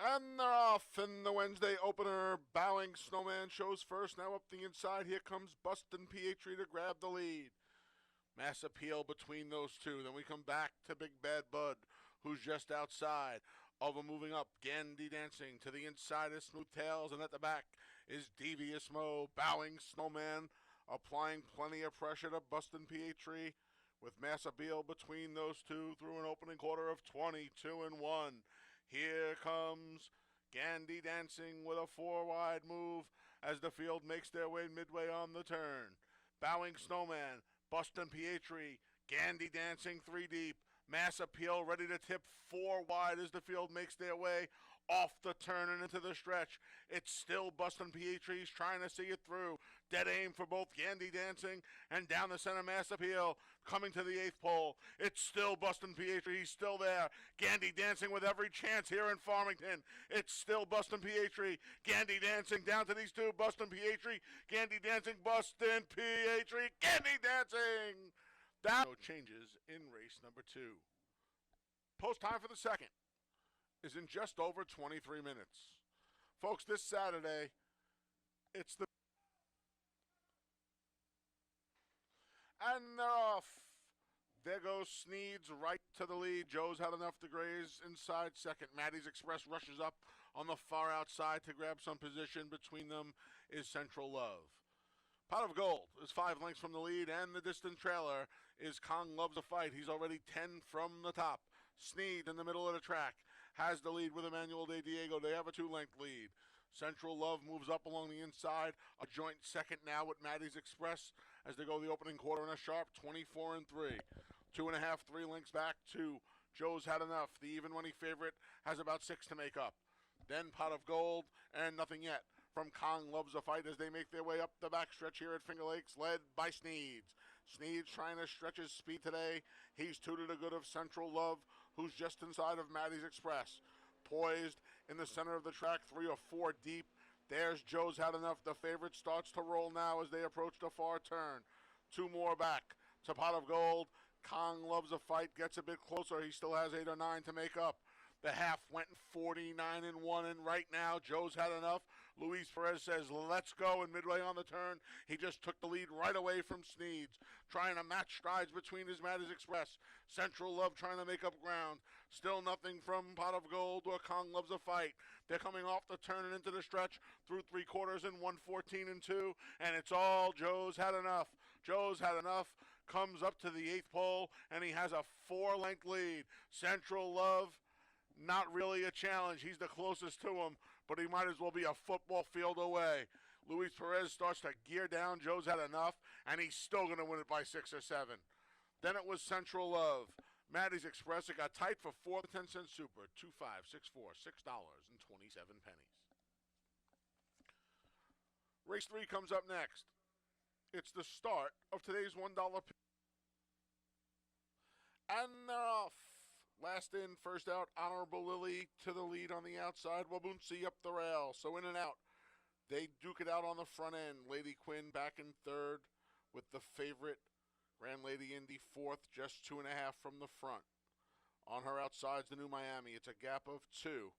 And they're off in the Wednesday opener. Bowing Snowman shows first. Now up the inside. Here comes Bustin' Pietri to grab the lead. Mass appeal between those two. Then we come back to Big Bad Bud, who's just outside. Over moving up, Gandy Dancing to the inside is Smooth Tails, and at the back is Devious Mo. Bowing Snowman applying plenty of pressure to Bustin' Pietri with mass appeal between those two through an opening quarter of 22-1. Here comes Gandy Dancing with a four-wide move as the field makes their way midway on the turn. Bowing Snowman, Bustin' Pietri, Gandy Dancing three deep. Mass appeal ready to tip four wide as the field makes their way off the turn and into the stretch. It's still Bustin' Pietri's trying to see it through. Dead aim for both Gandy Dancing and down the center mass appeal. Coming to the eighth pole. It's still Bustin' Pietri. He's still there. Gandy Dancing with every chance here in Farmington. It's still Bustin' Pietri. Gandy Dancing down to these two. Bustin' Pietri. Gandy Dancing. Bustin' Pietri. Gandy Dancing. No changes in race number 2. Post time for the second is in just over 23 minutes. Folks, this Saturday, it's the... And they're off. There goes Sneed's right to the lead. Joe's had enough to graze inside second. Maddie's Express rushes up on the far outside to grab some position. Between them is Central Love. Pot of Gold is 5 lengths from the lead, and the distant trailer is Kong Loves a Fight. He's already 10 from the top. Sneed in the middle of the track has the lead with Emmanuel De Diego. They have a 2-length lead. Central Love moves up along the inside. A joint second now with Maddie's Express as they go the opening quarter in a sharp 24-3. 2.5, 3 lengths back to Joe's Had Enough. The even money favorite has about 6 to make up. Then Pot of Gold and Nothing Yet from Kong Loves a Fight as they make their way up the backstretch here at Finger Lakes, led by Sneeds. Sneeds trying to stretch his speed today. He's 2 to the good of Central Love, who's just inside of Maddie's Express. Poised in the center of the track, 3 or 4 deep. There's Joe's Had Enough. The favorite starts to roll now as they approach the far turn. 2 more back to Pot of Gold. Kong Loves a Fight gets a bit closer. He still has 8 or 9 to make up. The half went 49-1, and right now Joe's Had Enough. Luis Perez says, let's go, and midway on the turn, he just took the lead right away from Sneeds, trying to match strides between his Maddie's Express. Central Love trying to make up ground. Still nothing from Pot of Gold or Kong Loves a Fight. They're coming off the turn and into the stretch through 3 quarters in 1:14-2, and it's all Joe's Had Enough. Joe's Had Enough comes up to the 8th pole, and he has a 4-length lead. Central Love, not really a challenge. He's the closest to him, but he might as well be a football field away. Luis Perez starts to gear down. Joe's Had Enough, and he's still going to win it by 6 or 7. Then it was Central Love. Maddie's Express, it got tight for 4 10-cent super. 2, 5, 6, 4, $6.27. Race 3 comes up next. It's the start of today's $1 pick. And they're off. Last in, first out, Honorable Lily to the lead on the outside. Wabunsi up the rail, so in and out. They duke it out on the front end. Lady Quinn back in third with the favorite. Grand Lady Indy fourth, just 2.5 from the front. On her outside's the New Miami. It's a gap of 2.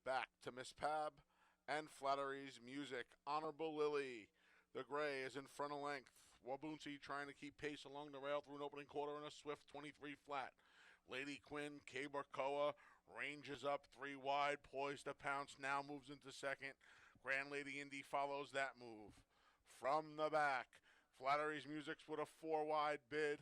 Back to Miss Pab and Flattery's Music. Honorable Lily. The gray is in front of length. Wabunsi trying to keep pace along the rail through an opening quarter and a swift 23 flat. Lady Quinn, K-Barkoa, ranges up 3 wide, poised to pounce, now moves into second. Grand Lady Indy follows that move. From the back, Flattery's Music's with a 4 wide bid.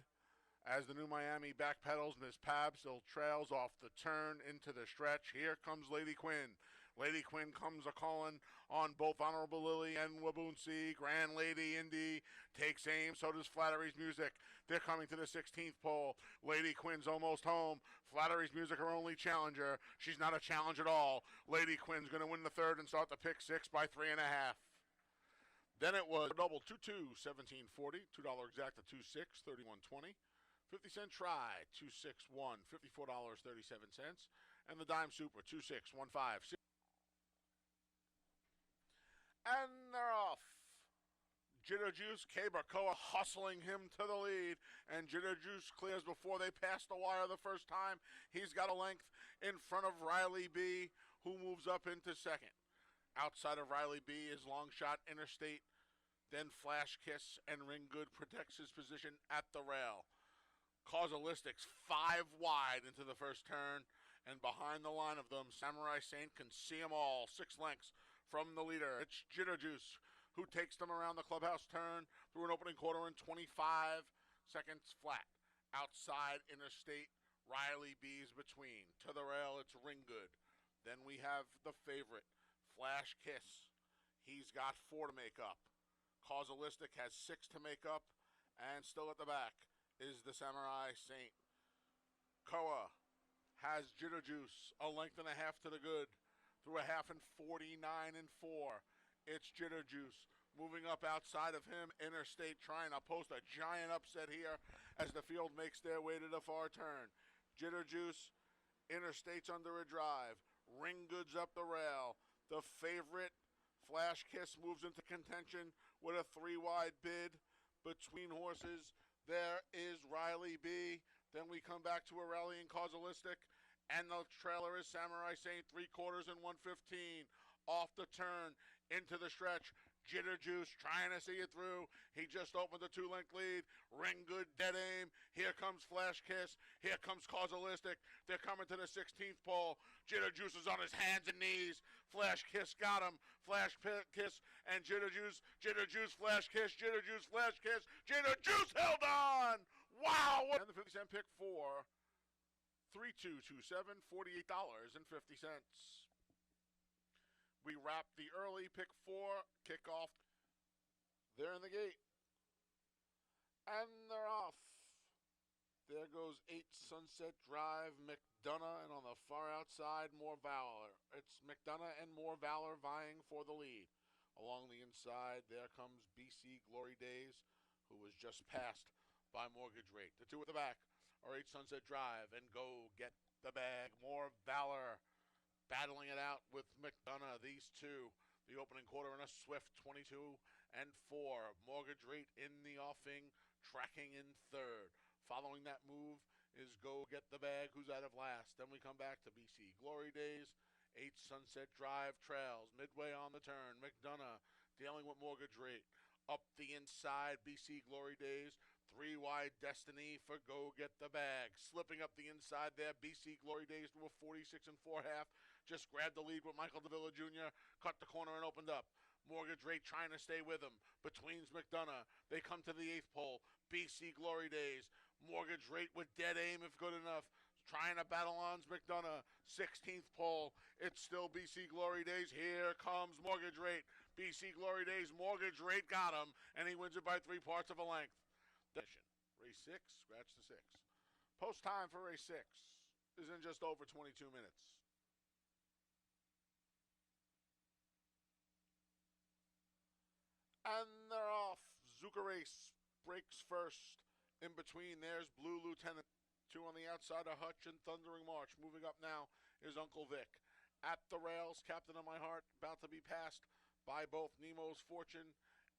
As the New Miami backpedals, Miss Pab still trails off the turn into the stretch. Here comes Lady Quinn. Lady Quinn comes a-calling on both Honorable Lily and Wabunsi. Grand Lady Indy takes aim, so does Flattery's Music. They're coming to the 16th pole. Lady Quinn's almost home. Flattery's Music, her only challenger. She's not a challenge at all. Lady Quinn's going to win the third and start the pick 6 by 3.5. Then it was double 2-2, $17.40. $2 exact to 2-6, $31.20. 50-cent try, 2-6-1, $54.37. And the dime super, 2-6-1-5. And they're off. Jitter Juice, K-Barkoa hustling him to the lead, and Jitter Juice clears before they pass the wire the first time. He's got a length in front of Riley B., who moves up into second. Outside of Riley B is Long Shot Interstate, then Flash Kiss, and Ring Good protects his position at the rail. Causalistics 5 wide into the first turn, and behind the line of them, Samurai Saint can see them all, 6 lengths from the leader. It's Jitter Juice who takes them around the clubhouse turn through an opening quarter in 25 seconds flat. Outside Interstate, Riley B's between. To the rail, it's Ring Good. Then we have the favorite, Flash Kiss. He's got 4 to make up. Causalistic has 6 to make up, and still at the back is the Samurai Saint. Koa has Jitter Juice, a length and a half to the good, through a half in 49 and 4. It's Jitter Juice. Moving up outside of him, Interstate trying to post a giant upset here as the field makes their way to the far turn. Jitter Juice, Interstate's under a drive. Ring Good's up the rail. The favorite, Flash Kiss, moves into contention with a 3 wide bid between horses. There is Riley B. Then we come back to a rallying Causalistic, and the trailer is Samurai Saint, 3/4 and 115. Off the turn, into the stretch. Jitter Juice trying to see it through. He just opened the 2-length lead. Ring Good, dead aim. Here comes Flash Kiss. Here comes Causalistic. They're coming to the 16th pole. Jitter Juice is on his hands and knees. Flash Kiss got him. Flash Kiss and Jitter Juice. Jitter Juice, Flash Kiss. Jitter Juice, Flash Kiss. Jitter Juice held on. Wow. And the 50-cent pick for 3227, $48.50. We wrap the early pick 4 kickoff. They're in the gate. And they're off. There goes 8 Sunset Drive, McDonough, and on the far outside, More Valor. It's McDonough and More Valor vying for the lead. Along the inside, there comes BC Glory Days, who was just passed by Mortgage Rate. The 2 at the back are 8 Sunset Drive and Go Get the Bag. More Valor battling it out with McDonough. These 2, the opening quarter in a swift 22 and 4. Mortgage Rate in the offing, tracking in third. Following that move is Go Get the Bag, who's out of last. Then we come back to BC Glory Days. 8 Sunset Drive trails. Midway on the turn, McDonough dealing with Mortgage Rate. Up the inside, BC Glory Days. 3 wide Destiny for Go Get the Bag. Slipping up the inside there, BC Glory Days to a 46 and 4/2. Just grabbed the lead with Michael DeVilla Jr. Cut the corner and opened up. Mortgage Rate trying to stay with him. Between's McDonough. They come to the 8th pole. BC Glory Days. Mortgage Rate with dead aim if good enough. Trying to battle on McDonough. 16th pole. It's still BC Glory Days. Here comes Mortgage Rate. BC Glory Days. Mortgage Rate got him, and he wins it by 3 parts of a length. Race 6, scratch the 6. Post time for race 6 is in just over 22 minutes. And they're off. Zuka Race breaks first. In between, there's Blue Lieutenant. 2 on the outside of Hutch and Thundering March. Moving up now is Uncle Vic. At the rails, Captain of My Heart, about to be passed by both Nemo's Fortune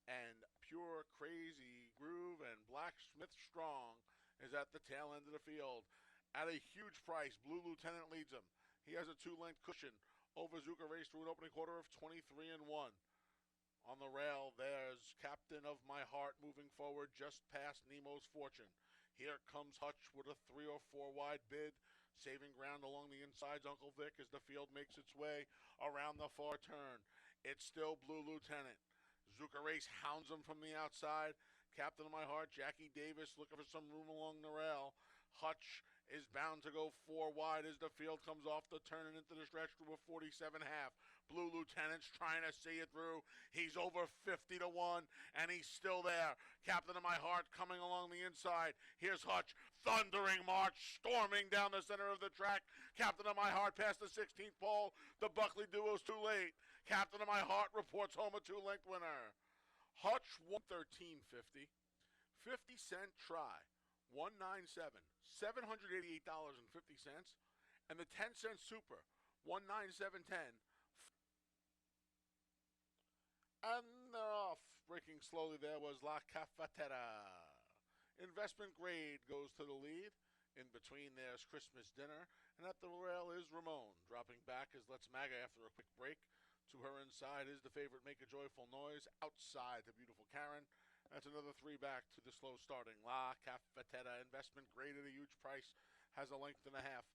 and Pure Crazy Groove, and Blacksmith Strong is at the tail end of the field. At a huge price, Blue Lieutenant leads him. He has a 2-length cushion over Zuka Race through an opening quarter of 23 and 1. On the rail, there's Captain of My Heart moving forward just past Nemo's Fortune. Here comes Hutch with a 3 or 4 wide bid, saving ground along the insides. Uncle Vic as the field makes its way around the far turn. It's still Blue Lieutenant. Zuka Race hounds him from the outside. Captain of My Heart, Jackie Davis, looking for some room along the rail. Hutch is bound to go 4 wide as the field comes off the turn and into the stretch through a 47.5. Blue Lieutenant's trying to see it through. He's over 50 to 1, and he's still there. Captain of My Heart coming along the inside. Here's Hutch. Thundering March, storming down the center of the track. Captain of My Heart past the 16th pole. The Buckley duo's too late. Captain of My Heart reports home a 2-length winner. Hutch 113.50. 50-cent try. 197, $788.50, and the 10-cent super, 197.10. And they're off. Breaking slowly there was La Cafetera. Investment Grade goes to the lead. In between there's Christmas Dinner And at the rail is Ramon. Dropping back is Let's Maga after a quick break. To her inside is the favorite Make a Joyful Noise. Outside the beautiful Karen. That's another 3 back to the slow starting La Cafetera. Investment grade at a huge price. Has a length and a half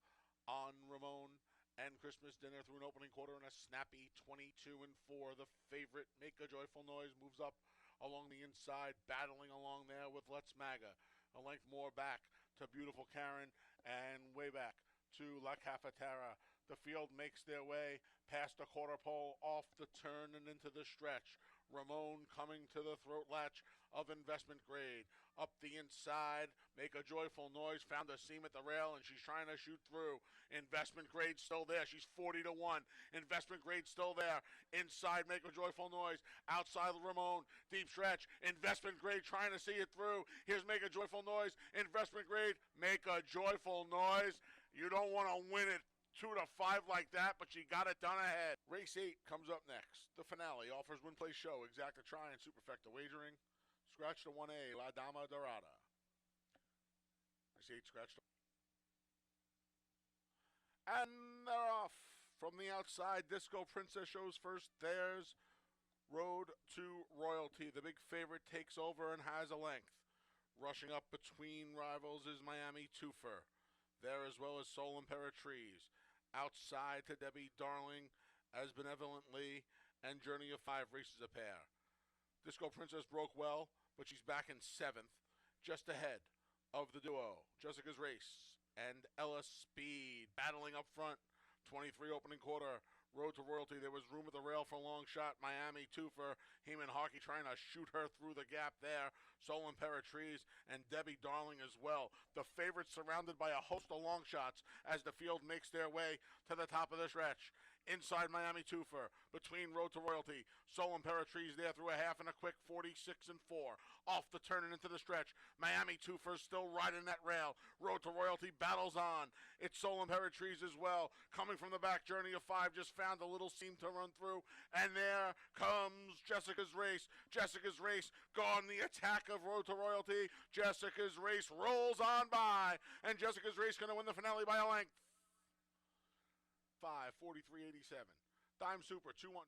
on Ramon. And Christmas Dinner through an opening quarter and a snappy 22-4. The favorite Make a Joyful Noise moves up along the inside, battling along there with Let's Maga. A length more back to beautiful Karen and way back to La Cafetera. The field makes their way past the quarter pole, off the turn and into the stretch. Ramon coming to the throat latch of Investment Grade. Up the inside, Make a Joyful Noise, found a seam at the rail, and she's trying to shoot through. Investment Grade still there. She's 40-1. Investment Grade still there. Inside, Make a Joyful Noise. Outside, Ramon. Deep stretch. Investment Grade trying to see it through. Here's Make a Joyful Noise. Investment Grade, Make a Joyful Noise. You don't want to win it 2-5 like that, but she got it done ahead. Race 8 comes up next. The finale offers win, play, show, exacta try, and superfecta wagering. Scratch the 1A, La Dama Dorada. Race 8, scratch the... And they're off. From the outside, Disco Princess shows first. There's Road to Royalty. The big favorite takes over and has a length. Rushing up between rivals is Miami Twofer. There as well as Soul Imperatrice. Outside to Debbie Darling as Benevolently and Journey of 5 races a pair. Disco Princess broke well, but she's back in 7th, just ahead of the duo, Jessica's Race and Ella Speed. Battling up front, 23 opening quarter. Road to Royalty, there was room at the rail for a long shot. Miami Twofer, Heeman Harkey trying to shoot her through the gap there. Soul Imperatrice and Debbie Darling as well. The favorites surrounded by a host of long shots as the field makes their way to the top of the stretch. Inside Miami Twofer, between Road to Royalty, Soul Imperatrice there through a half and a quick 46-4. Off the turn and into the stretch. Miami Twofer still riding that rail. Road to Royalty battles on. It's Soul Imperatrice as well. Coming from the back, Journey of 5 just found a little seam to run through. And there comes Jessica's Race. Jessica's Race gone the attack of Road to Royalty. Jessica's Race rolls on by. And Jessica's Race going to win the finale by a length. 5:43.87. Dime Super 2-1.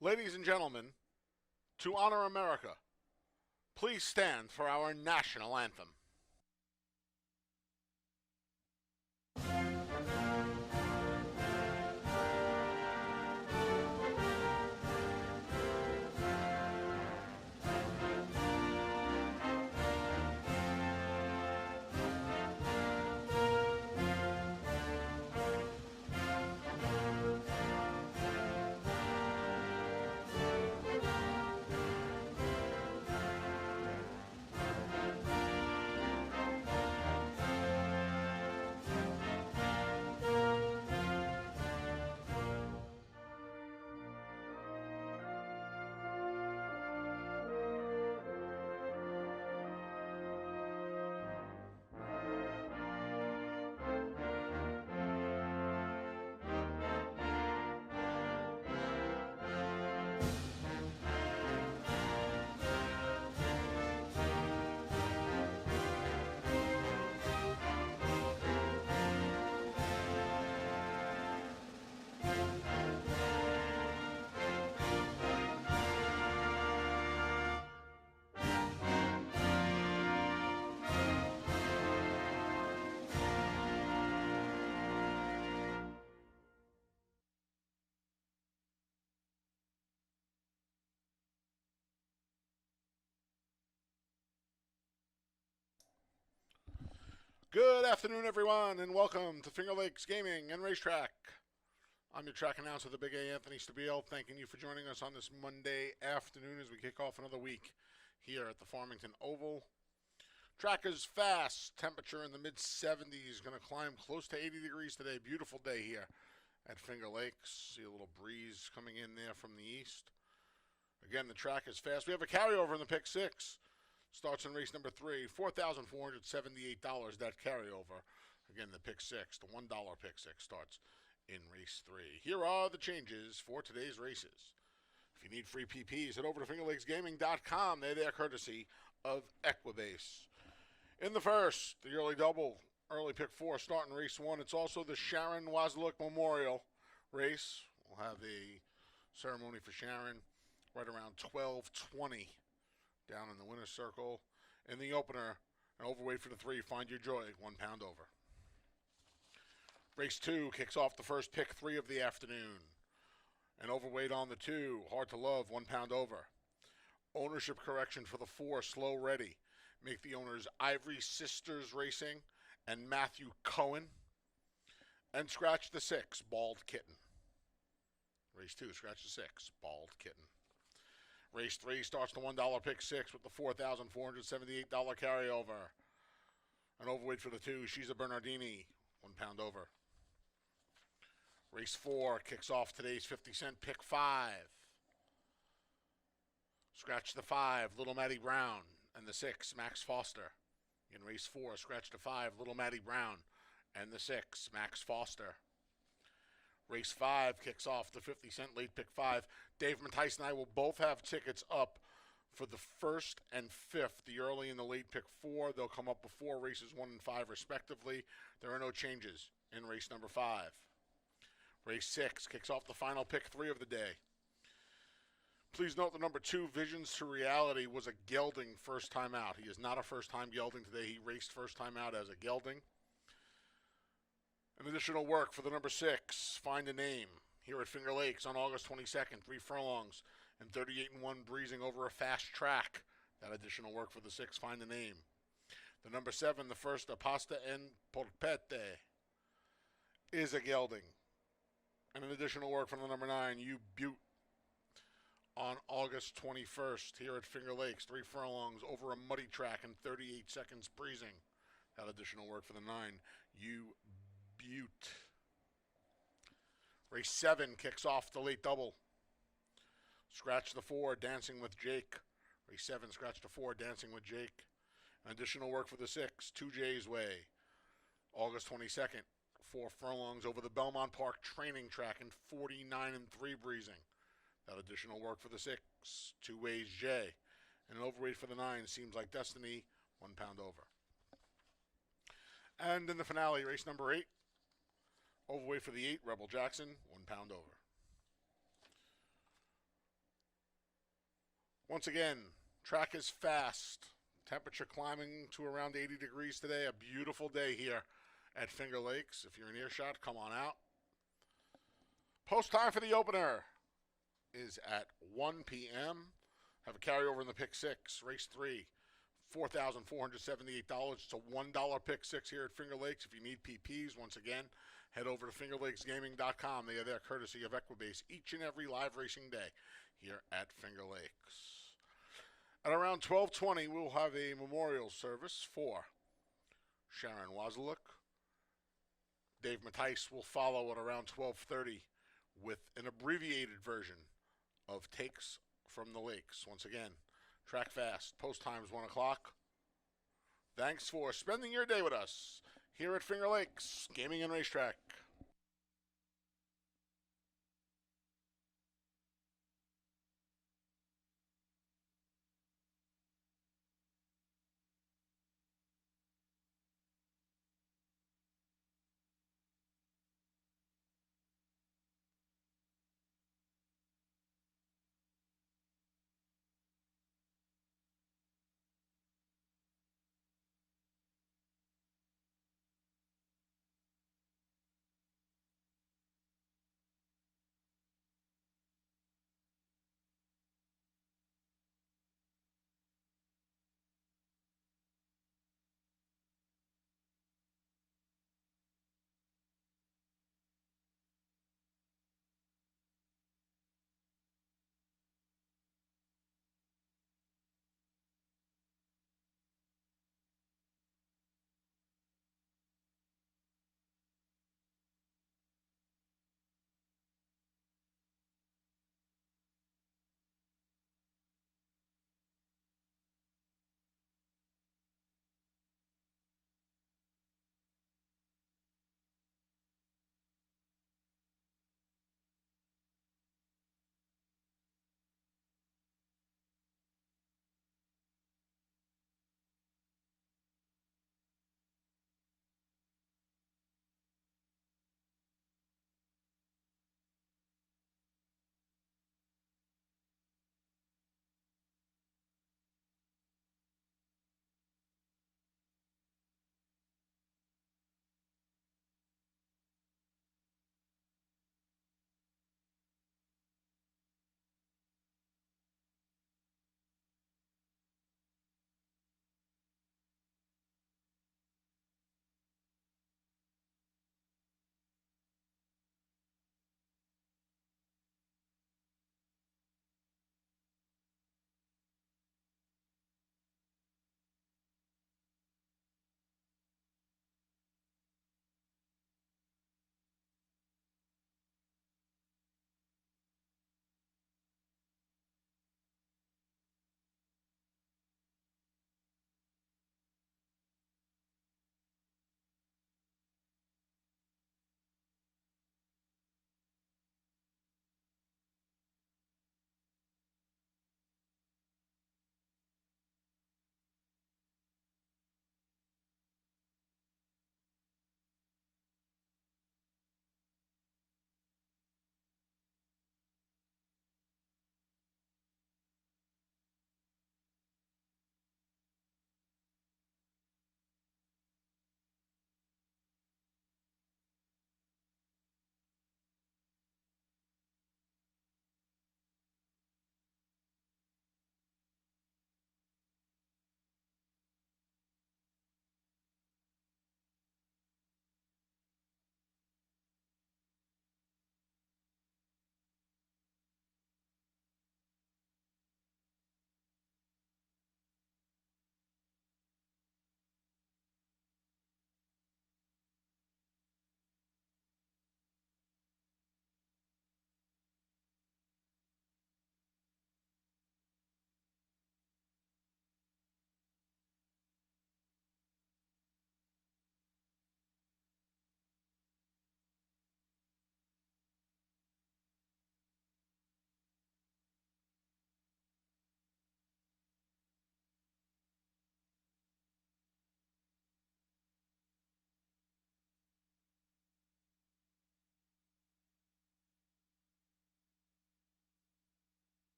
Ladies and gentlemen, to honor America, please stand for our national anthem. Good afternoon, everyone, and welcome to Finger Lakes Gaming and Racetrack. I'm your track announcer, the Big A, Anthony Stabile, thanking you for joining us on this Monday afternoon as we kick off another week here at the Farmington Oval. Track is fast, temperature in the mid-70s, going to climb close to 80 degrees today. Beautiful day here at Finger Lakes. See a little breeze coming in there from the east. Again, the track is fast. We have a carryover in the pick six. Starts in race number 3, $4,478, that carryover. Again, the pick six, the $1 pick six starts in race 3. Here are the changes for today's races. If you need free PPs, head over to fingerlakesgaming.com. They're there courtesy of Equibase. In the first, the early double, early pick 4, starting race 1. It's also the Sharon Wasiluk Memorial race. We'll have a ceremony for Sharon right around 12:20. Down in the winner's circle. In the opener, an overweight for the 3, Find Your Joy, 1 pound over. Race 2 kicks off the first pick 3 of the afternoon. An overweight on the 2, Hard to Love, 1 pound over. Ownership correction for the 4, Slow Ready. Make the owners Ivory Sisters Racing and Matthew Cohen. And scratch the 6, Bald Kitten. Race 2, scratch the 6, Bald Kitten. Race 3 starts the $1 pick 6 with the $4,478 carryover. An overweight for the 2, She's a Bernardini, 1 pound over. Race 4 kicks off today's 50-cent pick 5. Scratch the 5, Little Maddie Brown, and the 6, Max Foster. In race 4, scratch the 5, Little Maddie Brown, and the 6, Max Foster. Race 5 kicks off the 50-cent late pick 5. Dave Mattice and I will both have tickets up for the 1st and 5th, the early and the late pick 4. They'll come up before races 1 and 5 respectively. There are no changes in race number 5. Race 6 kicks off the final pick 3 of the day. Please note the number 2, Visions to Reality, was a gelding first time out. He is not a first-time gelding today. He raced first time out as a gelding. An additional work for the number 6, Find a Name, here at Finger Lakes on August 22nd, 3 furlongs and 38-1 breezing over a fast track. That additional work for the 6, Find a Name. The number 7, the first, Pasta en Polpette, is a gelding. And an additional work from the number 9, You Butte, on August 21st, here at Finger Lakes, 3 furlongs over a muddy track and 38 seconds breezing. That additional work for the 9, You Butte. Race 7 kicks off the late double. Scratch the 4, Dancing with Jake. Race 7, scratch the 4, Dancing with Jake. An additional work for the 6, 2J's Way. August 22nd, 4 furlongs over the Belmont Park training track and 49-3 breezing. That additional work for the 6, 2 Ways J. And an overweight for the 9, Seems Like Destiny, 1 pound over. And in the finale, race number 8, overweight for the 8, Rebel Jackson, 1 pound over. Once again, track is fast. Temperature climbing to around 80 degrees today. A beautiful day here at Finger Lakes. If you're in earshot, come on out. Post time for the opener is at 1 p.m. Have a carryover in the pick 6, race 3. $4,478. It's a $1 pick 6 here at Finger Lakes. If you need PPs, once again, head over to fingerlakesgaming.com. They are there courtesy of Equibase each and every live racing day here at Finger Lakes. At around 12:20, we'll have a memorial service for Sharon Wasiluk. Dave Mattice will follow at around 12:30 with an abbreviated version of Takes from the Lakes. Once again, track fast. Post time is 1 o'clock. Thanks for spending your day with us here at Finger Lakes Gaming and Racetrack.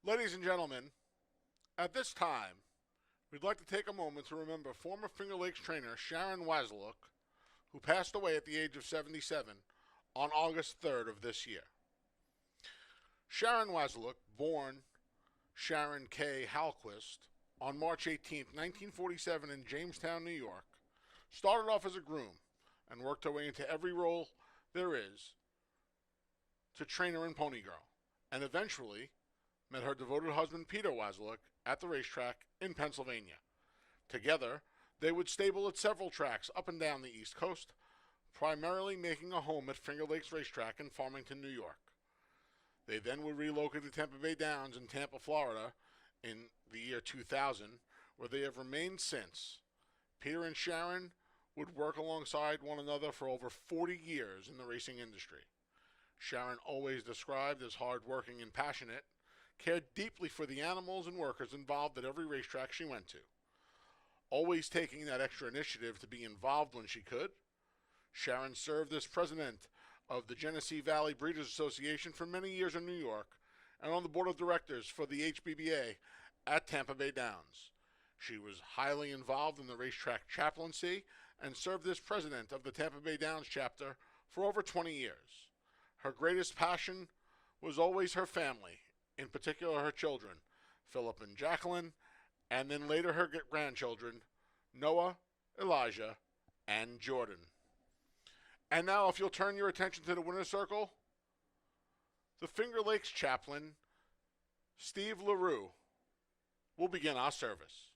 Ladies and gentlemen, at this time, we'd like to take a moment to remember former Finger Lakes trainer Sharon Wasiluk, who passed away at the age of 77 on August 3rd of this year. Sharon Wasiluk, born Sharon K. Halquist on March 18, 1947 in Jamestown, New York, started off as a groom and worked her way into every role there is to trainer and pony girl, and eventually met her devoted husband Peter Wasiluk at the racetrack in Pennsylvania. Together, they would stable at several tracks up and down the East Coast, primarily making a home at Finger Lakes Racetrack in Farmington, New York. They then would relocate to Tampa Bay Downs in Tampa, Florida in the year 2000, where they have remained since. Peter and Sharon would work alongside one another for over 40 years in the racing industry. Sharon, always described as hardworking and passionate, cared deeply for the animals and workers involved at every racetrack she went to. Always taking that extra initiative to be involved when she could, Sharon served as president of the Genesee Valley Breeders Association for many years in New York and on the board of directors for the HBBA at Tampa Bay Downs. She was highly involved in the racetrack chaplaincy and served as president of the Tampa Bay Downs chapter for over 20 years. Her greatest passion was always her family, in particular her children, Philip and Jacqueline, and then later her grandchildren, Noah, Elijah, and Jordan. And now, if you'll turn your attention to the winner's circle, the Finger Lakes chaplain, Steve LaRue, will begin our service.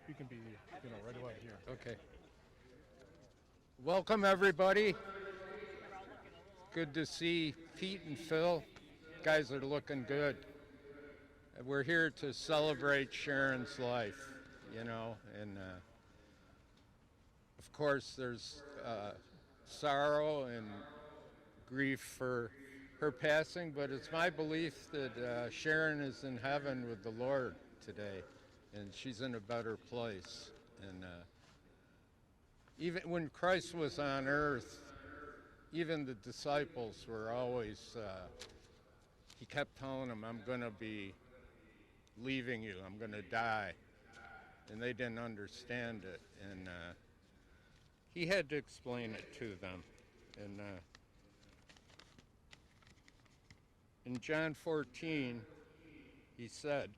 You can be, right away here. Okay. Welcome, everybody. Good to see Pete and Phil. Guys are looking good. We're here to celebrate Sharon's life, and of course there's sorrow and grief for her passing, but it's my belief that Sharon is in heaven with the Lord today, and she's in a better place. And even when Christ was on earth, even the disciples were always, he kept telling them, I'm going to be leaving you, I'm going to die. And they didn't understand it. And he had to explain it to them. And in John 14, he said,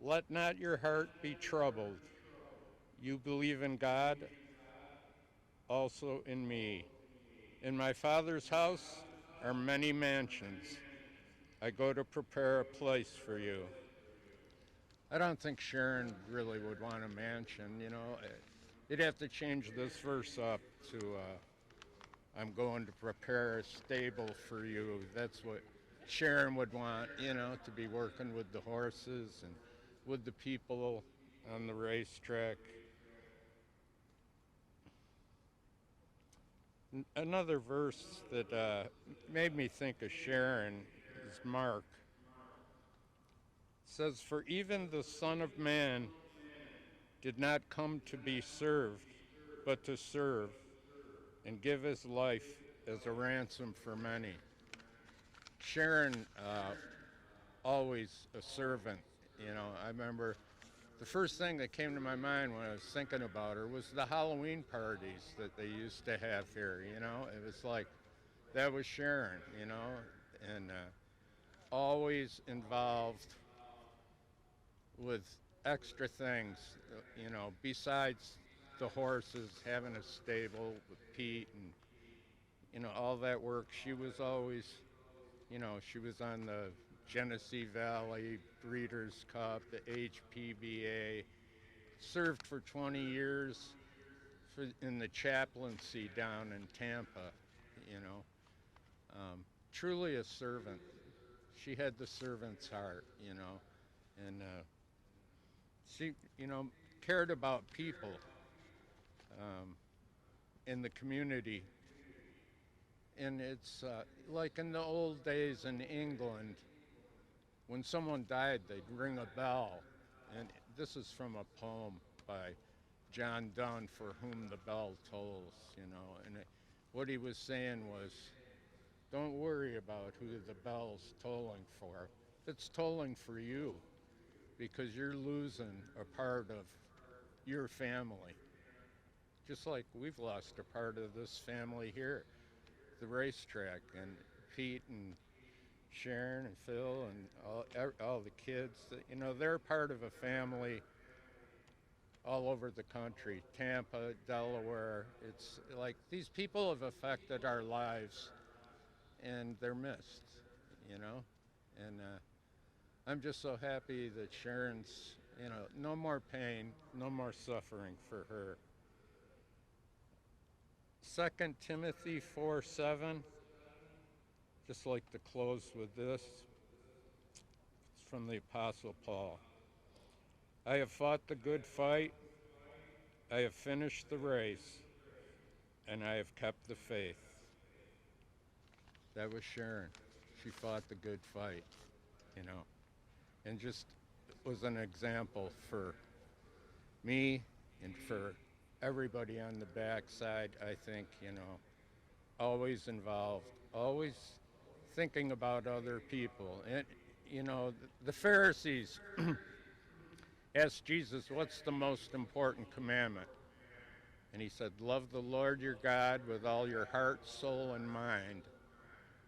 let not your heart be troubled. You believe in God, also in me. In my Father's house are many mansions. I go to prepare a place for you. I don't think Sharon really would want a mansion, You'd have to change this verse up to, I'm going to prepare a stable for you. That's what Sharon would want, to be working with the horses and with the people on the racetrack. Another verse that made me think of Sharon is Mark. It says, for even the Son of Man did not come to be served, but to serve and give his life as a ransom for many. Sharon, always a servant, I remember the first thing that came to my mind when I was thinking about her was the Halloween parties that they used to have here, It was like, that was Sharon, and always involved with extra things, besides the horses, having a stable with Pete and, all that work. She was always, she was on the Genesee Valley Breeders' Cup, the HPBA, served for 20 years in the chaplaincy down in Tampa, truly a servant. She had the servant's heart, and she, cared about people in the community. And it's like in the old days in England, when someone died, they'd ring a bell. And this is from a poem by John Donne, For Whom the Bell Tolls, and what he was saying was, don't worry about who the bell's tolling for. It's tolling for you because you're losing a part of your family. Just like we've lost a part of this family here, the racetrack, and Pete and Sharon and Phil and all the kids. They're part of a family all over the country, Tampa, Delaware. It's like these people have affected our lives, and they're missed, And I'm just so happy that Sharon's, no more pain, no more suffering for her. 2 Timothy 4:7, just like to close with this. It's from the Apostle Paul. I have fought the good fight, I have finished the race, and I have kept the faith. That was Sharon. She fought the good fight, and just was an example for me and for everybody on the backside, I think, always involved, always thinking about other people. And, the Pharisees asked Jesus, what's the most important commandment? And he said, love the Lord your God with all your heart, soul, and mind.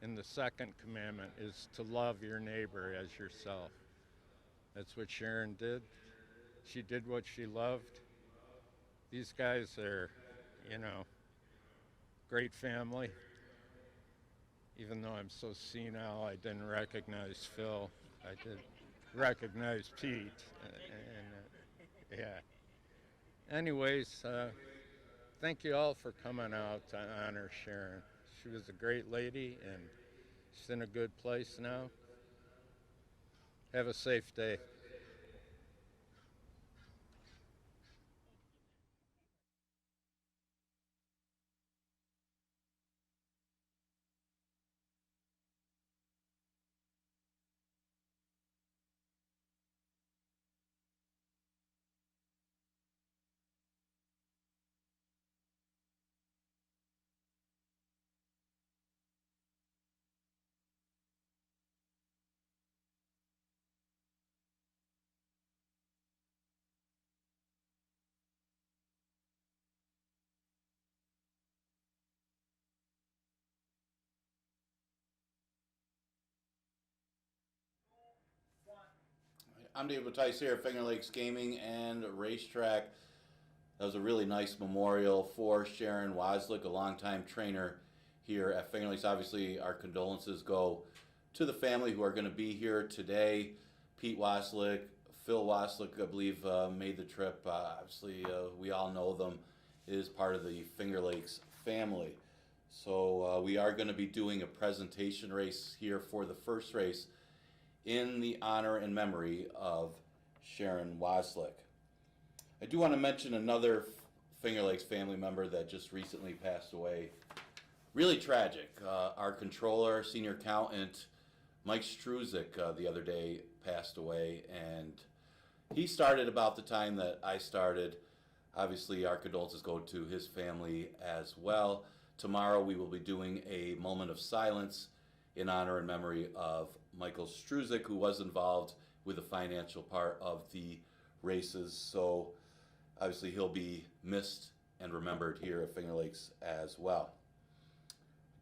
And the second commandment is to love your neighbor as yourself. That's what Sharon did. She did what she loved. These guys are, great family. Even though I'm so senile, I didn't recognize Phil. I did recognize Pete. Yeah. Anyways, thank you all for coming out to honor Sharon. She was a great lady, and she's in a good place now. Have a safe day. I'm David Tice here at Finger Lakes Gaming and Racetrack. That was a really nice memorial for Sharon Waslick, a longtime trainer here at Finger Lakes. Obviously, our condolences go to the family who are going to be here today. Pete Waslick, Phil Waslick, I believe, made the trip. Obviously, we all know them. It is part of the Finger Lakes family. So we are going to be doing a presentation race here for the first race in the honor and memory of Sharon Waslick. I do want to mention another Finger Lakes family member that just recently passed away. Really tragic. Our controller, senior accountant, Mike Struzik, the other day passed away, and he started about the time that I started. Obviously, our condolences go to his family as well. Tomorrow we will be doing a moment of silence in honor and memory of Michael Struzik, who was involved with the financial part of the races. So obviously he'll be missed and remembered here at Finger Lakes as well.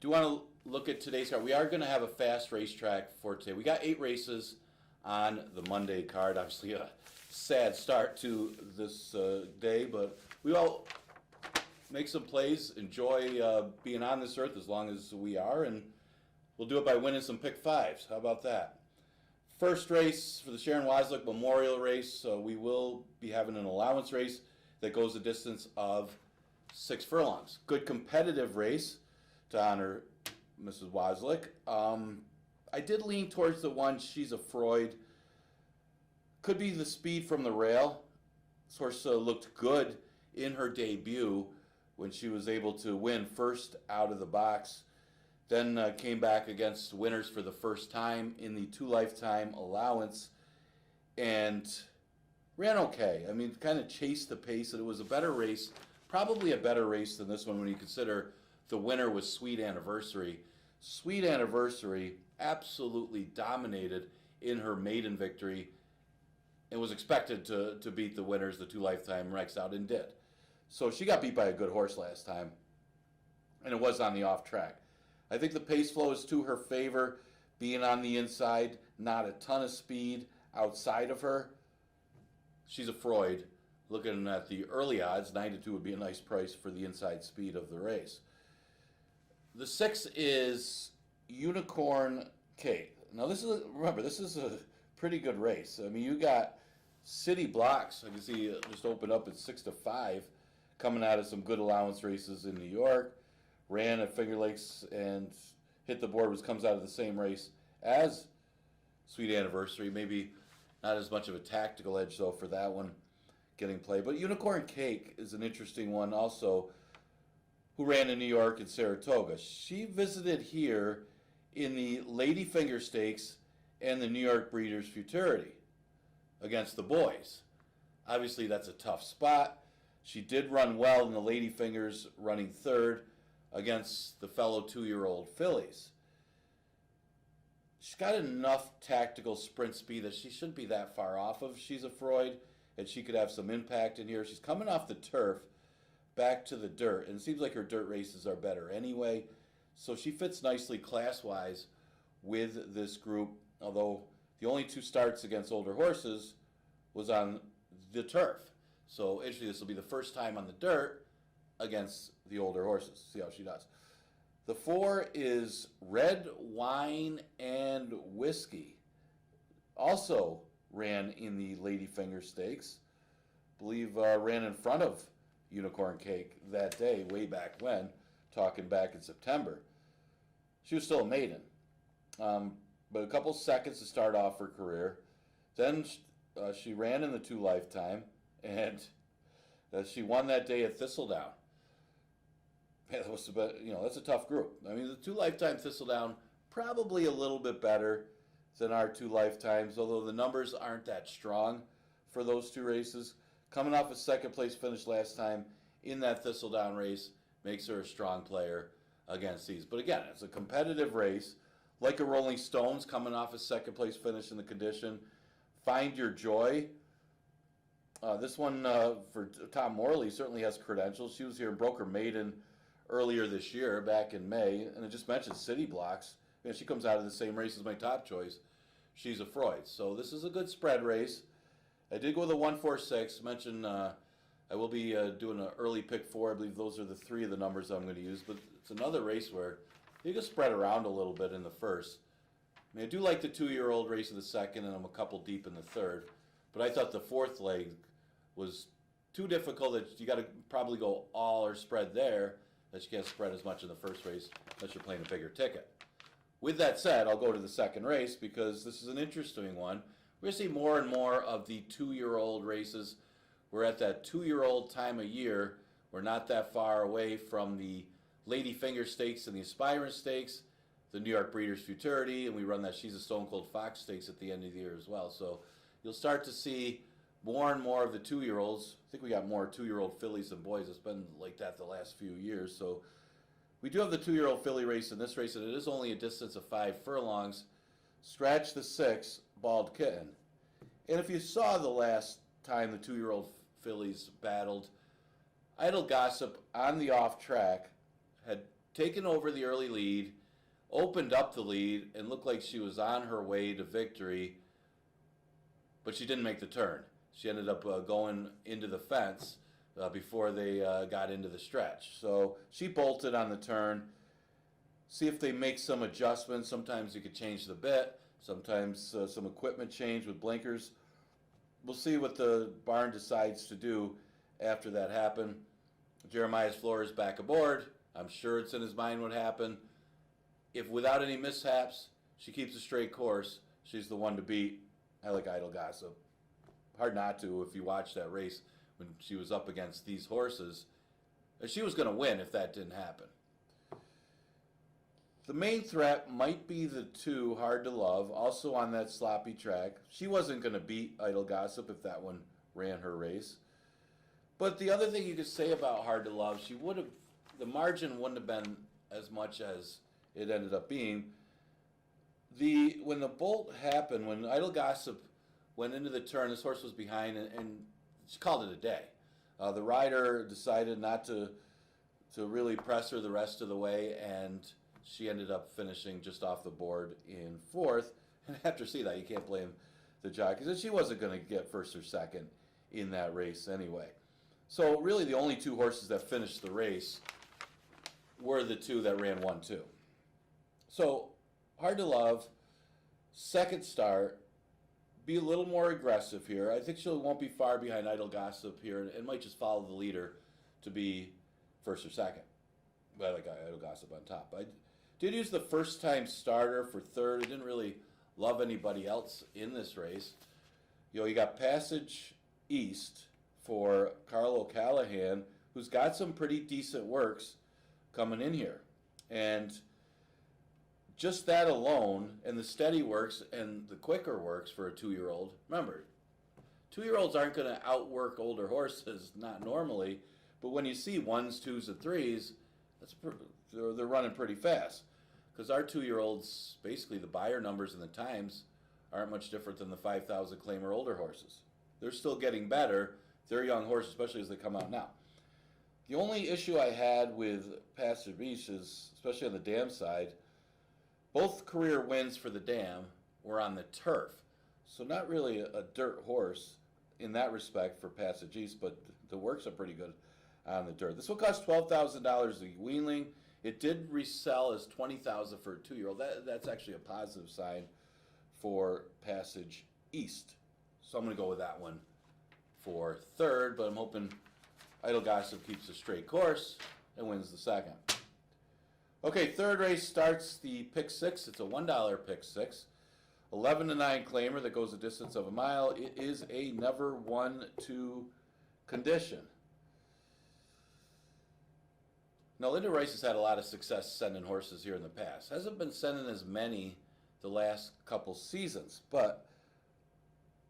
Do you want to look at today's card? We are going to have a fast racetrack for today. We got 8 races on the Monday card. Obviously a sad start to this day, but we all make some plays, enjoy being on this earth as long as we are, and we'll do it by winning some pick fives. How about that? First race for the Sharon Waslick Memorial Race, we will be having an allowance race that goes a distance of 6 furlongs. Good competitive race to honor Mrs. Waslick. I did lean towards the one, She's a Freud. Could be the speed from the rail. Source looked good in her debut when she was able to win first out of the box. Then came back against winners for the first time in the 2 lifetime allowance and ran okay. I mean, kind of chased the pace, and it was a better race, probably a better race than this one when you consider the winner was Sweet Anniversary. Sweet Anniversary absolutely dominated in her maiden victory and was expected to beat the winners, the 2 Lifetime Rex out, and did. So she got beat by a good horse last time, and it was on the off track. I think the pace flow is to her favor, being on the inside, not a ton of speed outside of her. She's a Freud. Looking at the early odds, 9-2 would be a nice price for the inside speed of the race. The 6 is Unicorn Cake. Now remember, this is a pretty good race. I mean, you got city blocks. I can see it just opened up at 6-5, coming out of some good allowance races in New York. Ran at Finger Lakes and hit the board, which comes out of the same race as Sweet Anniversary. Maybe not as much of a tactical edge, though, for that one getting play. But Unicorn Cake is an interesting one also, who ran in New York and Saratoga. She visited here in the Lady Finger Stakes and the New York Breeders' Futurity against the boys. Obviously, that's a tough spot. She did run well in the Lady Fingers, running third against the fellow 2-year-old fillies. She's got enough tactical sprint speed that she shouldn't be that far off of She's a Freud, and she could have some impact in here. She's coming off the turf back to the dirt, and it seems like her dirt races are better anyway, so she fits nicely class-wise with this group, although the only 2 starts against older horses was on the turf. So actually this will be the first time on the dirt against the older horses. See how she does. The 4 is Red Wine and Whiskey. Also ran in the Lady Finger Stakes. Believe ran in front of Unicorn Cake that day, way back when, talking back in September. She was still a maiden. But a couple seconds to start off her career. Then she ran in the 2 Lifetime, and she won that day at Thistledown. Man, that was that's a tough group. I mean, the 2 Lifetime Thistledown, probably a little bit better than our 2 Lifetimes, although the numbers aren't that strong for those 2 races. Coming off a second place finish last time in that Thistledown race makes her a strong player against these. But again, it's a competitive race. Like a Rolling Stones coming off a second place finish in the condition. Find Your Joy. This one for Tom Morley certainly has credentials. She was here and broke her maiden earlier this year, back in May. And I just mentioned City Blocks. She comes out of the same race as my top choice. She's a Freud. So this is a good spread race. I did go with a 1-4-6. Mentioned I will be doing an early pick 4. I believe those are the 3 of the numbers I'm going to use. But it's another race where you can spread around a little bit in the first. I mean, I do like the 2-year-old race in the second, and I'm a couple deep in the third. But I thought the 4th leg was too difficult that you got to probably go all or spread there, that you can't spread as much in the first race unless you're playing a bigger ticket. With that said, I'll go to the second race because this is an interesting one. We're going to see more and more of the 2-year-old races. We're at that 2-year-old time of year. We're not that far away from the Lady Finger Stakes and the Aspirant Stakes, the New York Breeders' Futurity, and we run that She's a Stone Cold Fox Stakes at the end of the year as well. So you'll start to see more and more of the 2-year-olds. I think we got more 2-year-old fillies than boys. It's been like that the last few years. So we do have the 2-year-old filly race in this race, and it is only a distance of 5 furlongs. Scratch the 6, Bald Kitten. And if you saw the last time the 2-year-old fillies battled, Idle Gossip on the off track had taken over the early lead, opened up the lead, and looked like she was on her way to victory, but she didn't make the turn. She ended up going into the fence before they got into the stretch. So she bolted on the turn. See if they make some adjustments. Sometimes you could change the bit. Sometimes some equipment change with blinkers. We'll see what the barn decides to do after that happened. Jeremiah's floor is back aboard. I'm sure it's in his mind what happened. If without any mishaps, she keeps a straight course, she's the one to beat. I like Idle Gossip. Hard not to if you watch that race when she was up against these horses. She was going to win if that didn't happen. The main threat might be the 2, Hard to Love, also on that sloppy track. She wasn't going to beat Idle Gossip if that one ran her race. But the other thing you could say about Hard to Love, the margin wouldn't have been as much as it ended up being. When the bolt happened, when Idle Gossip went into the turn, this horse was behind, and she called it a day. The rider decided not to really press her the rest of the way, and she ended up finishing just off the board in fourth. And after seeing that, you can't blame the jockeys. And she wasn't going to get first or second in that race anyway. So really the only two horses that finished the race were the two that ran 1-2. So Hard to Love, second start, be a little more aggressive here. I think she won't be far behind Idle Gossip here and might just follow the leader to be first or second. But I got Idle Gossip on top. I did use the first time starter for third. I didn't really love anybody else in this race. You got Passage East for Carl O'Callahan, who's got some pretty decent works coming in here. And just that alone, and the steady works and the quicker works for a 2-year-old. Remember, 2-year-olds aren't going to outwork older horses, not normally. But when you see 1s, 2s, and 3s, they're running pretty fast. Because our 2-year-olds, basically the buyer numbers and the times aren't much different than the 5,000 claimer older horses. They're still getting better. They're young horses, especially as they come out now. The only issue I had with Pastor Beach is, especially on the dam side, both career wins for the dam were on the turf. So not really a dirt horse in that respect for Passage East, but the works are pretty good on the dirt. This will cost $12,000 a weanling. It did resell as $20,000 for a 2-year-old. That's actually a positive sign for Passage East. So I'm going to go with that one for third, but I'm hoping Idle Gossip keeps a straight course and wins the second. Okay, third race starts the pick six. It's a $1 pick six. 11-9 claimer that goes a distance of a mile. It is a never 1-2 condition. Now, Linda Rice has had a lot of success sending horses here in the past. Hasn't been sending as many the last couple seasons, but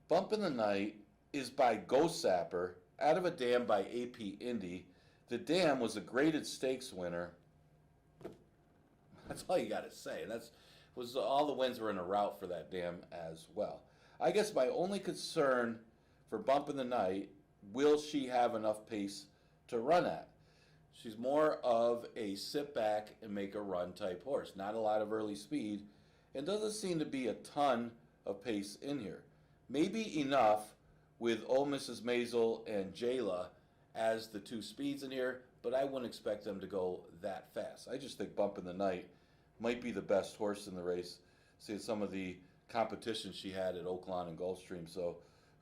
Bump in the Night is by Go Sapper, out of a dam by AP Indy. The dam was a graded stakes winner. That's all you got to say. All the wins were in a route for that dam as well. I guess my only concern for Bump in the Night, will she have enough pace to run at? She's more of a sit back and make a run type horse. Not a lot of early speed, and doesn't seem to be a ton of pace in here. Maybe enough with old Mrs. Maisel and Jayla as the two speeds in here, but I wouldn't expect them to go that fast. I just think Bump in the Night might be the best horse in the race. Seeing some of the competition she had at Oaklawn and Gulfstream,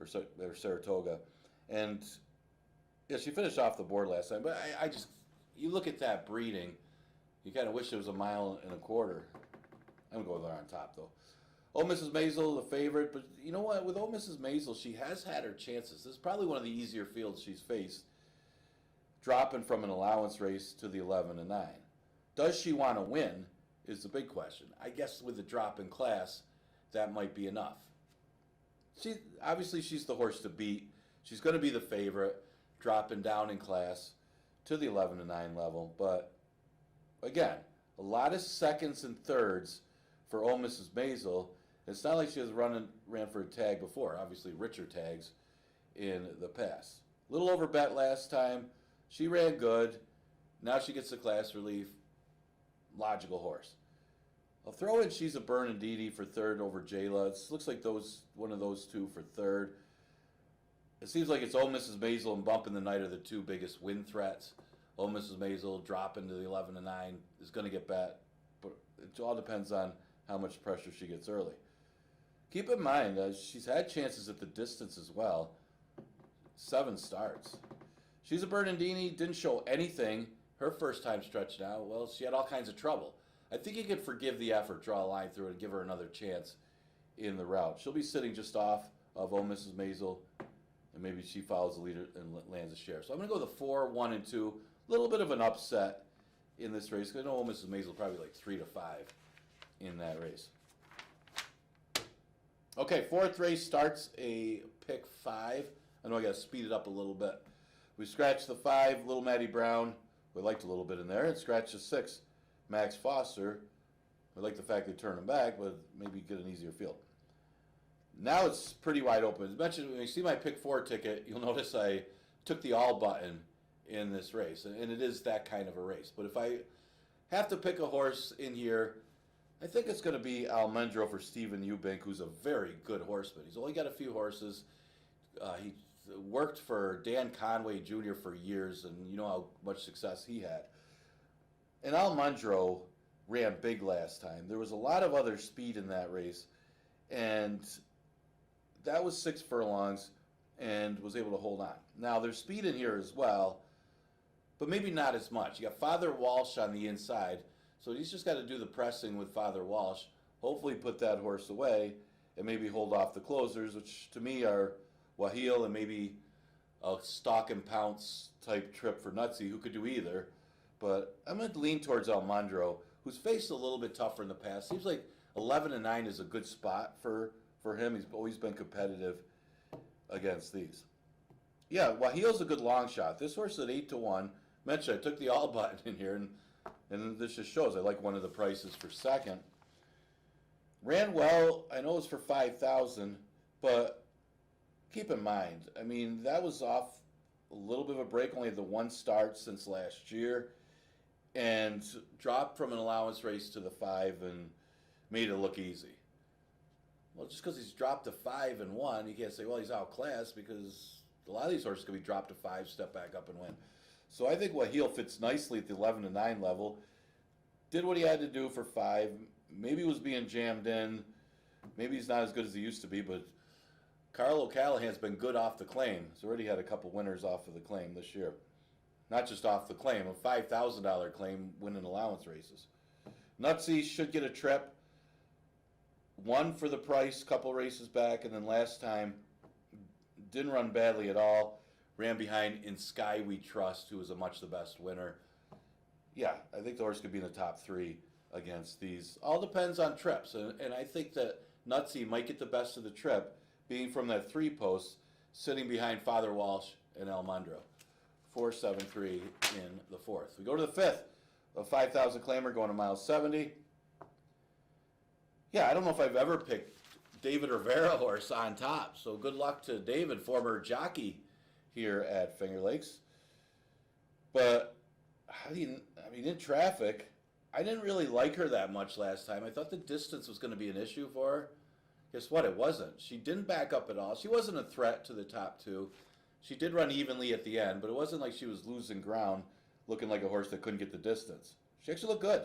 or Saratoga, and yeah, she finished off the board last time. But you look at that breeding, you kind of wish it was 1.25 miles. I'm going there on top though. Old Mrs. Maisel, the favorite, but you know what? With Old Mrs. Maisel, she has had her chances. This is probably one of the easier fields she's faced, dropping from an allowance race to the 11-9. Does she want to win? Is the big question. I guess with the drop in class, that might be enough. Obviously she's the horse to beat. She's going to be the favorite, dropping down in class to the 11-9 level. But again, a lot of seconds and thirds for old Mrs. Maisel. It's not like she ran for a tag before. Obviously richer tags in the past. A little over bet last time. She ran good. Now she gets the class relief. Logical horse. I'll throw in She's a Bernadette for third over Jayla. It looks like one of those two for third. It seems like it's Old Mrs. Maisel and Bump in the Night are the two biggest win threats. Old Mrs. Maisel dropping to the 11-9 is going to get bet, but it all depends on how much pressure she gets early. Keep in mind, she's had chances at the distance as well. 7 starts. She's a Bernardini, didn't show anything. Her first time stretch now, well, she had all kinds of trouble. I think you could forgive the effort, draw a line through it, and give her another chance in the route. She'll be sitting just off of old Mrs. Maisel, and maybe she follows the leader and lands a share. So I'm going to go with the 4, 1, and 2. A little bit of an upset in this race, because I know old Mrs. Maisel probably like 3 to 5 in that race. Okay, fourth race starts a pick 5. I know I got to speed it up a little bit. We scratched the 5, Little Matty Brown. We liked a little bit in there. And scratched the 6, Max Foster. I like the fact they turned him back, but maybe get an easier field. Now it's pretty wide open. As mentioned, when you see my pick 4 ticket, you'll notice I took the all button in this race. And it is that kind of a race. But if I have to pick a horse in here, I think it's going to be Almendro for Stephen Eubank, who's a very good horseman. He's only got a few horses. He worked for Dan Conway Jr. for years, and you know how much success he had. And Almendro ran big last time. There was a lot of other speed in that race, and that was 6 furlongs and was able to hold on. Now, there's speed in here as well, but maybe not as much. You got Father Walsh on the inside, so he's just got to do the pressing with Father Walsh, hopefully put that horse away, and maybe hold off the closers, which to me are Wahil and maybe a stalk and pounce type trip for Nutsy, who could do either. But I'm going to lean towards Almendro, who's faced a little bit tougher in the past. Seems like 11-9 is a good spot for him. He's always been competitive against these. Yeah, Wahil's a good long shot. This horse at 8-1. Mentioned I took the all button in here, and this just shows I like one of the prices for second. Ran well. I know it was for 5,000, but keep in mind, I mean, that was off a little bit of a break. Only had the 1 start since last year, and dropped from an allowance race to the 5 and made it look easy. Well, just because he's dropped to 5-1, you can't say, well, he's outclassed, because a lot of these horses can be dropped to 5, step back up and win. So I think Wahil fits nicely at the 11-9 level. Did what he had to do for 5. Maybe he was being jammed in. Maybe he's not as good as he used to be, but Carl O'Callahan's been good off the claim. He's already had a couple winners off of the claim this year. Not just off the claim, a $5,000 claim winning allowance races. Nutsy should get a trip. Won for the price, couple races back, and then last time didn't run badly at all. Ran behind In Sky We Trust, who was a much the best winner. Yeah, I think the horse could be in the top 3 against these. All depends on trips, and I think that Nutsy might get the best of the trip, being from that 3 post, sitting behind Father Walsh and Almendro. 4-7-3 in the 4th. We go to the 5th, a 5,000 claimer going to mile 70. Yeah, I don't know if I've ever picked David Rivera horse on top, so good luck to David, former jockey here at Finger Lakes. But in traffic, I didn't really like her that much last time. I thought the distance was going to be an issue for her. Guess what? It wasn't. She didn't back up at all. She wasn't a threat to the top 2. She did run evenly at the end, but it wasn't like she was losing ground, looking like a horse that couldn't get the distance. She actually looked good.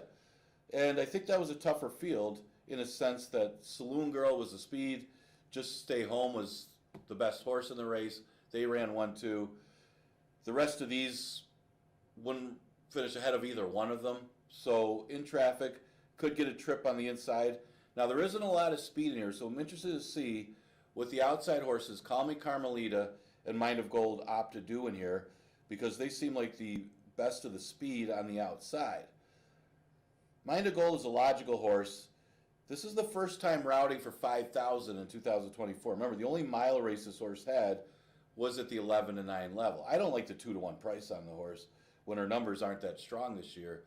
And I think that was a tougher field in a sense that Saloon Girl was the speed. Just Stay Home was the best horse in the race. They ran 1-2. The rest of these wouldn't finish ahead of either one of them. So in traffic, could get a trip on the inside. Now there isn't a lot of speed in here, so I'm interested to see what the outside horses, Call Me Carmelita and Mind of Gold, opt to do in here, because they seem like the best of the speed on the outside. Mind of Gold is a logical horse. This is the first time routing for 5,000 in 2024. Remember, the only mile race this horse had was at the 11-9 level. I don't like the 2-1 price on the horse when her numbers aren't that strong this year.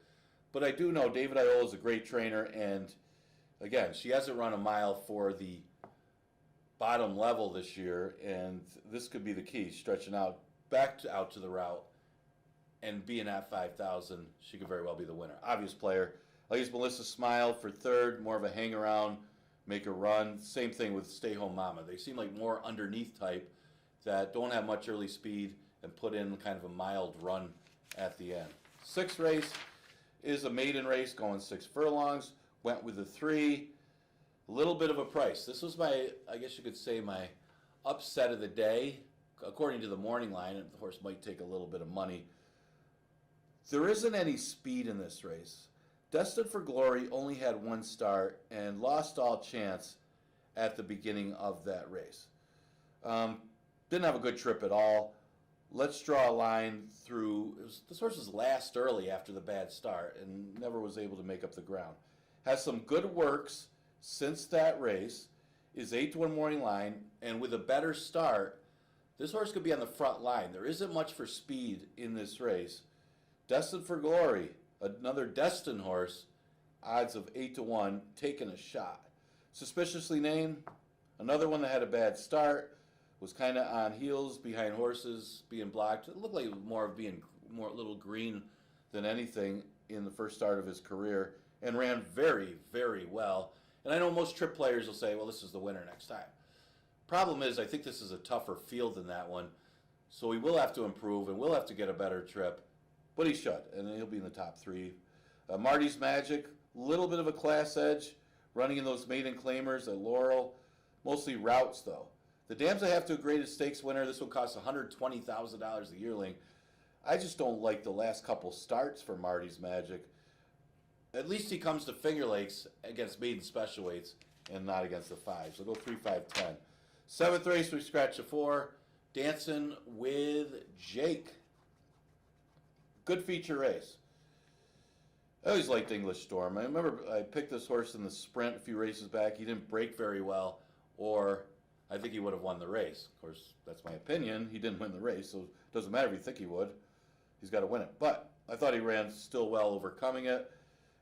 But I do know David Iola is a great trainer, and again, she hasn't run a mile for the bottom level this year, and this could be the key, stretching out out to the route and being at 5,000. She could very well be the winner. Obvious player. I'll use Melissa Smile for 3rd, more of a hang around, make a run. Same thing with Stay Home Mama. They seem like more underneath type that don't have much early speed and put in kind of a mild run at the end. 6th race is a maiden race going 6 furlongs. Went with the 3. A little bit of a price. This was my, I guess you could say, my upset of the day. According to the morning line, and the horse might take a little bit of money. There isn't any speed in this race. Destined for Glory only had 1 start and lost all chance at the beginning of that race. Didn't have a good trip at all. Let's draw a line through. This horse was last early after the bad start and never was able to make up the ground. Has some good works since that race. Is 8-1 morning line, and with a better start, This horse could be on the front line. There isn't much for speed in this race. Destined for Glory, another destined horse, odds of 8-1, taking a shot. Suspiciously named, another one that had a bad start, was kind of on heels behind horses, being blocked. It looked like it was more of being more a little green than anything in the first start of his career, and ran very, very well. And I know most trip players will say, well, this is the winner next time. Problem is, I think this is a tougher field than that one, so he will have to improve and will have to get a better trip, but he should, and he'll be in the top 3. Marty's Magic, little bit of a class edge, running in those maiden claimers at Laurel, mostly routes though. The Dams I Have to Agree to Stakes winner, this will cost $120,000 a yearling. I just don't like the last couple starts for Marty's Magic. At least he comes to Finger Lakes against maiden special weights and not against the 5s. So go 3, 5, 10. 7th race, we scratch a 4. Dancing with Jake. Good feature race. I always liked English Storm. I remember I picked this horse in the sprint a few races back. He didn't break very well, or I think he would have won the race. Of course, that's my opinion. He didn't win the race, so it doesn't matter if you think he would. He's got to win it. But I thought he ran still well overcoming it.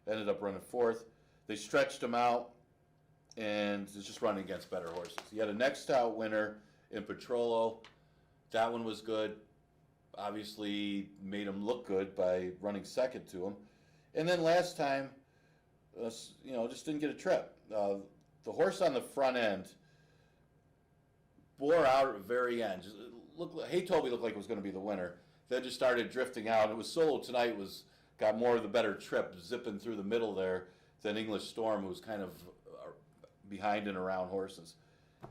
Ended up running 4th. They stretched him out, and it's just running against better horses. He had a next out winner in Petrolo. That one was good. Obviously made him look good by running second to him. And then last time, just didn't get a trip. The horse on the front end bore out at the very end. Haytoby looked like it was going to be the winner. Then just started drifting out. It was Solo Tonight got more of the better trip, zipping through the middle there than English Storm, who was kind of behind and around horses.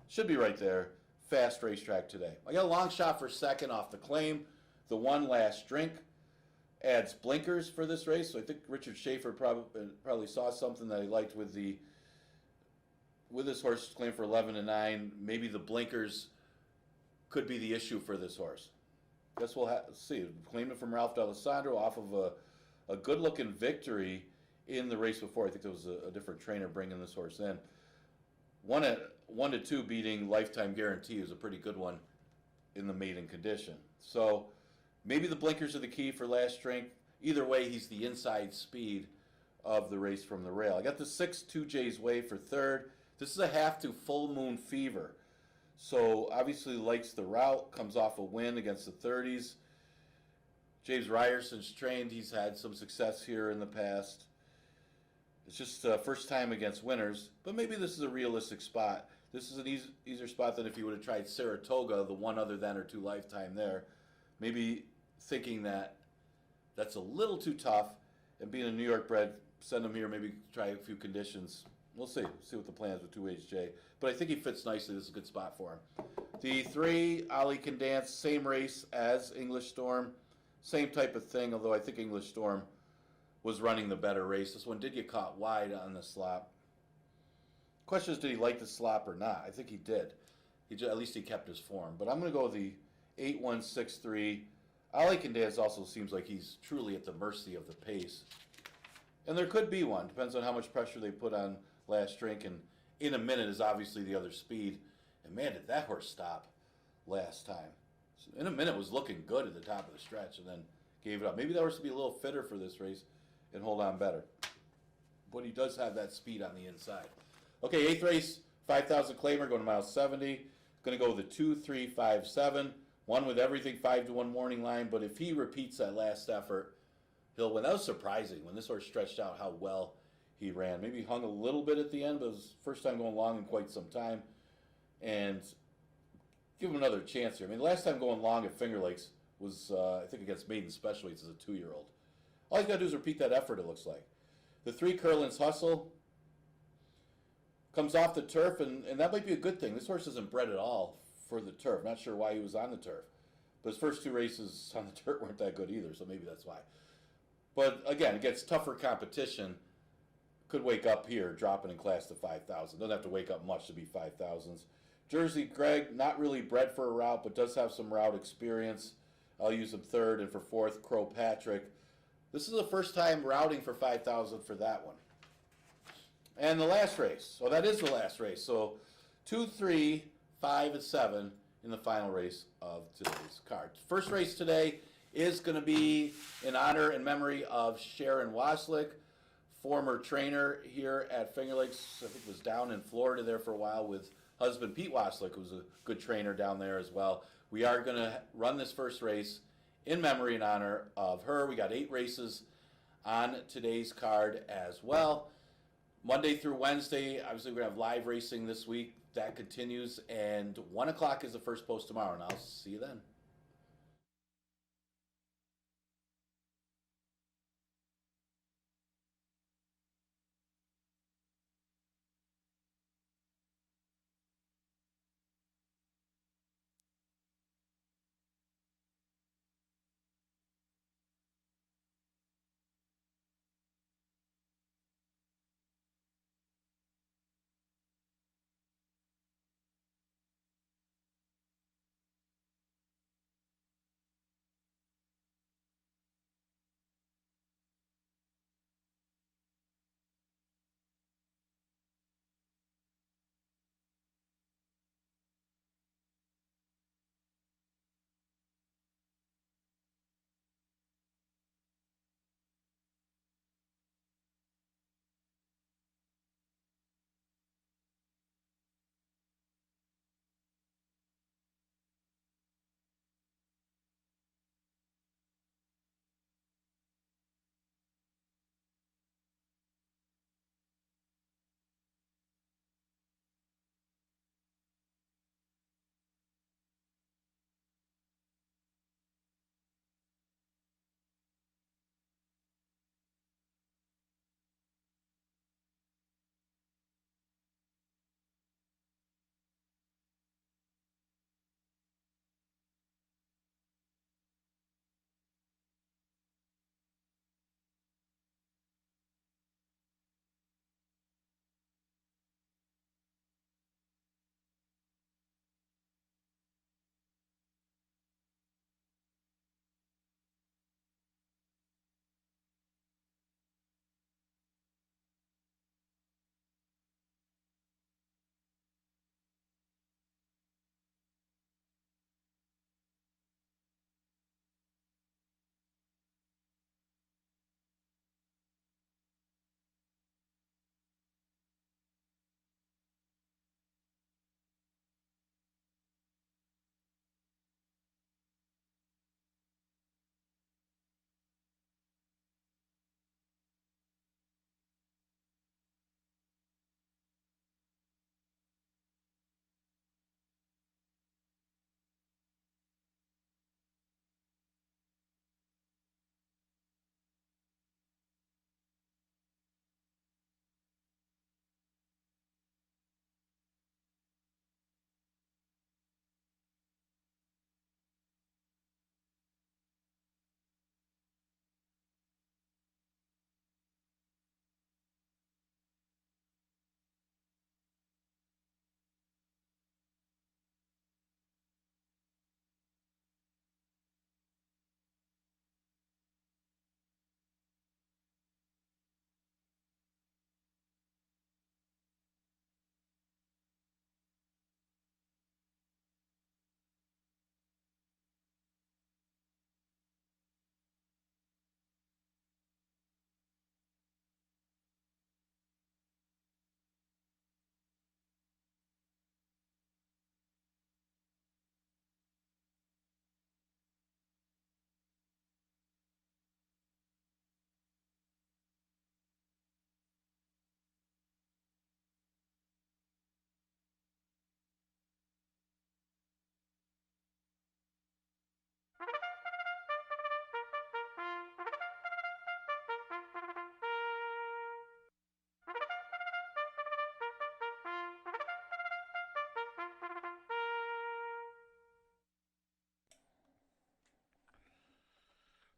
Should be right there. Fast racetrack today. I got a long shot for second off the claim. The one last drink adds blinkers for this race, so I think Richard Schaefer probably saw something that he liked with this horse claim for 11-9. Maybe the blinkers could be the issue for this horse. Guess we'll see. Claimed it from Ralph D'Alessandro off of a good-looking victory in the race before. I think there was a different trainer bringing this horse in. 1-2 beating Lifetime Guarantee is a pretty good one in the maiden condition. So maybe the blinkers are the key for last strength. Either way, he's the inside speed of the race from the rail. I got the 6 2J's Way for 3rd. This is a half to Full Moon Fever. So obviously likes the route, comes off a win against the 30s. James Ryerson's trained. He's had some success here in the past. It's just first time against winners, but maybe this is a realistic spot. This is an easier spot than if you would have tried Saratoga, the one other than or 2 Lifetime there. Maybe thinking that that's a little too tough, and being a New York bred, send him here, maybe try a few conditions. We'll see what the plans with 2HJ. But I think he fits nicely. This is a good spot for him. The 3, Ollie Can Dance, same race as English Storm. Same type of thing, although I think English Storm was running the better race. This one did get caught wide on the slop. Question is, did he like the slop or not? I think he did. At least he kept his form. But I'm going to go with the 8-1-6-3. Ollie Can Dance also seems like he's truly at the mercy of the pace. And there could be one. Depends on how much pressure they put on last drink. And In a Minute is obviously the other speed. And man, did that horse stop last time. So In a Minute was looking good at the top of the stretch and then gave it up. Maybe that horse would be a little fitter for this race and hold on better. But he does have that speed on the inside. Okay, 8th race, 5,000 claimer, going to mile 70. Going to go with the 2-3-5-7. One with everything, 5-1 morning line. But if he repeats that last effort, he'll win. That was surprising when this horse stretched out how well he ran. Maybe he hung a little bit at the end, but it was first time going long in quite some time. And give him another chance here. I mean, the last time going long at Finger Lakes was, I think, against Maiden Special Weights as a 2-year-old. All he's got to do is repeat that effort, it looks like. The 3, Curlin's Hustle, comes off the turf, and that might be a good thing. This horse isn't bred at all for the turf. Not sure why he was on the turf. But his first 2 races on the turf weren't that good either, so maybe that's why. But again, it gets tougher competition. Could wake up here, dropping in class to 5,000. Doesn't have to wake up much to be 5,000s. Jersey Greg, not really bred for a route, but does have some route experience. I'll use him 3rd, and for 4th, Crow Patrick. This is the first time routing for 5,000 for that one. And the last race. So that is the last race. So 2, 3, 5, and 7 in the final race of today's card. First race today is going to be in honor and memory of Sharon Waslick, former trainer here at Finger Lakes. I think was down in Florida there for a while with husband Pete Waslick, who's a good trainer down there as well. We are going to run this first race in memory and honor of her. We got 8 races on today's card as well. Monday through Wednesday, obviously we're going to have live racing this week. That continues, and 1 o'clock is the first post tomorrow, and I'll see you then.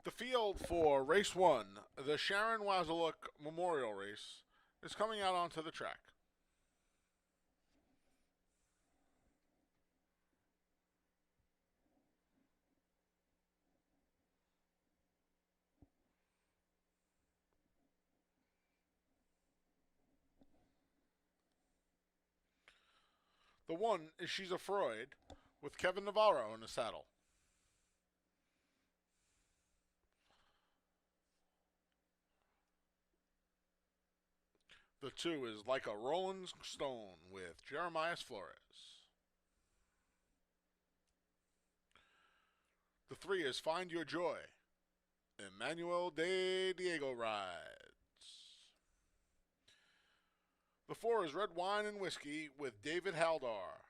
The field for race 1, the Sharon Waslick Memorial Race, is coming out onto the track. The 1 is She's a Freud with Kevin Navarro in the saddle. The 2 is Like a Rolling Stone with Jeremiah Flores. The 3 is Find Your Joy. Emmanuel de Diego rides. The 4 is Red Wine and Whiskey with David Haldar.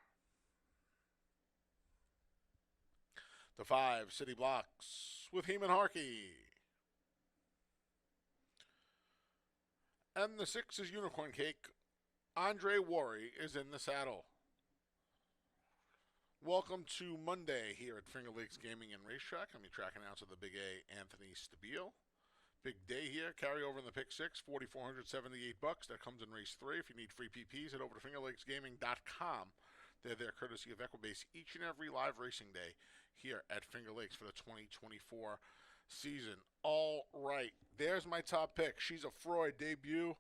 The 5, City Blocks with Heeman Harkey. And the 6 is Unicorn Cake. Andre Worry is in the saddle. Welcome to Monday here at Finger Lakes Gaming and Racetrack. I'm your track announcer, the Big A, Anthony Stabile. Big day here. Carry over in the pick 6, $4,478. That comes in race 3. If you need free PPs, head over to fingerlakesgaming.com. They're there courtesy of Equibase each and every live racing day here at Finger Lakes for the 2024 season. All right, there's my top pick. She's a Freud debut.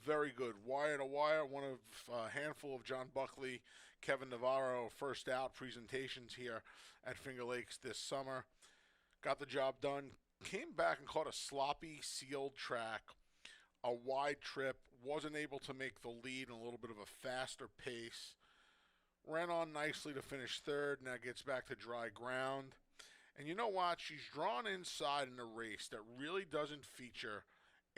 Very good. Wire to wire, one of a handful of John Buckley, Kevin Navarro first out presentations here at Finger Lakes this summer. Got the job done. Came back and caught a sloppy sealed track, a wide trip. Wasn't able to make the lead in a little bit of a faster pace. Ran on nicely to finish 3rd. Now gets back to dry ground. And you know what? She's drawn inside in a race that really doesn't feature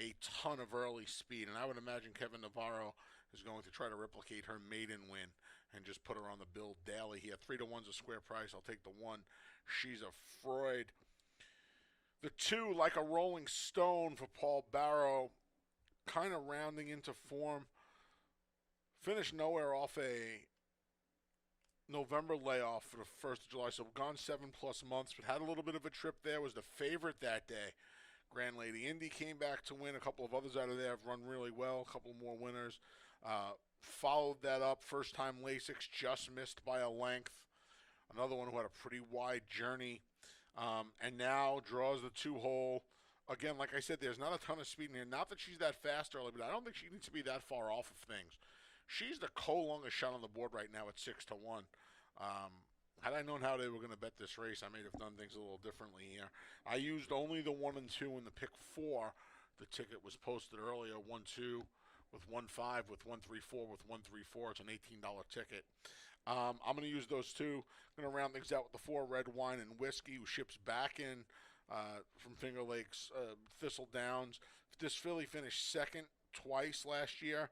a ton of early speed. And I would imagine Kevin Navarro is going to try to replicate her maiden win and just put her on the bill daily here. 3-1's a square price. I'll take the 1. She's a Freud. The 2, Like a Rolling Stone for Paul Barrow, kind of rounding into form. Finished nowhere off a November layoff for the 1st of July, so gone 7+ months, but had a little bit of a trip there, was the favorite that day. Grand Lady Indy came back to win. A couple of others out of there have run really well, a couple more winners. Followed that up, first time Lasix, just missed by a length. Another one who had a pretty wide journey, and now draws the 2-hole. Again, like I said, there's not a ton of speed in here. Not that she's that fast early, but I don't think she needs to be that far off of things. She's the co-longest shot on the board right now at 6-1. Had I known how they were going to bet this race, I may have done things a little differently here. I used only the 1 and 2 in the pick 4. The ticket was posted earlier, 1-2 with 1-5 with 1-3-4 with 1-3-4. It's an $18 ticket. I'm going to use those 2. I'm going to round things out with the 4, Red Wine and Whiskey, who ships back in from Finger Lakes, Thistle Downs. This filly finished 2nd twice last year.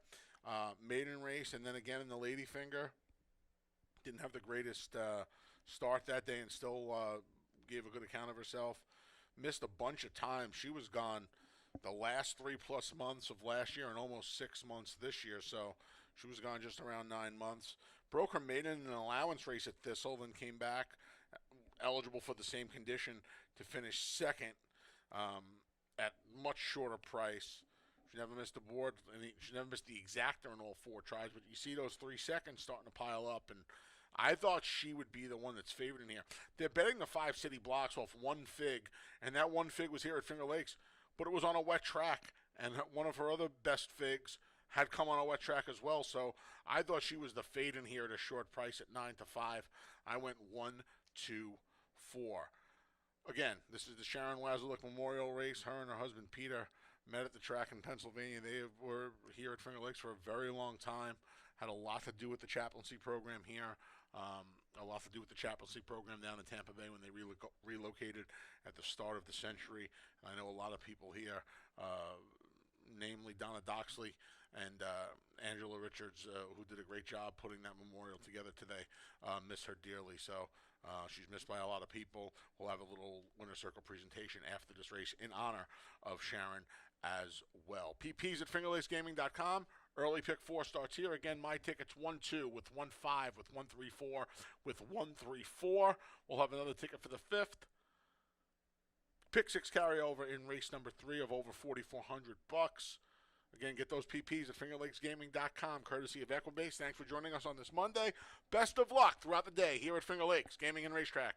Maiden race, and then again in the Lady Finger. Didn't have the greatest start that day and still gave a good account of herself. Missed a bunch of times. She was gone the last 3+ months of last year and almost 6 months this year, so she was gone just around 9 months. Broke her maiden in an allowance race at Thistle, then came back eligible for the same condition to finish 2nd at much shorter price. She never missed the board, and she never missed the exactor in all 4 tries, but you see those 3 seconds starting to pile up, and I thought she would be the one that's favored in here. They're betting the 5 City Blocks off 1 fig, and that 1 fig was here at Finger Lakes, but it was on a wet track, and one of her other best figs had come on a wet track as well, so I thought she was the fade in here at a short price at 9-5. I went 1-2-4. Again, this is the Sharon Wazelik Memorial Race. Her and her husband Peter met at the track in Pennsylvania. They were here at Finger Lakes for a very long time. Had a lot to do with the chaplaincy program here. A lot to do with the chaplaincy program down in Tampa Bay when they relocated at the start of the century. I know a lot of people here, namely Donna Doxley and Angela Richards, who did a great job putting that memorial together today, miss her dearly. So she's missed by a lot of people. We'll have a little winner circle presentation after this race in honor of Sharon as well. PPs at fingerlakesgaming.com. Early pick 4 starts here. Again, my ticket's 1-2 with 1-5 with 1-3-4 with 1-3-4. We'll have another ticket for the 5th. Pick 6 carryover in race number 3 of over $4,400. Again, get those PPs at fingerlakesgaming.com, courtesy of Equibase. Thanks for joining us on this Monday. Best of luck throughout the day here at Finger Lakes Gaming and Racetrack.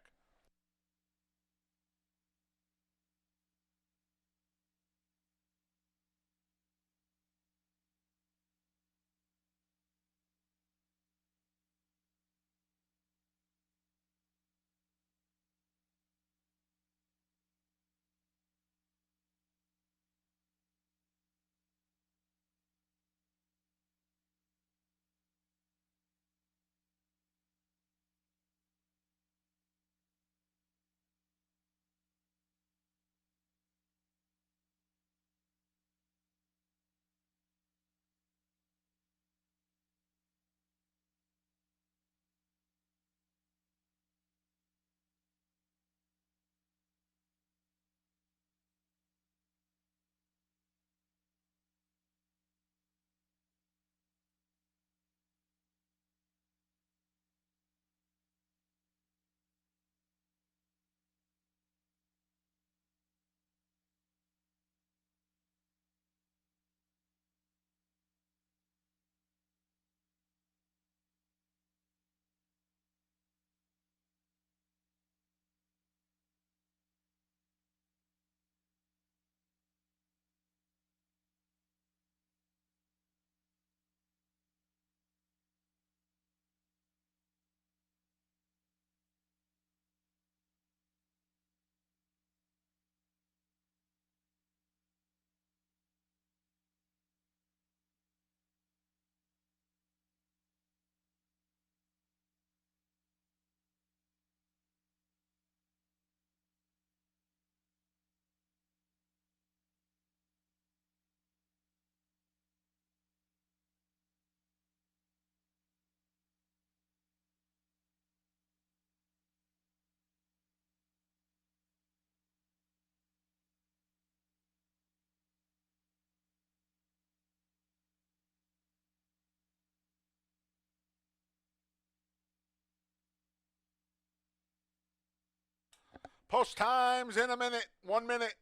Post times in a minute. 1 minute.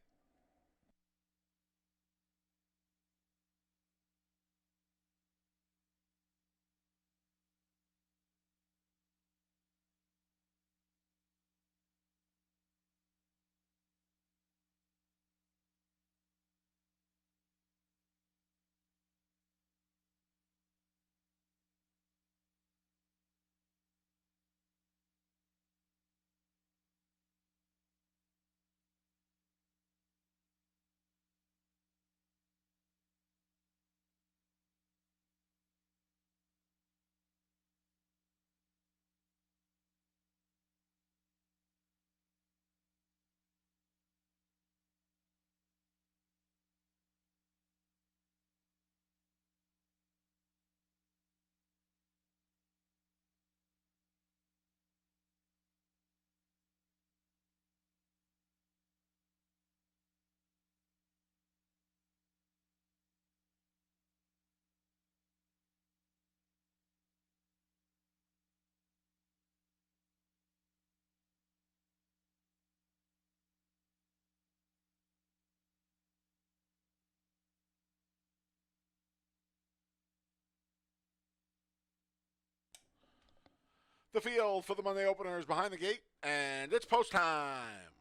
The field for the Monday opener is behind the gate, and it's post time.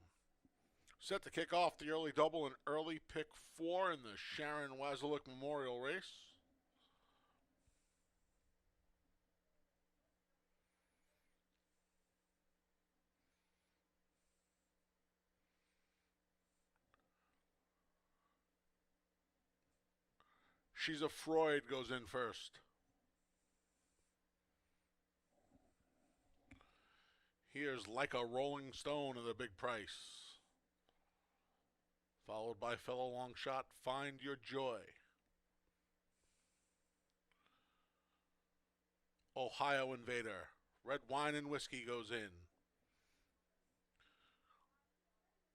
Set to kick off the early double and early pick 4 in the Sharon Wasiluk Memorial Race. She's a Freud goes in first. Here's Like a Rolling Stone at a big price. Followed by fellow long shot, Find Your Joy. Ohio Invader. Red Wine and Whiskey goes in.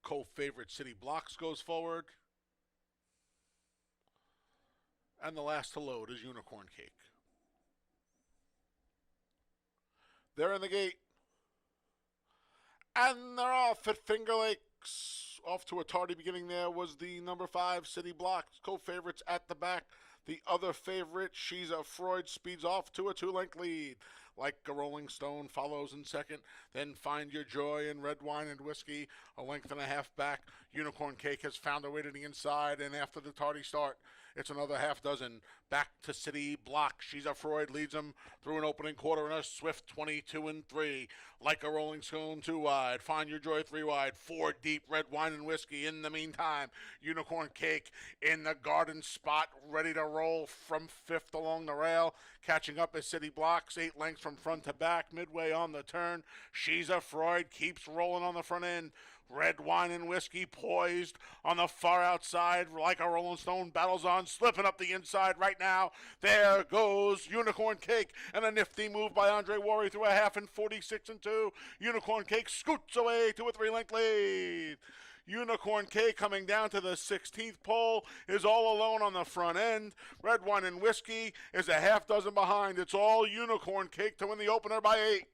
Co-favorite City Blocks goes forward. And the last to load is Unicorn Cake. They're in the gate. And they're off at Finger Lakes. Off to a tardy beginning there was the number 5 City Blocks. Co-favorites at the back. The other favorite, She's a Freud, speeds off to a 2-length lead. Like a Rolling Stone follows in second. Then Find Your Joy and Red Wine and Whiskey, a length and a half back. Unicorn Cake has found her way to the inside, and after the tardy start, it's another half dozen. Back to City Block. She's a Freud leads them through an opening quarter in a swift 22-3. Like a Rolling Stone 2 wide. Find Your Joy 3 wide. 4 deep. Red Wine and Whiskey. In the meantime, Unicorn Cake in the garden spot, ready to roll from 5th along the rail. Catching up as City Blocks, 8 lengths from front to back. Midway on the turn, She's a Freud keeps rolling on the front end. Red Wine and Whiskey poised on the far outside. Like a Rolling Stone battles on, slipping up the inside right now. There goes Unicorn Cake, and a nifty move by Andre Worry through a half in 46-2. Unicorn Cake scoots away to a 3-length lead. Unicorn Cake coming down to the 16th pole is all alone on the front end. Red Wine and Whiskey is a half dozen behind. It's all Unicorn Cake to win the opener by 8.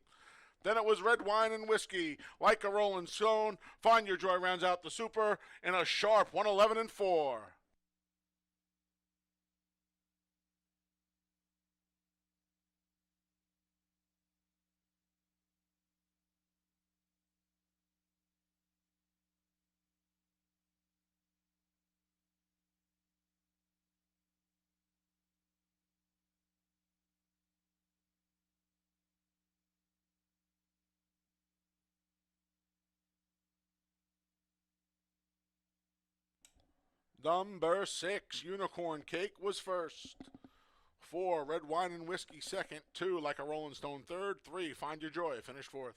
Then it was Red Wine and Whiskey. Like a Rolling Stone, Find Your Joy rounds out the super in a sharp 111-4. Number 6, Unicorn Cake was first. 4, Red Wine and Whiskey second. 2, Like a Rolling Stone third. 3, Find Your Joy finished fourth.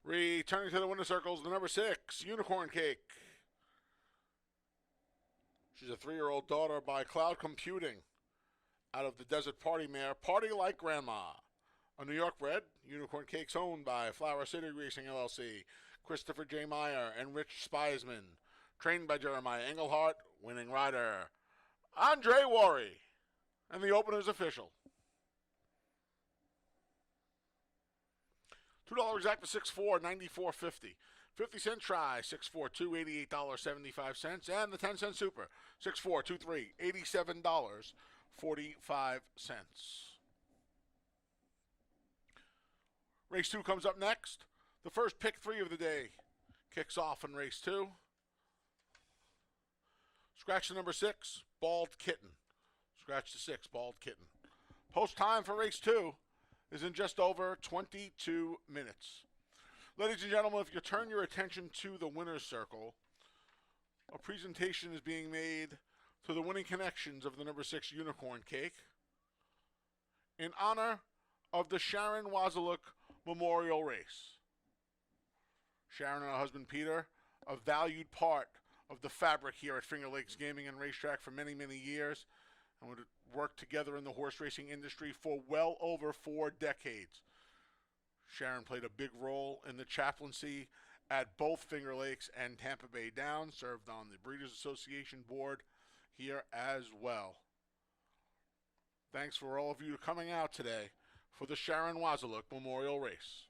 Returning to the winner circles, the number 6, Unicorn Cake. She's a 3-year-old daughter by Cloud Computing out of the Desert Party mare, Party Like Grandma. A New York bred, Unicorn Cake's owned by Flower City Racing LLC, Christopher J. Meyer, and Rich Spiesman. Trained by Jeremiah Engelhart, winning rider Andre Worry. And the opener's official. $2 exact to 6'4", $94.50. 50-cent try, 6'4", $288.75. And the 10-cent super, 6'4", $23, $87.45. Race 2 comes up next. The first pick 3 of the day kicks off in race 2. Scratch the number 6, Bald Kitten. Scratch the 6, Bald Kitten. Post time for race 2 is in just over 22 minutes. Ladies and gentlemen, if you turn your attention to the winner's circle, a presentation is being made to the winning connections of the number 6 Unicorn Cake in honor of the Sharon Wasiluk Memorial Race. Sharon and her husband Peter, a valued part of the fabric here at Finger Lakes Gaming and Racetrack for many, many years, and would work together in the horse racing industry for well over 4 decades. Sharon played a big role in the chaplaincy at both Finger Lakes and Tampa Bay Downs, served on the Breeders' Association board here as well. Thanks for all of you coming out today for the Sharon Wasiluk Memorial Race.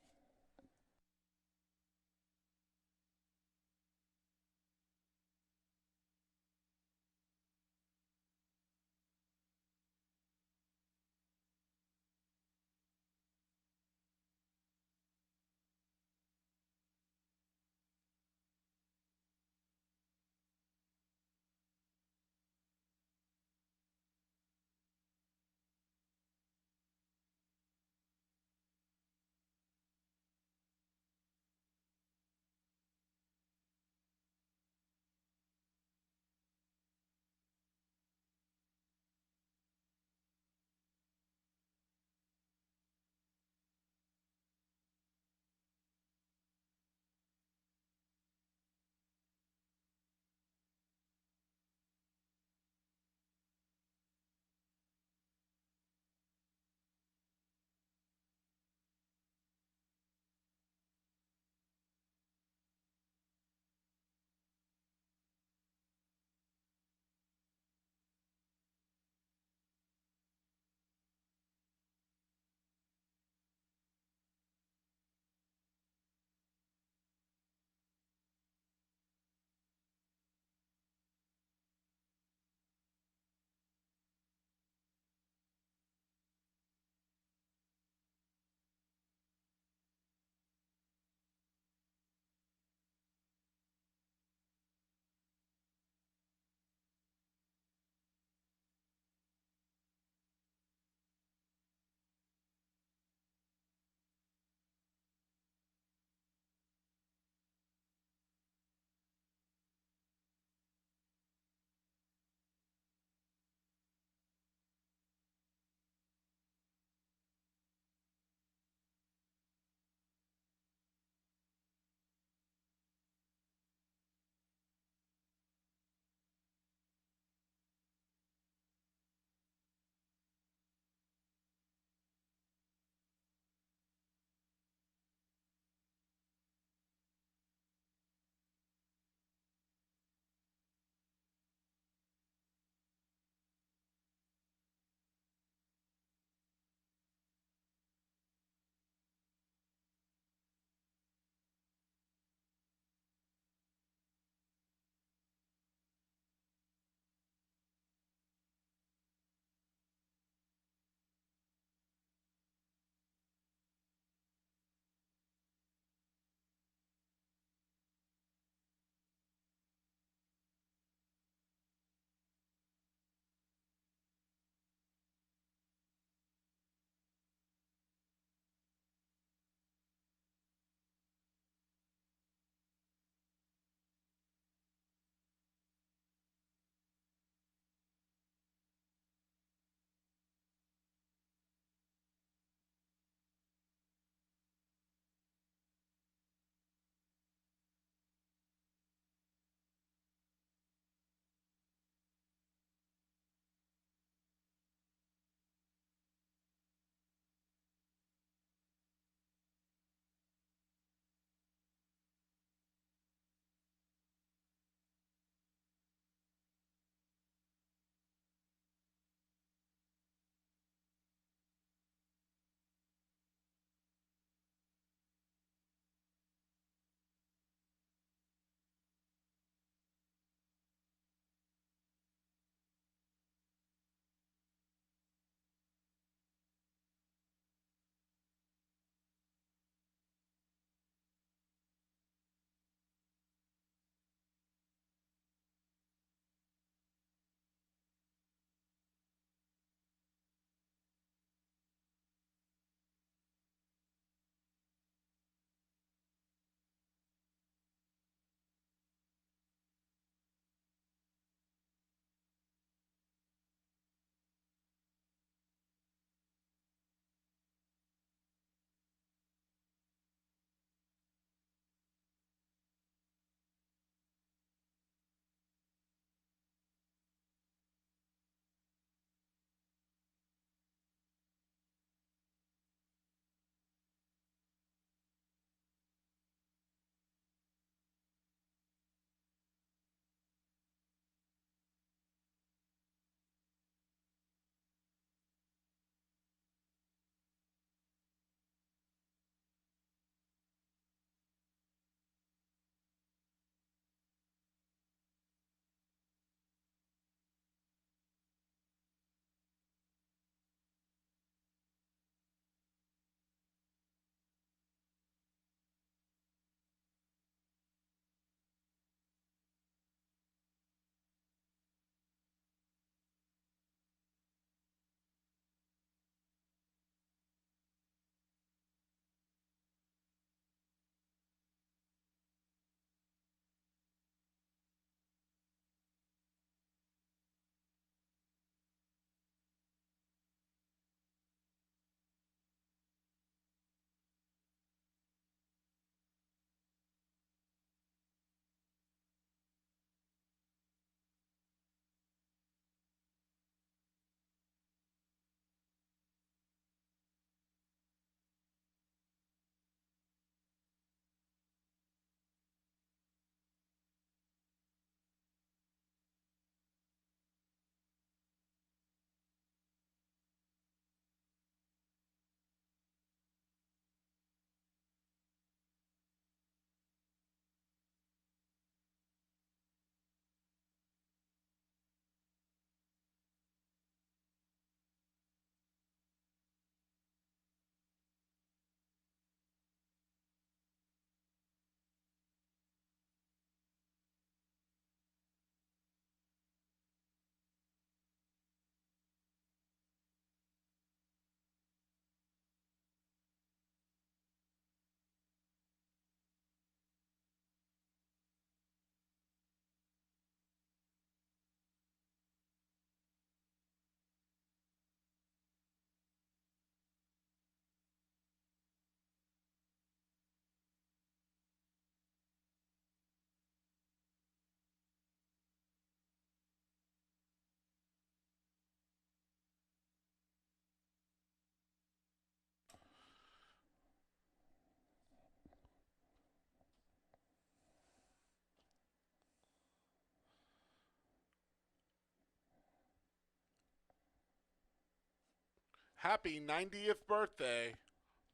Happy 90th birthday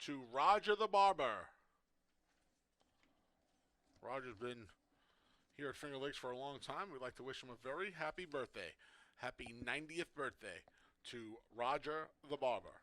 to Roger the Barber. Roger's been here at Finger Lakes for a long time. We'd like to wish him a very happy birthday. Happy 90th birthday to Roger the Barber.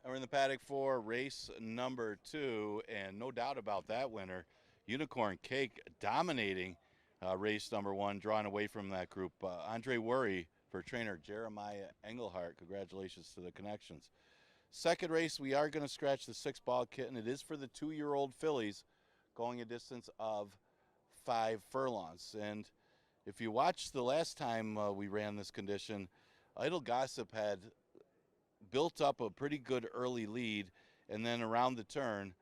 We're in the paddock for race number 2, and no doubt about that winner, Unicorn Cake dominating race number 1, drawing away from that group. Andre Worry for trainer Jeremiah Engelhart. Congratulations to the connections. Second race, we are going to scratch the 6-ball kitten. It is for the 2-year-old fillies, going a distance of 5 furlongs. And if you watched the last time we ran this condition, Idle Gossip had built up a pretty good early lead, and then around the turn,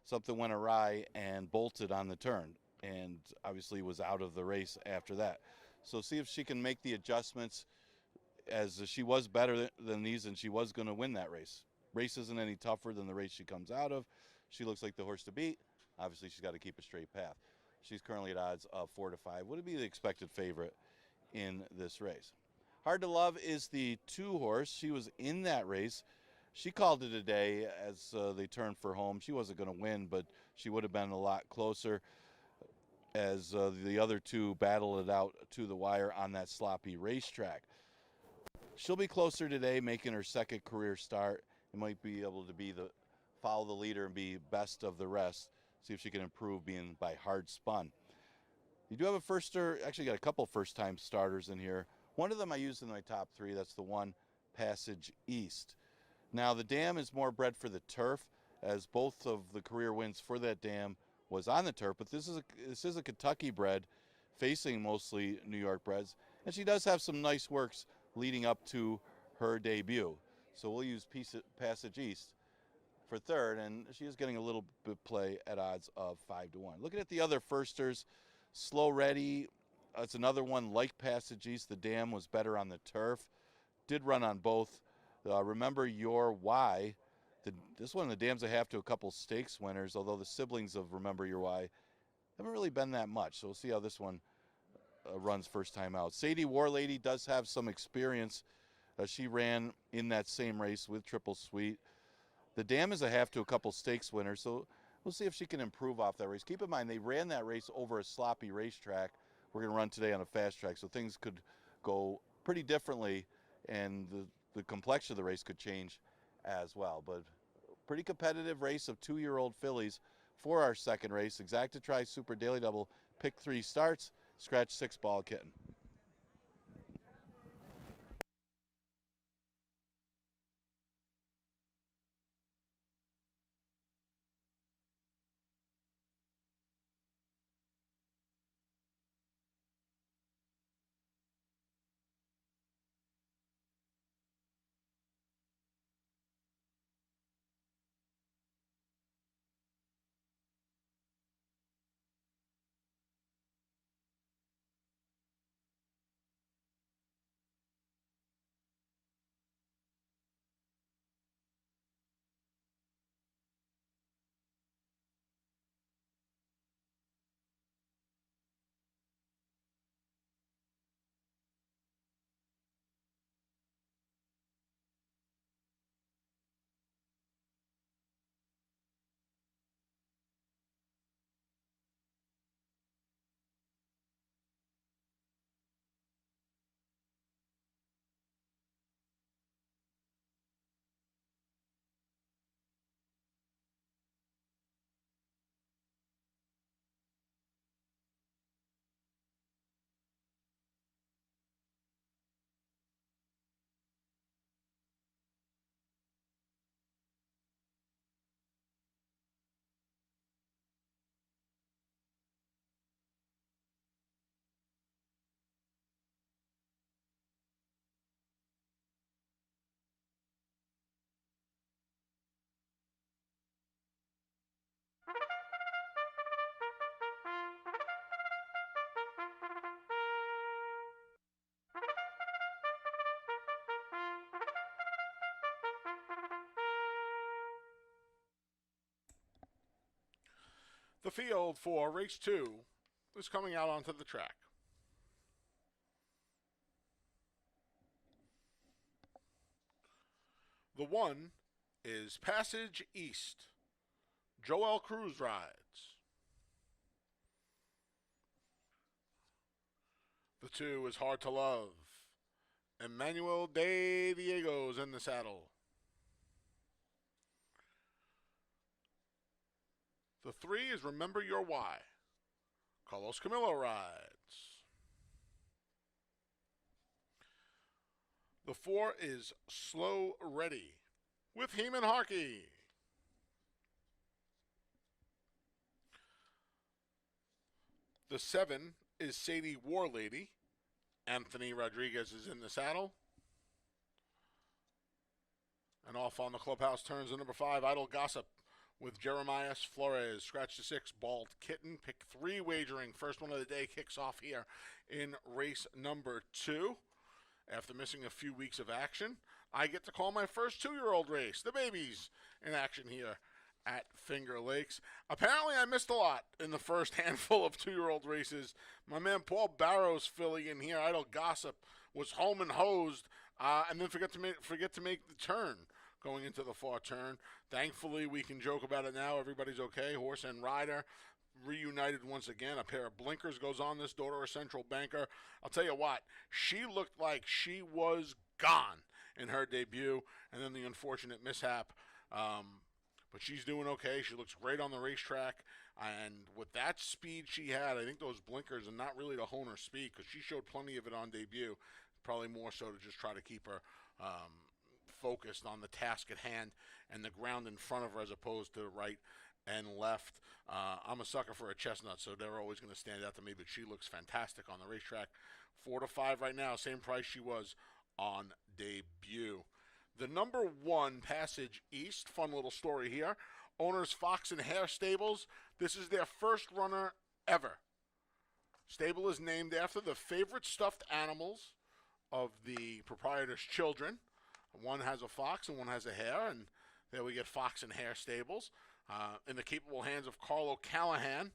something went awry and bolted on the turn, and obviously was out of the race after that. So see if she can make the adjustments, as she was better than these, and she was going to win that race. Race isn't any tougher than the race she comes out of. She looks like the horse to beat. Obviously, she's got to keep a straight path. She's currently at odds of 4 to 5. Would it be the expected favorite in this race? Hard to Love is the 2 horse. She was in that race. She called it a day as they turned for home. She wasn't going to win, but she would have been a lot closer as the other 2 battled it out to the wire on that sloppy racetrack. She'll be closer today, making her second career start. It might be able to be follow the leader and be best of the rest. See if she can improve being by hard spun. You do have a actually got a couple first-time starters in here. One of them I used in my top 3. That's the one, Passage East. Now, the dam is more bred for the turf, as both of the career wins for that dam was on the turf. But this is a Kentucky bred, facing mostly New York breds. And she does have some nice works leading up to her debut. So we'll use Passage East for third, and she is getting a little bit play at odds of 5-1. Looking at the other firsters, Slow Ready, it's another one like Passage East. The dam was better on the turf. Did run on both. Remember Your Why. This one, the dam's a half to a couple stakes winners, although the siblings of Remember Your Why haven't really been that much. So we'll see how this one runs first time out. Sadie War Lady does have some experience. She ran in that same race with Triple Sweet. The dam is a half to a couple stakes winner, so we'll see if she can improve off that race. Keep in mind, they ran that race over a sloppy racetrack. We're going to run today on a fast track, so things could go pretty differently, and the complexion of the race could change as well. But pretty competitive race of 2-year-old fillies for our second race. Exacta Tri Super Daily Double, pick 3 starts, scratch 6 ball kitten. The field for race 2 is coming out onto the track. The 1 is Passage East. Joel Cruz rides. The 2 is Hard to Love. Emmanuel De Diego's in the saddle. The 3 is Remember Your Why. Carlos Camillo rides. The 4 is Slow Ready with Heeman Harkey. The 7 is Sadie War Lady. Anthony Rodriguez is in the saddle. And off on the clubhouse turns the number 5, Idle Gossip with Jeremias Flores. Scratch to 6, Bald Kitten. Pick 3 wagering. First one of the day kicks off here in race number 2. After missing a few weeks of action, I get to call my first 2-year-old race. The babies in action here at Finger Lakes. Apparently I missed a lot in the first handful of 2-year-old races. My man Paul Barrow's filly in here, Idle Gossip, was home and hosed, and then forget to make the turn going into the far turn. Thankfully, we can joke about it now. Everybody's okay. Horse and rider reunited once again. A pair of blinkers goes on this daughter of Central Banker. I'll tell you what, she looked like she was gone in her debut, and then the unfortunate mishap. But she's doing okay. She looks great on the racetrack. And with that speed she had, I think those blinkers are not really to hone her speed, because she showed plenty of it on debut. Probably more so to just try to keep her focused on the task at hand and the ground in front of her, as opposed to right and left. I'm a sucker for a chestnut, so they're always going to stand out to me, but she looks fantastic on the racetrack. 4 to 5 right now, same price she was on debut. The number 1, Passage East. Fun little story here. Owners Fox and Hare Stables. This is their first runner ever. Stable is named after the favorite stuffed animals of the proprietor's children. One has a fox and one has a hare, and there we get Fox and Hare Stables. In the capable hands of Carl O'Callahan.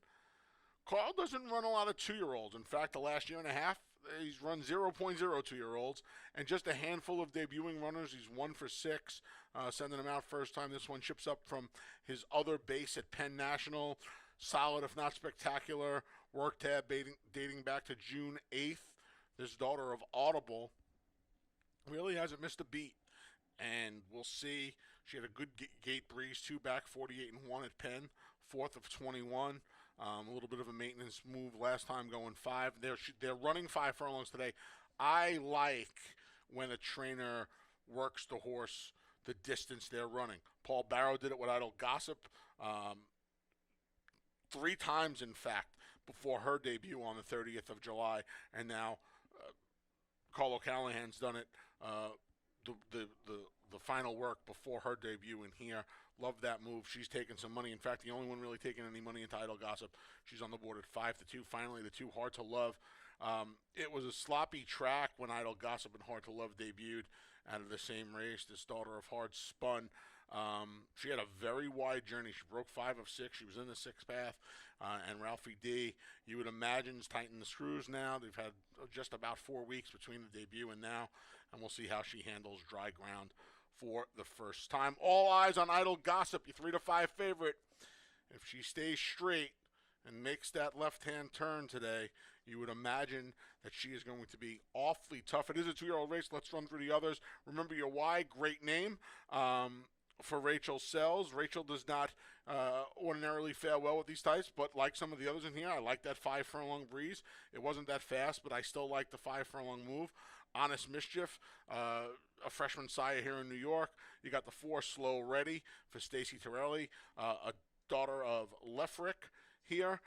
Carl doesn't run a lot of 2-year-olds. In fact, the last year and a half, he's run 0.0 2-year-olds, and just a handful of debuting runners. He's 1 for 6, sending them out first time. This one ships up from his other base at Penn National. Solid, if not spectacular, work tab dating back to June 8th. This daughter of Audible really hasn't missed a beat, and we'll see. She had a good gate breeze, 2 back, 48-1 at Penn, 4th of 21. A little bit of a maintenance move last time, going 5. They're running 5 furlongs today. I like when a trainer works the horse the distance they're running. Paul Barrow did it with Idle Gossip 3 times, in fact, before her debut on the 30th of July, and now Carl O'Callahan's done it. The final work before her debut in here. Love that move. She's taken some money. In fact, the only one really taking any money into Idle Gossip. She's on the board at 5-2. Finally, the 2 Hard to Love. It was a sloppy track when Idle Gossip and Hard to Love debuted out of the same race. This daughter of Hard spun. She had a very wide journey. She broke 5 of 6. She was in the 6th path. And Ralphie D, you would imagine, is tightening the screws now. They've had just about 4 weeks between the debut and now. And we'll see how she handles dry ground for the first time. All eyes on Idle Gossip, your 3-5 favorite. If she stays straight and makes that left-hand turn today, you would imagine that she is going to be awfully tough. It is a 2-year-old race. Let's run through the others. Remember your why, great name. For Rachel Sells. Rachel does not ordinarily fare well with these types, but like some of the others in here, I like that 5 furlong breeze. It wasn't that fast, but I still like the 5 furlong move. Honest Mischief, a freshman sire here in New York. You got the 4 Slow Ready for Stacy Torelli, a daughter of Lefrick here.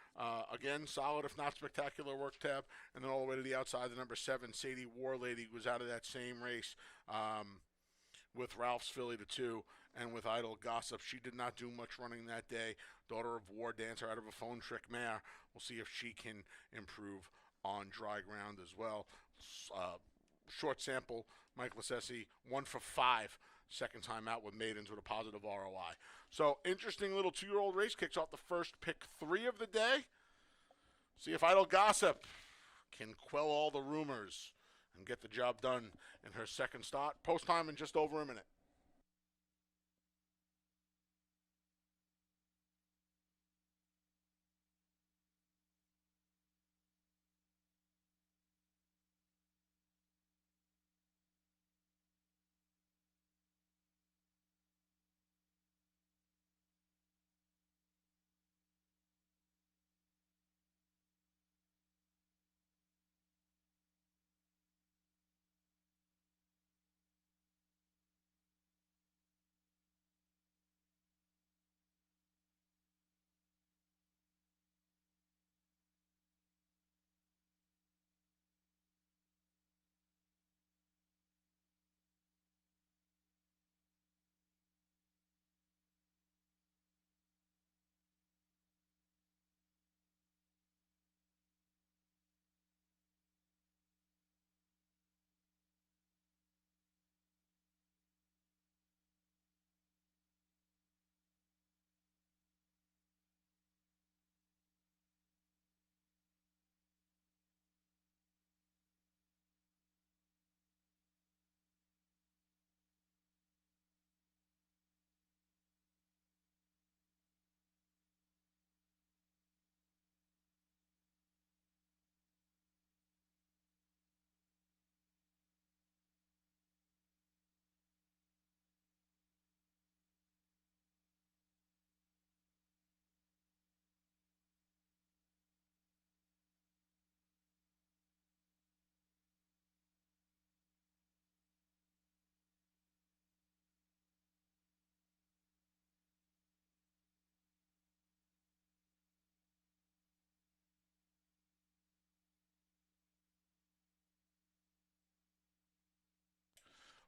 Again, solid if not spectacular work tab. And then all the way to the outside, the number 7, Sadie Warlady, was out of that same race with Ralph's Filly, the 2, and with Idle Gossip. She did not do much running that day. Daughter of War Dancer out of a phone trick mare. We'll see if she can improve on dry ground as well. Short sample, Mike Lasesi, 1 for 5. Second time out with maidens with a positive ROI. So, interesting little 2-year-old race. Kicks off the first pick 3 of the day. See if Idle Gossip can quell all the rumors and get the job done in her second start. Post time in just over a minute.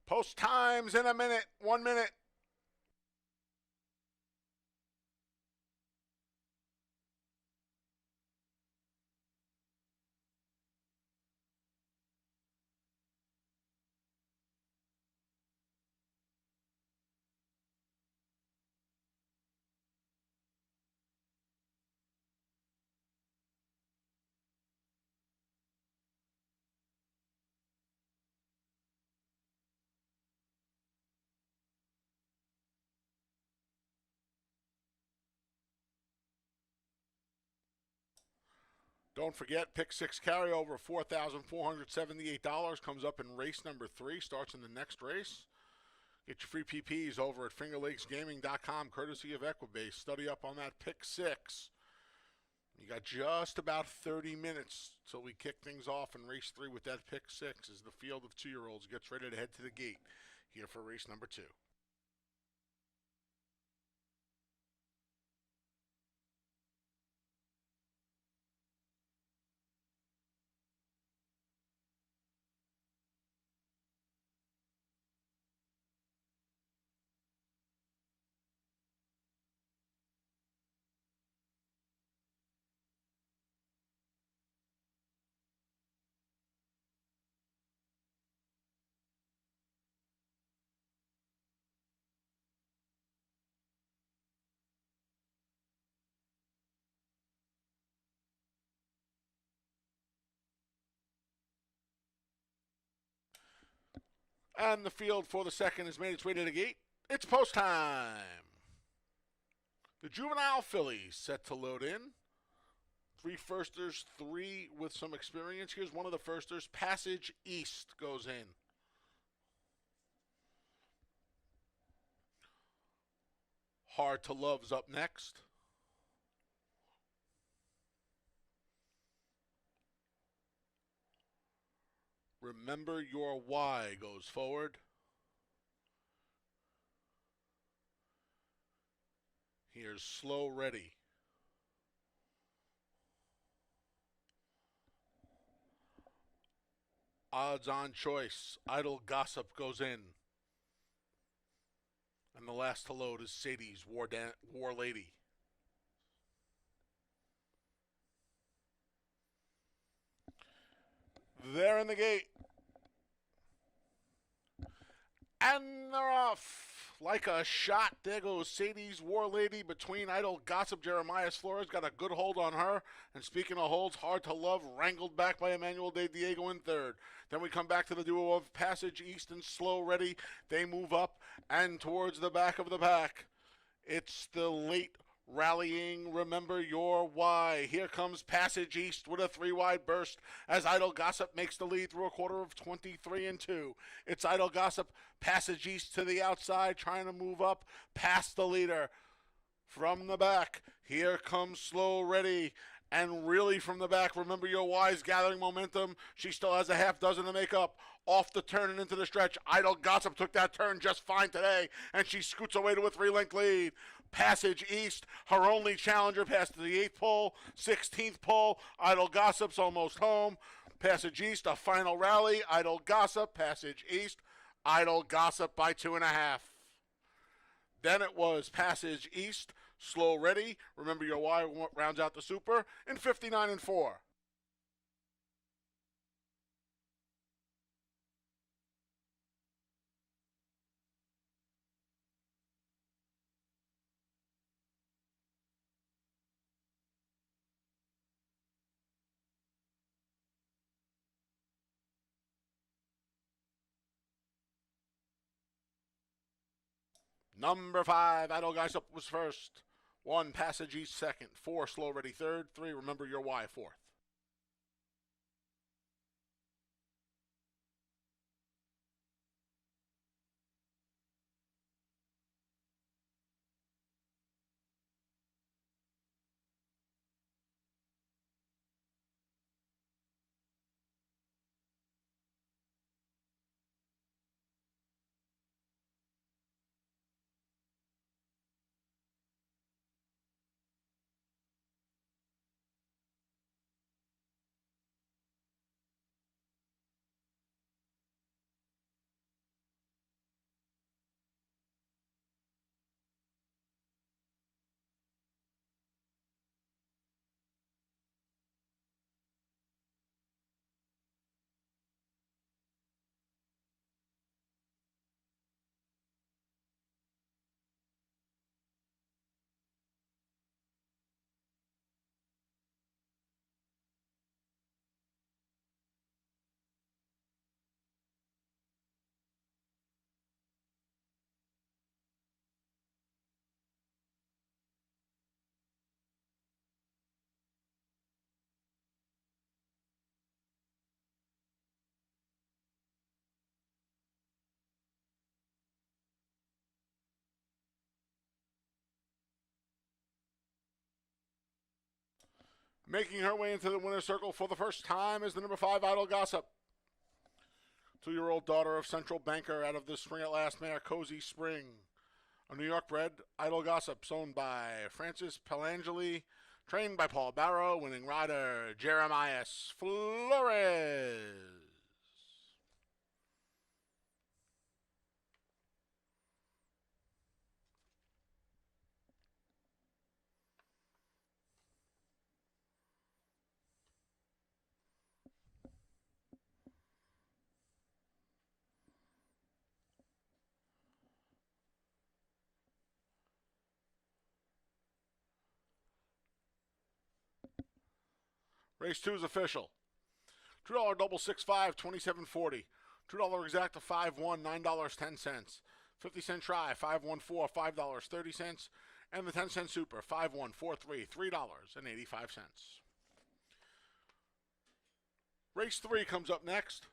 Post times in a minute. 1 minute. Don't forget, pick six carryover, $4,478 comes up in race number 3, starts in the next race. Get your free PPs over at fingerlakesgaming.com, courtesy of Equibase. Study up on that pick six. You got just about 30 minutes till we kick things off in race 3 with that pick six as the field of 2-year-olds gets ready to head to the gate here for race number 2. And the field for the second has made its way to the gate. It's post time. The juvenile fillies set to load in. 3 firsters, 3 with some experience. Here's one of the firsters. Passage East goes in. Hard to Love's up next. Remember Your Why goes forward. Here's Slow Ready. Odds on Choice. Idle Gossip goes in. And the last to load is Sadie's War Lady. They're in the gate. And they're off. Like a shot, there goes Sadie's War Lady between Idle Gossip. Jeremiah Flores got a good hold on her. And speaking of holds, Hard to Love wrangled back by Emmanuel De Diego in third. Then we come back to the duo of Passage East and Slow Ready. They move up and towards the back of the pack. It's the late rallying Remember Your Why. Here comes Passage East with a 3-wide burst as Idle Gossip makes the lead through a quarter of 23 and 2. It's Idle Gossip, Passage East to the outside, trying to move up past the leader. From the back, here comes Slow Ready. And really from the back, Remember Your Why is gathering momentum. She still has a half dozen to make up. Off the turn and into the stretch. Idle Gossip took that turn just fine today, and she scoots away to a 3-length lead. Passage East, her only challenger, past the 8th pole, 16th pole. Idle Gossip's almost home. Passage East, a final rally. Idle Gossip, Passage East. Idle Gossip by 2.5. Then it was Passage East, Slow Ready. Remember Your Why rounds out the super in 59 and 4. Number 5, Idle Gossip was first. 1, Passage East second. 4, Slow Ready third. 3, Remember Your Why fourth. Making her way into the winner's circle for the first time is the number 5 Idle Gossip. 2-year-old daughter of Central Banker out of the Spring at Last mare Cozy Spring. A New York bred Idle Gossip, owned by Francis Pelangeli, trained by Paul Barrow, winning rider Jeremias Flores. Race 2 is official. $2 double 6-5, 27.40. $2 exact to 5-1, $9.10. 50-cent try, 5-1-4, $5.30. And the 10-cent super, 5-1-4-3, $3.85. Race 3 comes up next.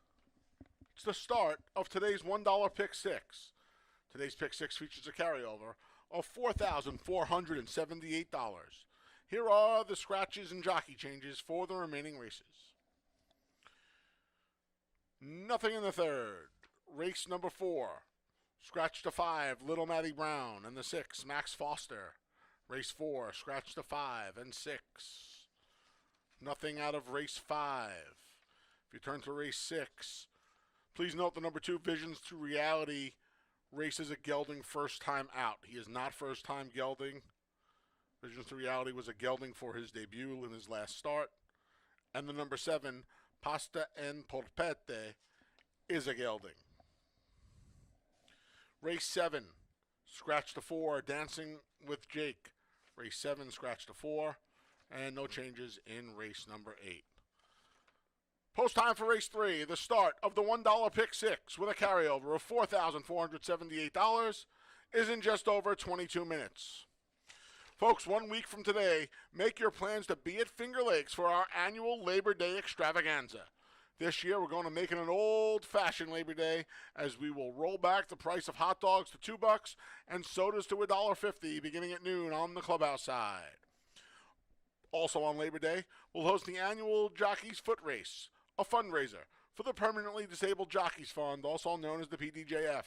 It's the start of today's $1 pick 6. Today's pick 6 features a carryover of $4,478. Here are the scratches and jockey changes for the remaining races. Nothing in the third. Race number 4. Scratch to 5, Little Matty Brown, and the 6, Max Foster. Race 4, scratch to 5 and 6. Nothing out of race 5. If you turn to race 6, please note the number 2, Visions to Reality, races a gelding first time out. He is not first time gelding. Visions to Reality was a gelding for his debut in his last start. And the number 7, Pasta en Polpette, is a gelding. Race 7, scratch to 4, Dancing with Jake. Race 7, scratch to 4, and no changes in race number 8. Post time for race 3, the start of the $1 pick 6 with a carryover of $4,478 is in just over 22 minutes. Folks, 1 week from today, make your plans to be at Finger Lakes for our annual Labor Day extravaganza. This year, we're going to make it an old-fashioned Labor Day as we will roll back the price of hot dogs to $2 and sodas to $1.50 beginning at noon on the clubhouse side. Also on Labor Day, we'll host the annual Jockeys Foot Race, a fundraiser for the Permanently Disabled Jockeys Fund, also known as the PDJF.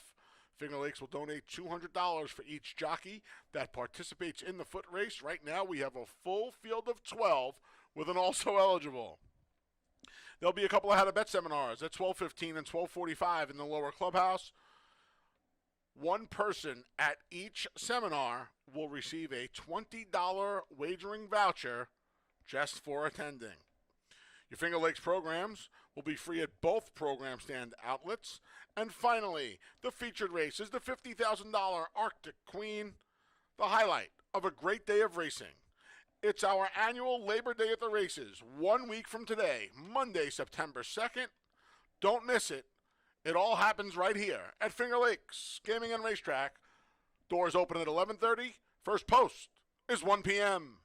Finger Lakes will donate $200 for each jockey that participates in the foot race. Right now, we have a full field of 12 with an also eligible. There'll be a couple of how-to-bet seminars at 12:15 and 12:45 in the lower clubhouse. One person at each seminar will receive a $20 wagering voucher just for attending. Your Finger Lakes programs will be free at both program stand outlets. And finally, the featured race is the $50,000 Arctic Queen, the highlight of a great day of racing. It's our annual Labor Day at the races, 1 week from today, Monday, September 2nd. Don't miss it. It all happens right here at Finger Lakes Gaming and Racetrack. Doors open at 11:30. First post is 1 p.m.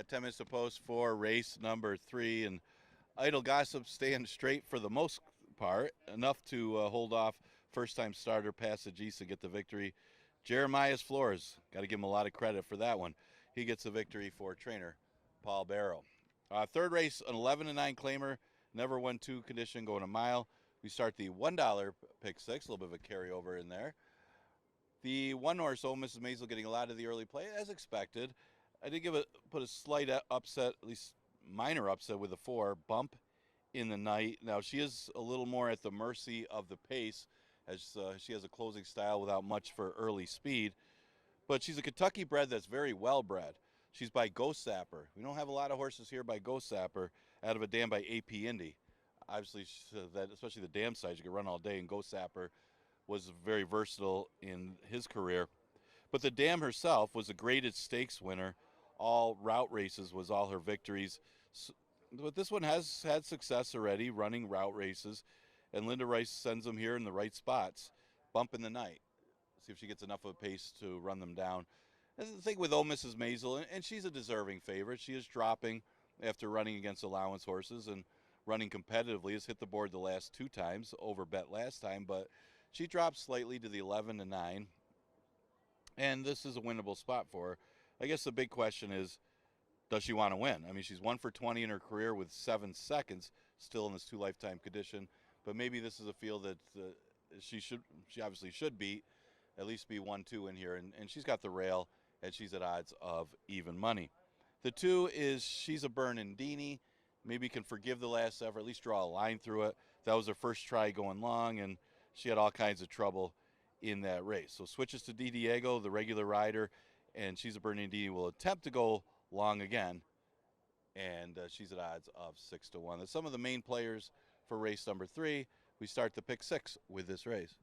Got 10 minutes to post for race number 3, and Idle Gossip staying straight for the most part, enough to hold off first-time starter Passagis to get the victory. Jeremiah's Floors, got to give him a lot of credit for that one. He gets the victory for trainer Paul Barrow. Third race, an 11-9 claimer, never won 2 condition, going a mile. We start the $1 pick 6, a little bit of a carryover in there. The 1 horse, Ole Mrs. Maisel, getting a lot of the early play, as expected. I did put a slight upset, at least minor upset, with the 4, Bump in the Night. Now, she is a little more at the mercy of the pace, as she has a closing style without much for early speed. But she's a Kentucky bred that's very well bred. She's by Ghost Sapper. We don't have a lot of horses here by Ghost Sapper out of a dam by AP Indy. Obviously, especially the dam size, you can run all day, and Ghost Sapper was very versatile in his career. But the dam herself was a graded stakes winner. All route races was all her victories. But this one has had success already running route races, and Linda Rice sends them here in the right spots. Bump in the Night. See if she gets enough of a pace to run them down. And the thing with Ole Mrs. Maisel, and she's a deserving favorite. She is dropping after running against allowance horses and running competitively. Has hit the board the last 2 times, over bet last time, but she dropped slightly to the 11-9. And this is a winnable spot for her. I guess the big question is, does she want to win? I mean, she's 1 for 20 in her career with 7 seconds, still in this 2 lifetime condition. But maybe this is a field that she obviously should beat, at least be 1-2 in here. And she's got the rail, and she's at odds of even money. The 2 is She's a Bernardini. Maybe can forgive the last effort, at least draw a line through it. That was her first try going long, and she had all kinds of trouble in that race. So switches to Di Diego, the regular rider, and She's a Bernardini will attempt to go long again, and she's at odds of 6-1. That's some of the main players for race number 3. We start the pick 6 with this race.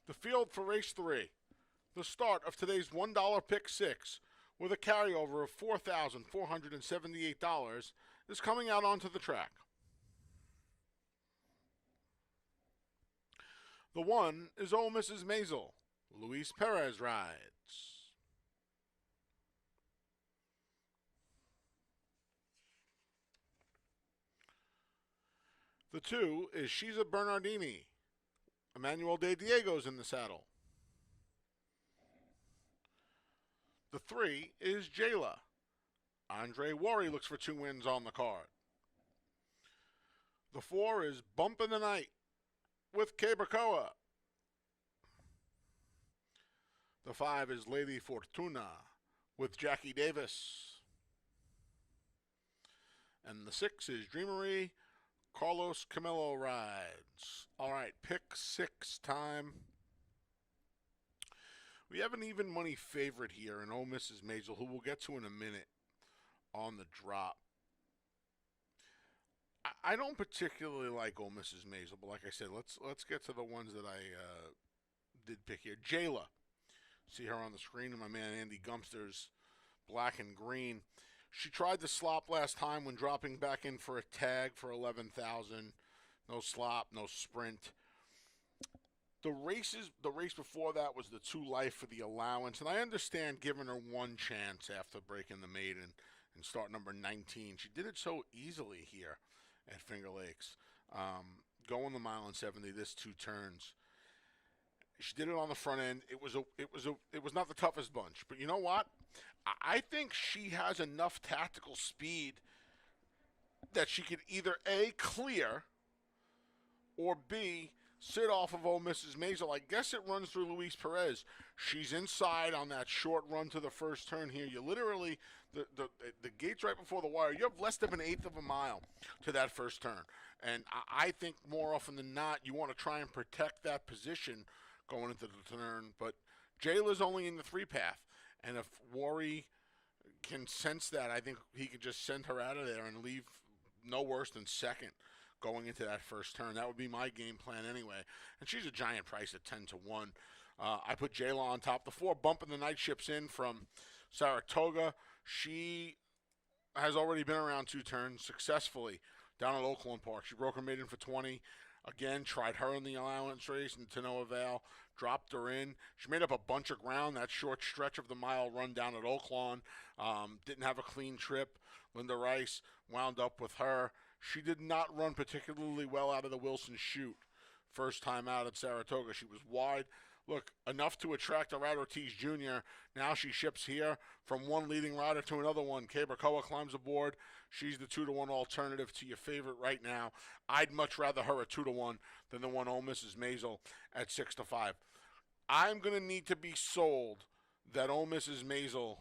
The field for race 3. The start of today's $1 pick 6, with a carryover of $4,478, is coming out onto the track. The 1 is Ole Mrs. Maisel. Luis Perez rides. The 2 is She's a Bernardini. Emmanuel De Diego's in the saddle. The 3 is Jayla. Andre Worry looks for 2 wins on the card. The 4 is Bump in the Night with Quebracoa. The 5 is Lady Fortuna with Jackie Davis. And the 6 is Dreamery. Carlos Camilo rides. All right, pick 6 time. We have an even money favorite here in Ole Mrs. Maisel, who we'll get to in a minute on the drop. I don't particularly like Ole Mrs. Maisel, but like I said, let's get to the ones that I did pick here. Jayla, see her on the screen, and my man Andy Gumpster's black and green. She tried to slop last time when dropping back in for a tag for 11,000. No slop, no sprint. The race before that was the 2 life for the allowance, and I understand giving her one chance after breaking the maiden and start number 19. She did it so easily here at Finger Lakes. Going the mile and 70, this 2 turns. She did it on the front end. It was not the toughest bunch, but you know what? I think she has enough tactical speed that she could either A, clear, or B, sit off of Ole Mrs. Maisel. I guess it runs through Luis Perez. She's inside on that short run to the first turn here. You literally, the gate's right before the wire. You have less than an eighth of a mile to that first turn. And I think more often than not, you want to try and protect that position going into the turn. But Jayla's only in the 3 path. And if Worry can sense that, I think he could just send her out of there and leave no worse than second going into that first turn. That would be my game plan anyway. And she's a giant price at 10-1. I put Jayla on top. The 4 bumping the night ships in from Saratoga. She has already been around 2 turns successfully down at Oakland Park. She broke her maiden for 20. Again, tried her in the allowance race and to no avail. Dropped her in. She made up a bunch of ground that short stretch of the mile run down at Oaklawn. Didn't have a clean trip. Linda Rice wound up with her. She did not run particularly well out of the Wilson chute. First time out at Saratoga. She was wide. Look, enough to attract a Rad Ortiz Jr. Now she ships here from one leading rider to another one. Kay Bracoa climbs aboard. She's the 2-1 alternative to your favorite right now. I'd much rather her at 2-1 than the one Ole Mrs. Maisel at 6-5. I'm going to need to be sold that Ole Mrs. Maisel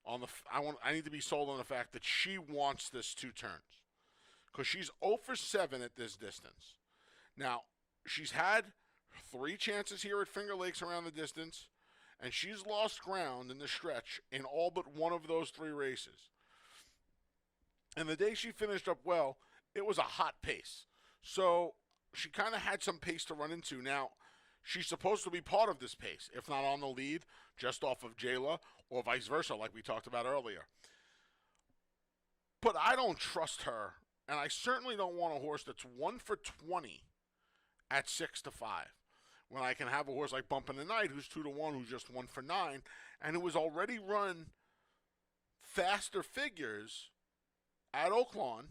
I need to be sold on the fact that she wants this 2 turns. Because she's 0 for 7 at this distance. Now, she's had 3 chances here at Finger Lakes around the distance, and she's lost ground in the stretch in all but one of those 3 races. And the day she finished up well, it was a hot pace. So she kind of had some pace to run into. Now, she's supposed to be part of this pace, if not on the lead, just off of Jayla, or vice versa, like we talked about earlier. But I don't trust her, and I certainly don't want a horse that's 1 for 20 at 6-5. When I can have a horse like Bumpin' the Night, who's 2-1, who's just 1 for 9, and who has already run faster figures at Oaklawn,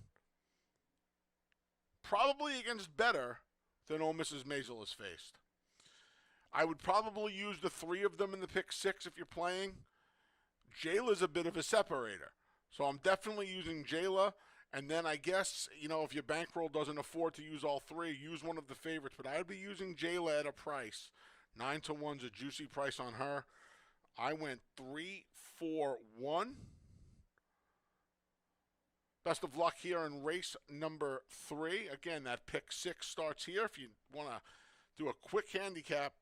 probably against better than Ole Mrs. Maisel has faced. I would probably use the 3 of them in the pick 6 if you're playing. Jayla's a bit of a separator. So I'm definitely using Jayla. And then I guess, if your bankroll doesn't afford to use all 3, use one of the favorites. But I'd be using Jayla at a price. 9-1's a juicy price on her. I went 3-4-1. Best of luck here in race number 3. Again, that pick 6 starts here. If you want to do a quick handicap,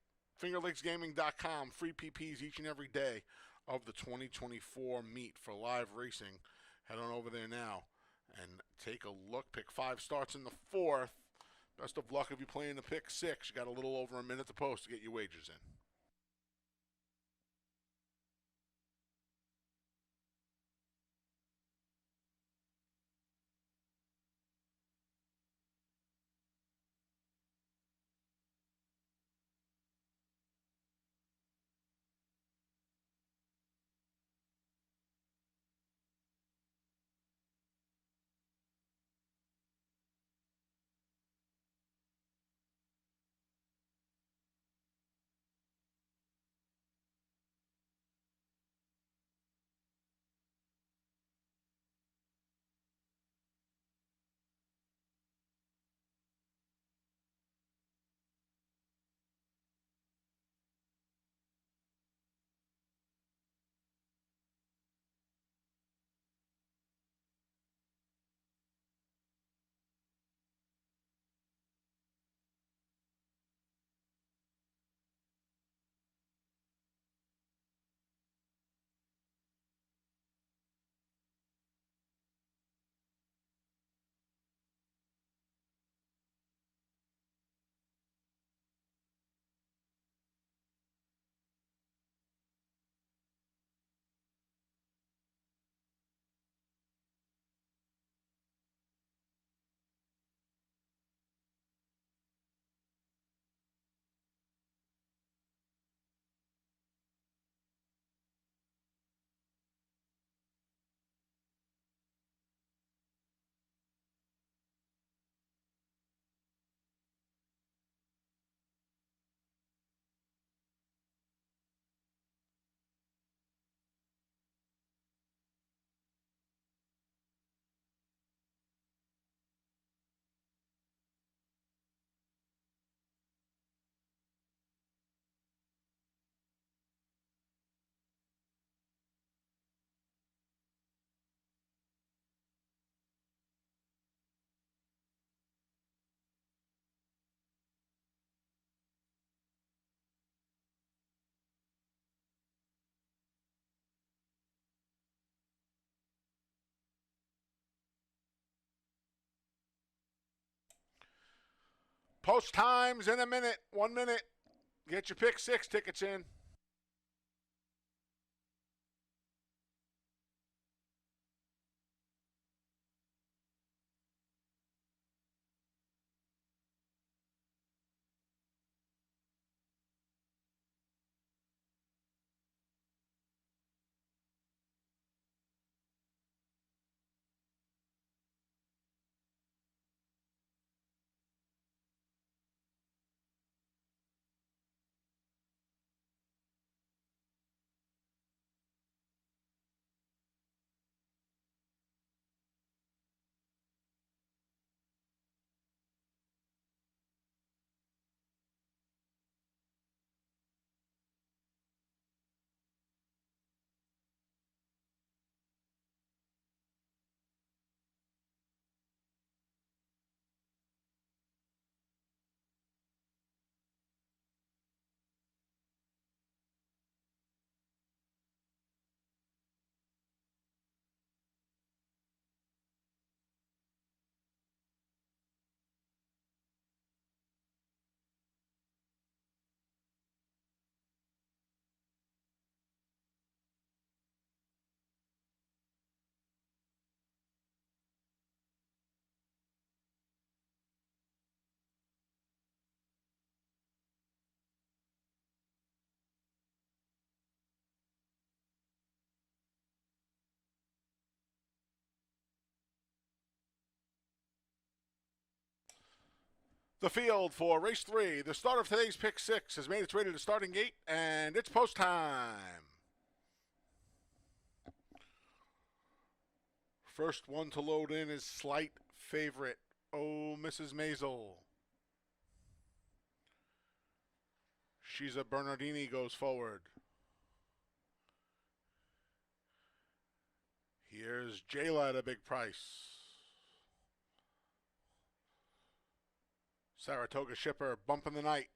fingerlakesgaming.com. Free PPs each and every day of the 2024 meet for live racing. Head on over there now and take a look. Pick 5 starts in the 4th. Best of luck if you play in the pick 6. You got a little over a minute to post to get your wagers in. Post times in a minute. 1 minute. Get your pick 6 tickets in. The field for race 3. The start of today's pick 6 has made its way to the starting gate, and it's post time. First one to load in is slight favorite. Oh, Mrs. Maisel. She's a Bernardini goes forward. Here's Jayla at a big price. Saratoga Shipper bumping the night.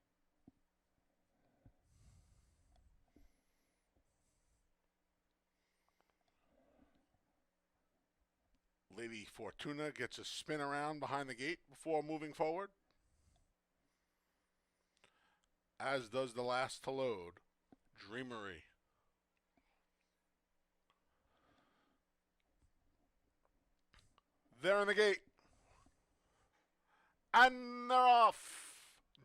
Lady Fortuna gets a spin around behind the gate before moving forward. As does the last to load, Dreamery. They're in the gate. And they're off.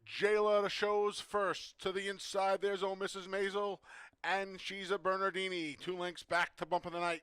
Jayla shows first. To the inside, there's old Mrs. Maisel. And she's a Bernardini. 2 lengths back to Bump of the Night,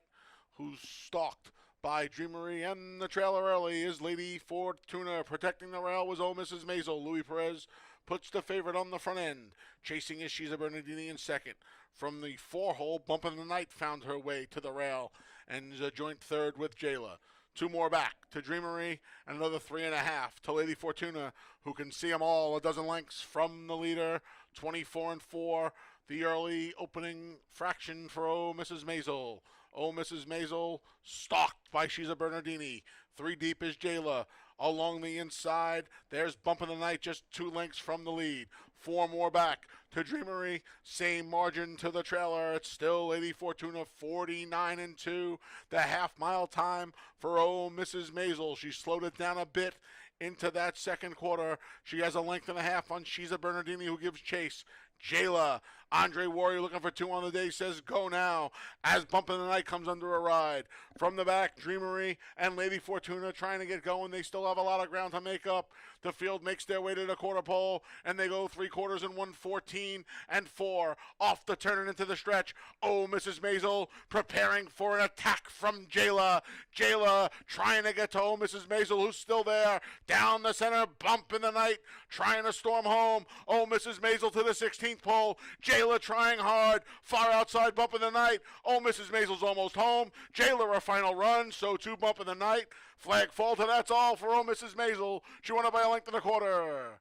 who's stalked by Dreamery. And the trailer early is Lady Fortuna. Protecting the rail was old Mrs. Maisel. Louis Perez puts the favorite on the front end. Chasing is She's a Bernardini in second. From the 4-hole, Bump of the Night found her way to the rail and is a joint third with Jayla. 2 more back to Dreamery, and another 3.5 to Lady Fortuna, who can see them all a dozen lengths from the leader. 24-4, the early opening fraction for Oh Mrs. Maisel. Oh Mrs. Maisel stalked by She's a Bernardini. 3 deep is Jayla. Along the inside, there's Bump of the Night, just 2 lengths from the lead. 4 more back to Dreamery. Same margin to the trailer. It's still Lady Fortuna, 49-2. The half-mile time for Oh Mrs. Maisel. She slowed it down a bit into that second quarter. She has a length and a half on She's a Bernardini, who gives chase. Jayla. Andre Warrior looking for 2 on the day says go now as Bump of the Night comes under a ride. From the back, Dreamery and Lady Fortuna trying to get going. They still have a lot of ground to make up. The field makes their way to the quarter pole, and they go 3 quarters in 1:14-4 off the turn and into the stretch. Oh, Mrs. Maisel preparing for an attack from Jayla. Jayla trying to get to Oh, Mrs. Maisel, who's still there. Down the center, Bump in the Night trying to storm home. Oh, Mrs. Maisel to the 16th pole. Jayla trying hard, far outside Bump in the Night. Oh, Mrs. Maisel's almost home. Jayla a final run, so 2 Bump in the Night. Flag fall to that's all for Oh, Mrs. Maisel. She won it by a length and a quarter.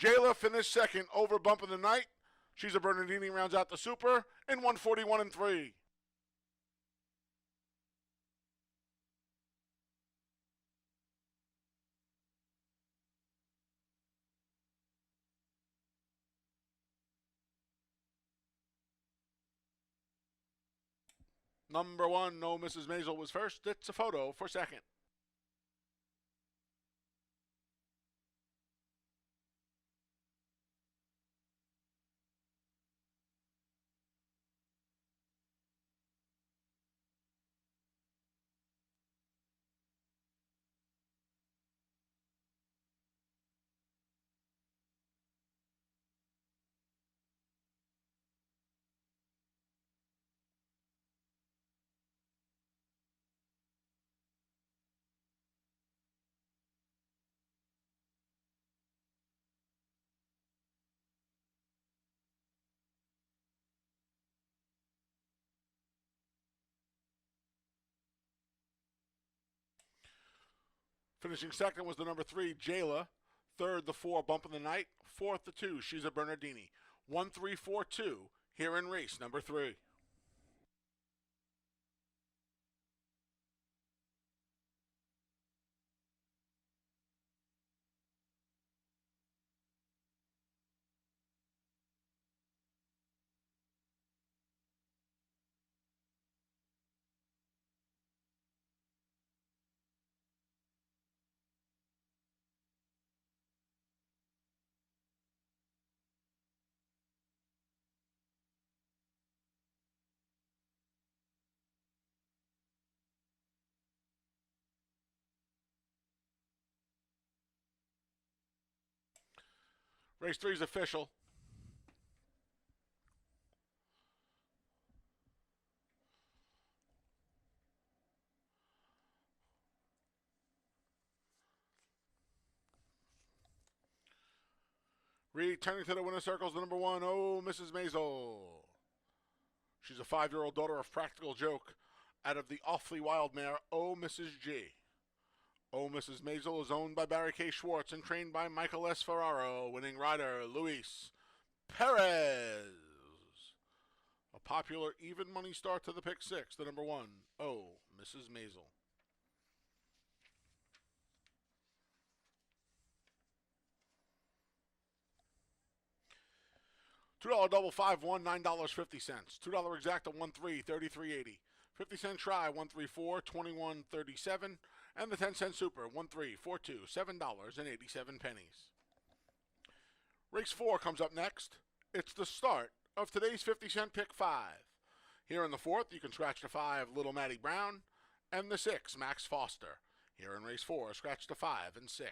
Jayla finished second over Bump in the Night. She's a Bernardini, rounds out the Super in 141-3. Number 1, No Mrs. Maisel was first. It's a photo for second. Finishing second was the number 3, Jayla. Third, the 4, Bump in the Night. Fourth, the 2, She's a Bernardini. 1-3-4-2 here in race number 3. Race 3 is official. Returning to the winner's circles, the number 1, Oh, Mrs. Maisel. She's a 5-year-old daughter of Practical Joke out of the awfully wild mare, Oh, Mrs. G. Oh, Mrs. Maisel is owned by Barry K. Schwartz and trained by Michael S. Ferraro, winning rider Luis Perez. A popular even money start to the pick 6, the number 1, Oh, Mrs. Maisel. $2 double 5-1, $9.50. $2 exact at 1-3, $33.80. 50-cent try 1-3-4, $21.37. And the 10-cent super 1-3-4-2, $7.87. Race 4 comes up next. It's the start of today's 50-cent pick 5. Here in the 4th, you can scratch the 5, Little Maddie Brown, and the 6, Max Foster. Here in race 4, scratch the 5 and 6.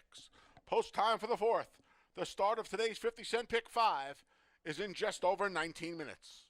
Post time for the 4th. The start of today's 50-cent pick 5 is in just over 19 minutes.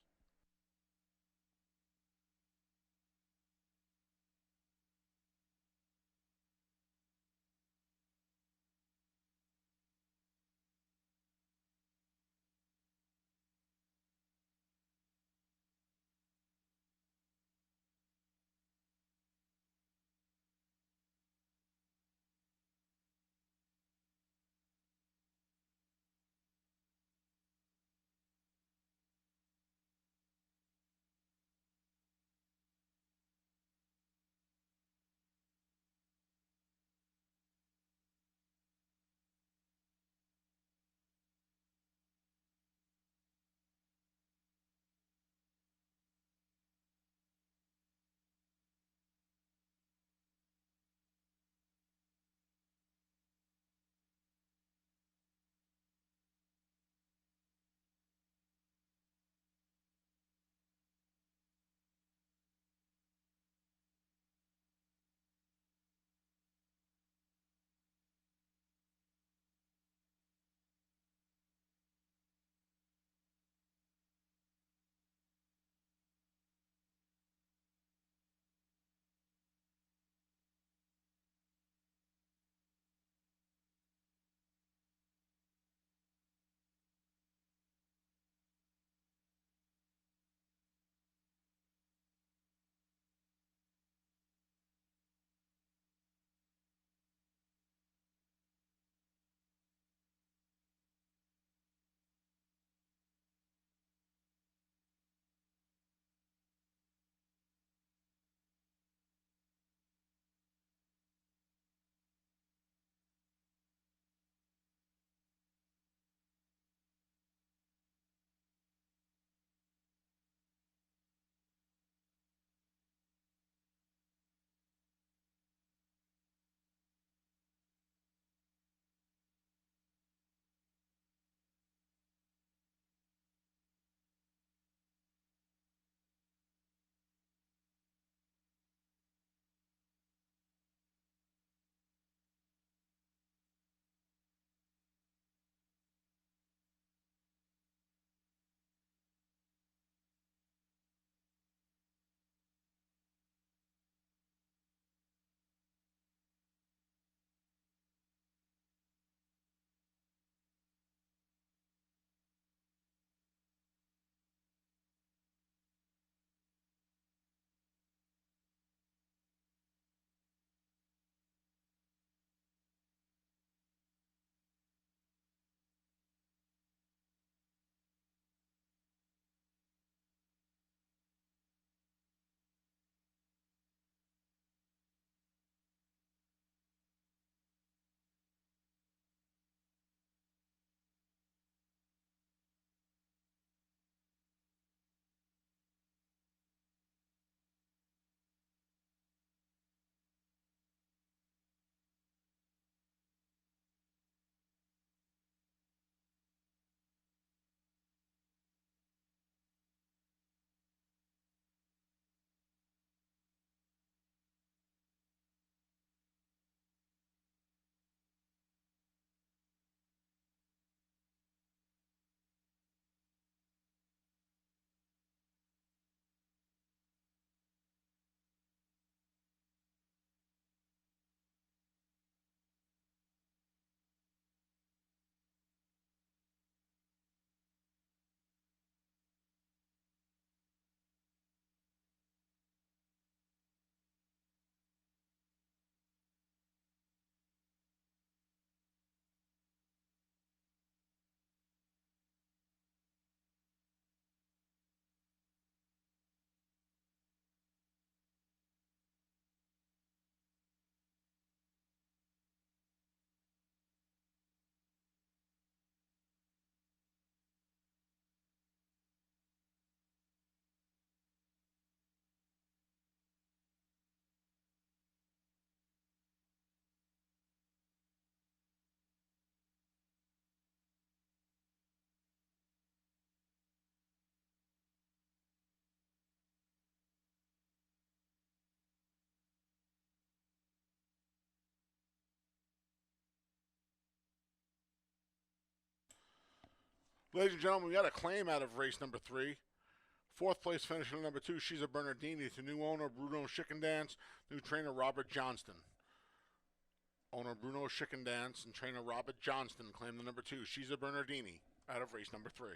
Ladies and gentlemen, we got a claim out of race number 3. Fourth place finisher number 2, She's a Bernardini, to new owner Bruno Schickendance, new trainer Robert Johnston. Owner Bruno Schickendance and trainer Robert Johnston claim the number 2, She's a Bernardini, out of race number 3.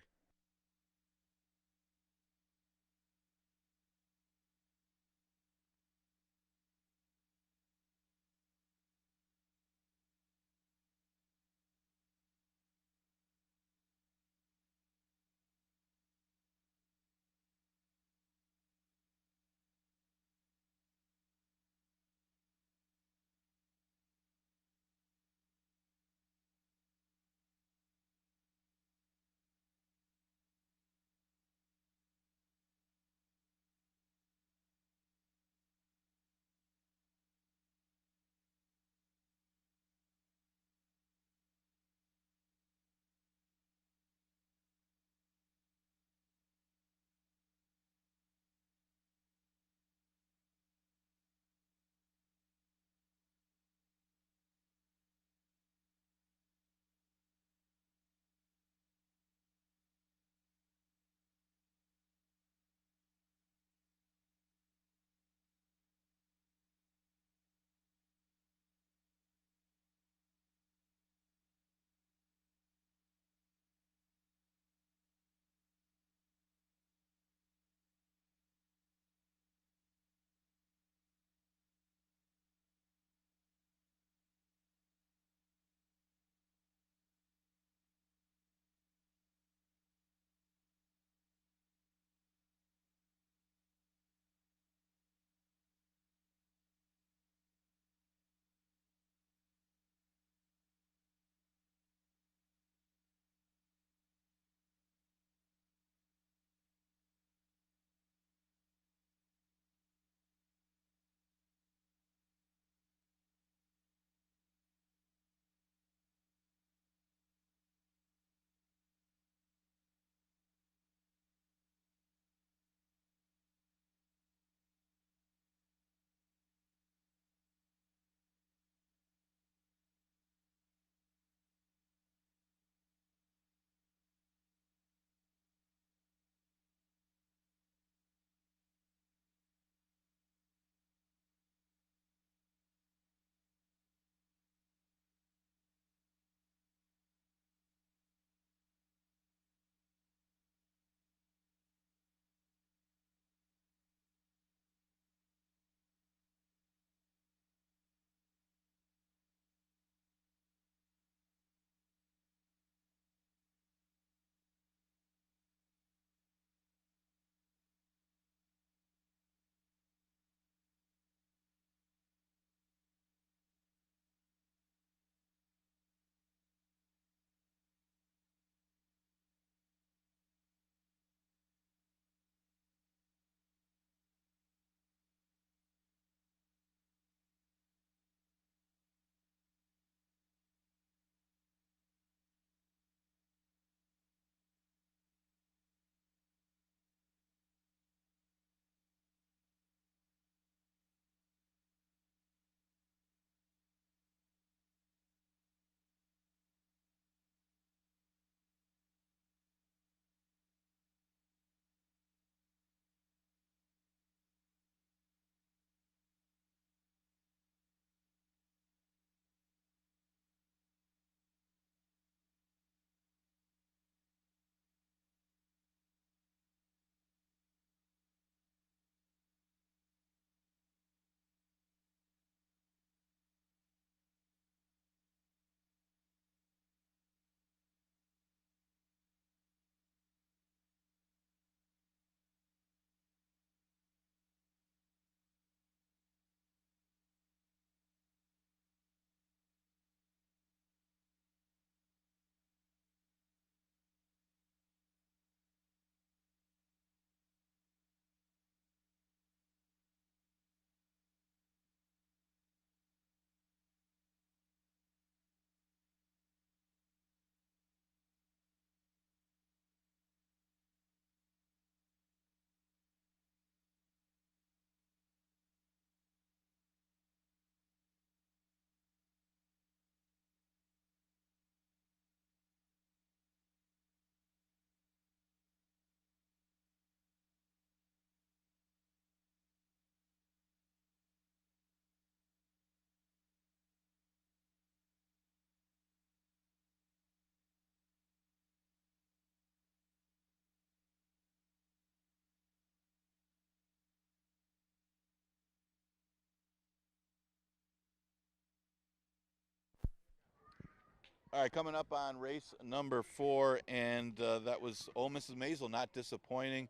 All right, coming up on race number 4, and that was Mrs. Maisel, not disappointing.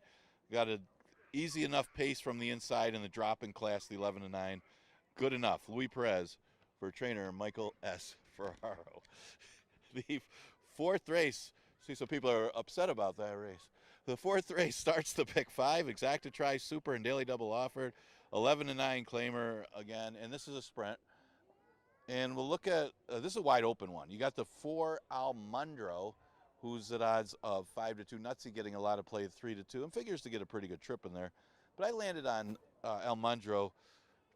Got a easy enough pace from the inside in the drop-in class, the 11 to 9. Good enough. Luis Perez for trainer Michael S. Ferraro. The fourth race, see, some people are upset about that race. The fourth race starts the pick 5, exacta try, super, and daily double offered. 11 to 9 claimer again, and this is a sprint. And we'll look at, this is a wide open one. You got the 4 Almondro, who's at odds of 5 to 2. Nutsy getting a lot of play at 3 to 2, and figures to get a pretty good trip in there. But I landed on Almondro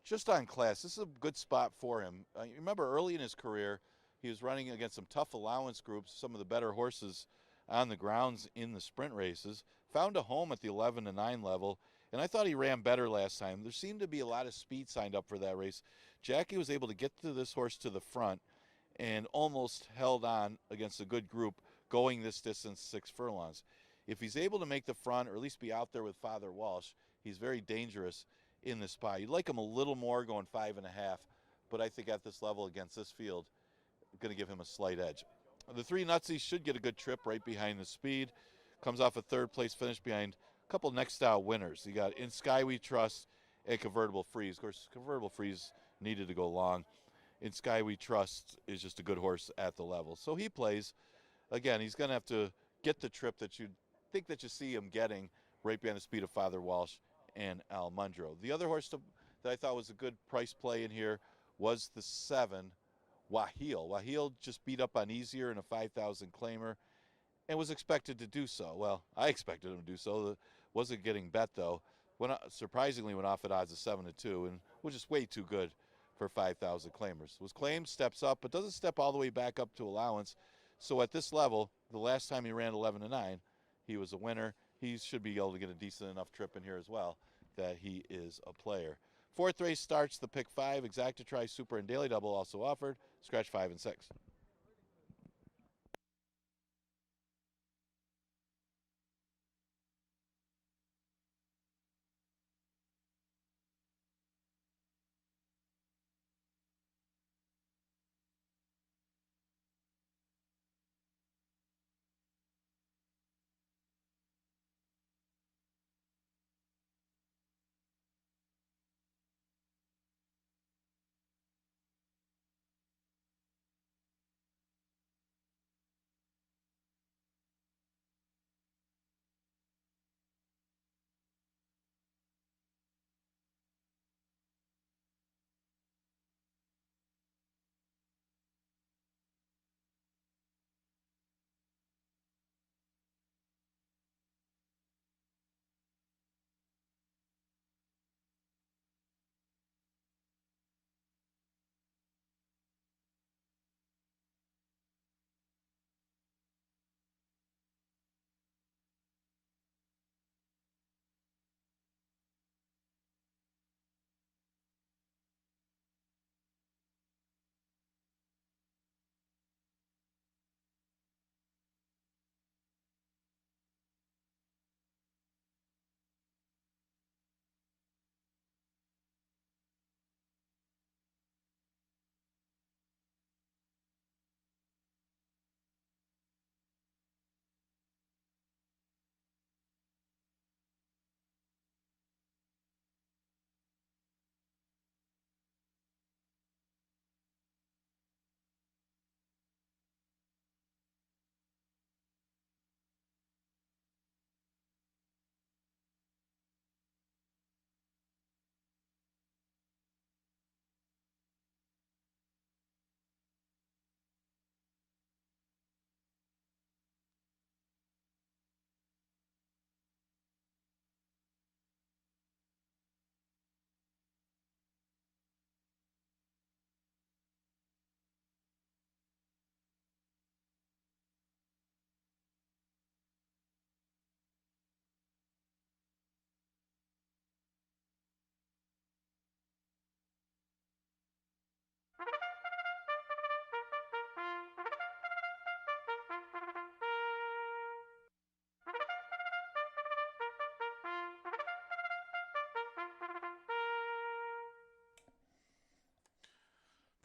just on class. This is a good spot for him. You remember early in his career, he was running against some tough allowance groups, some of the better horses on the grounds in the sprint races. Found a home at the 11 to 9 level, and I thought he ran better last time. There seemed to be a lot of speed signed up for that race. Jackie was able to get to this horse to the front and almost held on against a good group going this distance 6 furlongs. If he's able to make the front or at least be out there with Father Walsh, he's very dangerous in this spot. You'd like him a little more going 5.5, but I think at this level against this field, going to give him a slight edge. The 3 Nutsies should get a good trip right behind the speed. Comes off a 3rd place finish behind a couple next style winners. You got In Sky We Trust and Convertible Freeze. Of course, Convertible Freeze needed to go long. In Sky We Trust is just a good horse at the level. So he plays. Again, he's going to have to get the trip that you think that you see him getting right behind the speed of Father Walsh and Almondro. The other horse that I thought was a good price play in here was the 7, Wahil. Wahil just beat up on Easier in a 5,000 claimer and was expected to do so. Well, I expected him to do so. Wasn't getting bet, though. Surprisingly went off at odds of 7 to 2 and was just way too good for 5,000 claimers. Was claimed, steps up, but doesn't step all the way back up to allowance. So at this level, the last time he ran 11 to 9, he was a winner. He should be able to get a decent enough trip in here as well that he is a player. 4th race starts the pick 5, exacta try, super, and daily double also offered. Scratch 5 and 6.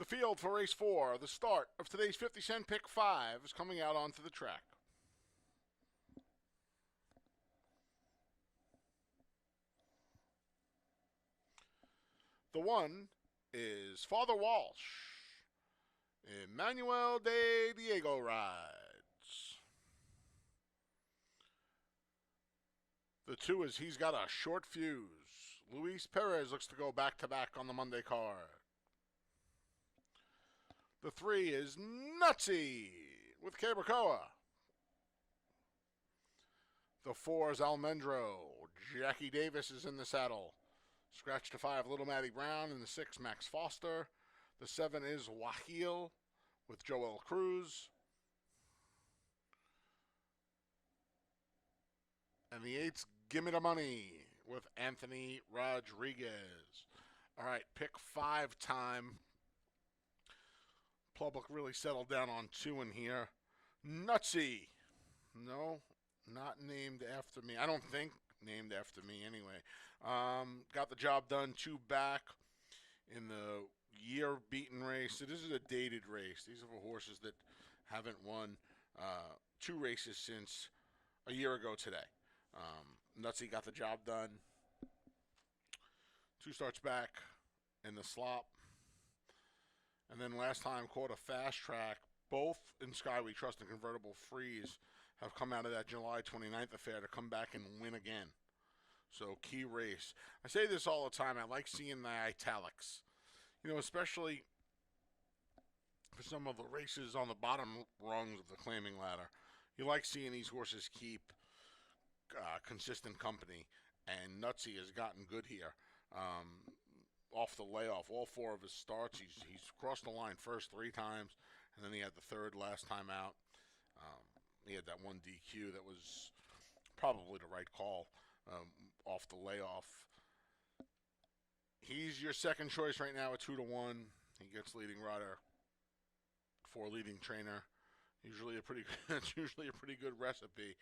The field for race 4, the start of today's 50-cent pick 5, is coming out onto the track. The 1 is Father Walsh. Emmanuel de Diego rides. The 2 is He's Got a Short Fuse. Luis Perez looks to go back-to-back on the Monday card. The 3 is Nutsy with Cabracoa. The 4 is Almendro. Jackie Davis is in the saddle. Scratch to 5, Little Matty Brown. And the 6, Max Foster. The 7 is Wahil with Joel Cruz. And the 8's Gimme the Money with Anthony Rodriguez. All right, pick 5 time. Public really settled down on 2 in here. Nutsy. No, not named after me. I don't think named after me anyway. Got the job done 2 back in the year beaten race. So this is a dated race. These are for horses that haven't won 2 races since a year ago today. Nutsy got the job done. 2 starts back in the slop. And then last time caught a fast track. Both in Skyway Trust and Convertible Freeze have come out of that July 29th affair to come back and win again. So key race. I say this all the time. I like seeing the italics. You know, especially for some of the races on the bottom rungs of the claiming ladder. You like seeing these horses keep consistent company. And Nutsy has gotten good here. Off the layoff, all 4 of his starts, he's crossed the line first 3 times, and then he had the 3rd last time out. He had that 1 DQ that was probably the right call off the layoff. He's your second choice right now at 2-1. He gets leading rider for leading trainer. Usually it's usually a pretty good recipe.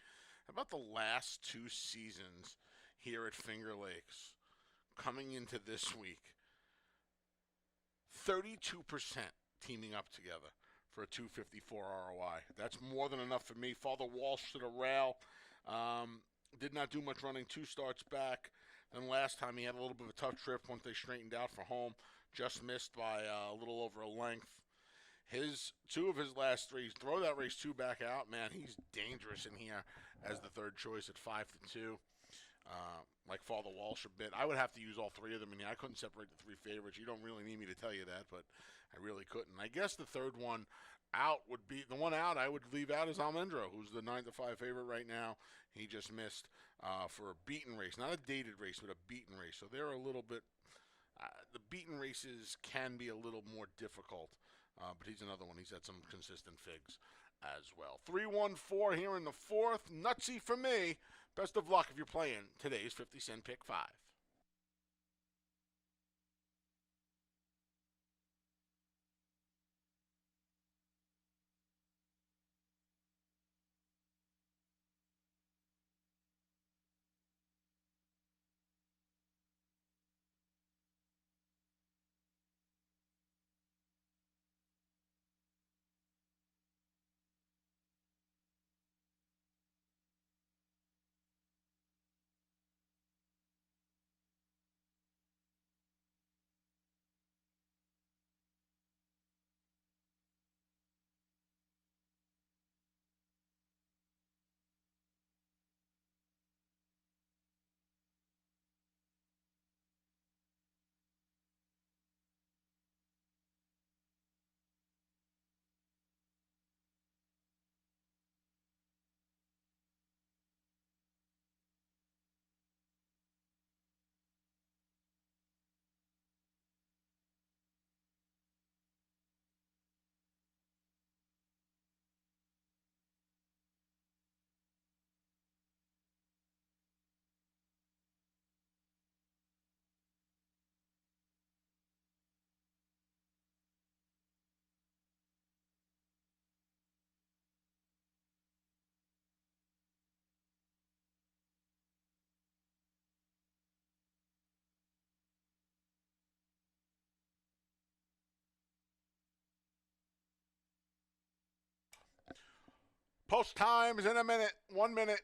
How about the last 2 seasons here at Finger Lakes? Coming into this week, 32% teaming up together for a 254 ROI. That's more than enough for me. Father Walsh to the rail. Did not do much running, 2 starts back. And last time he had a little bit of a tough trip once they straightened out for home. Just missed by a little over a length. 2 of his last 3, throw that race 2 back out. Man, he's dangerous in here as the 3rd choice at 5-2. Like Father Walsh a bit. I would have to use all 3 of them in here. I couldn't separate the 3 favorites. You don't really need me to tell you that, but I really couldn't. I guess the 3rd one out would be, the one out I would leave out is Almendro, who's the 9-5 favorite right now. He just missed for a beaten race. Not a dated race, but a beaten race. So they're a little bit, the beaten races can be a little more difficult, but he's another one. He's had some consistent figs as well. 3-1-4 here in the 4th. Nutsy for me. Best of luck if you're playing today's 50-cent pick 5. Post times in a minute. 1 minute.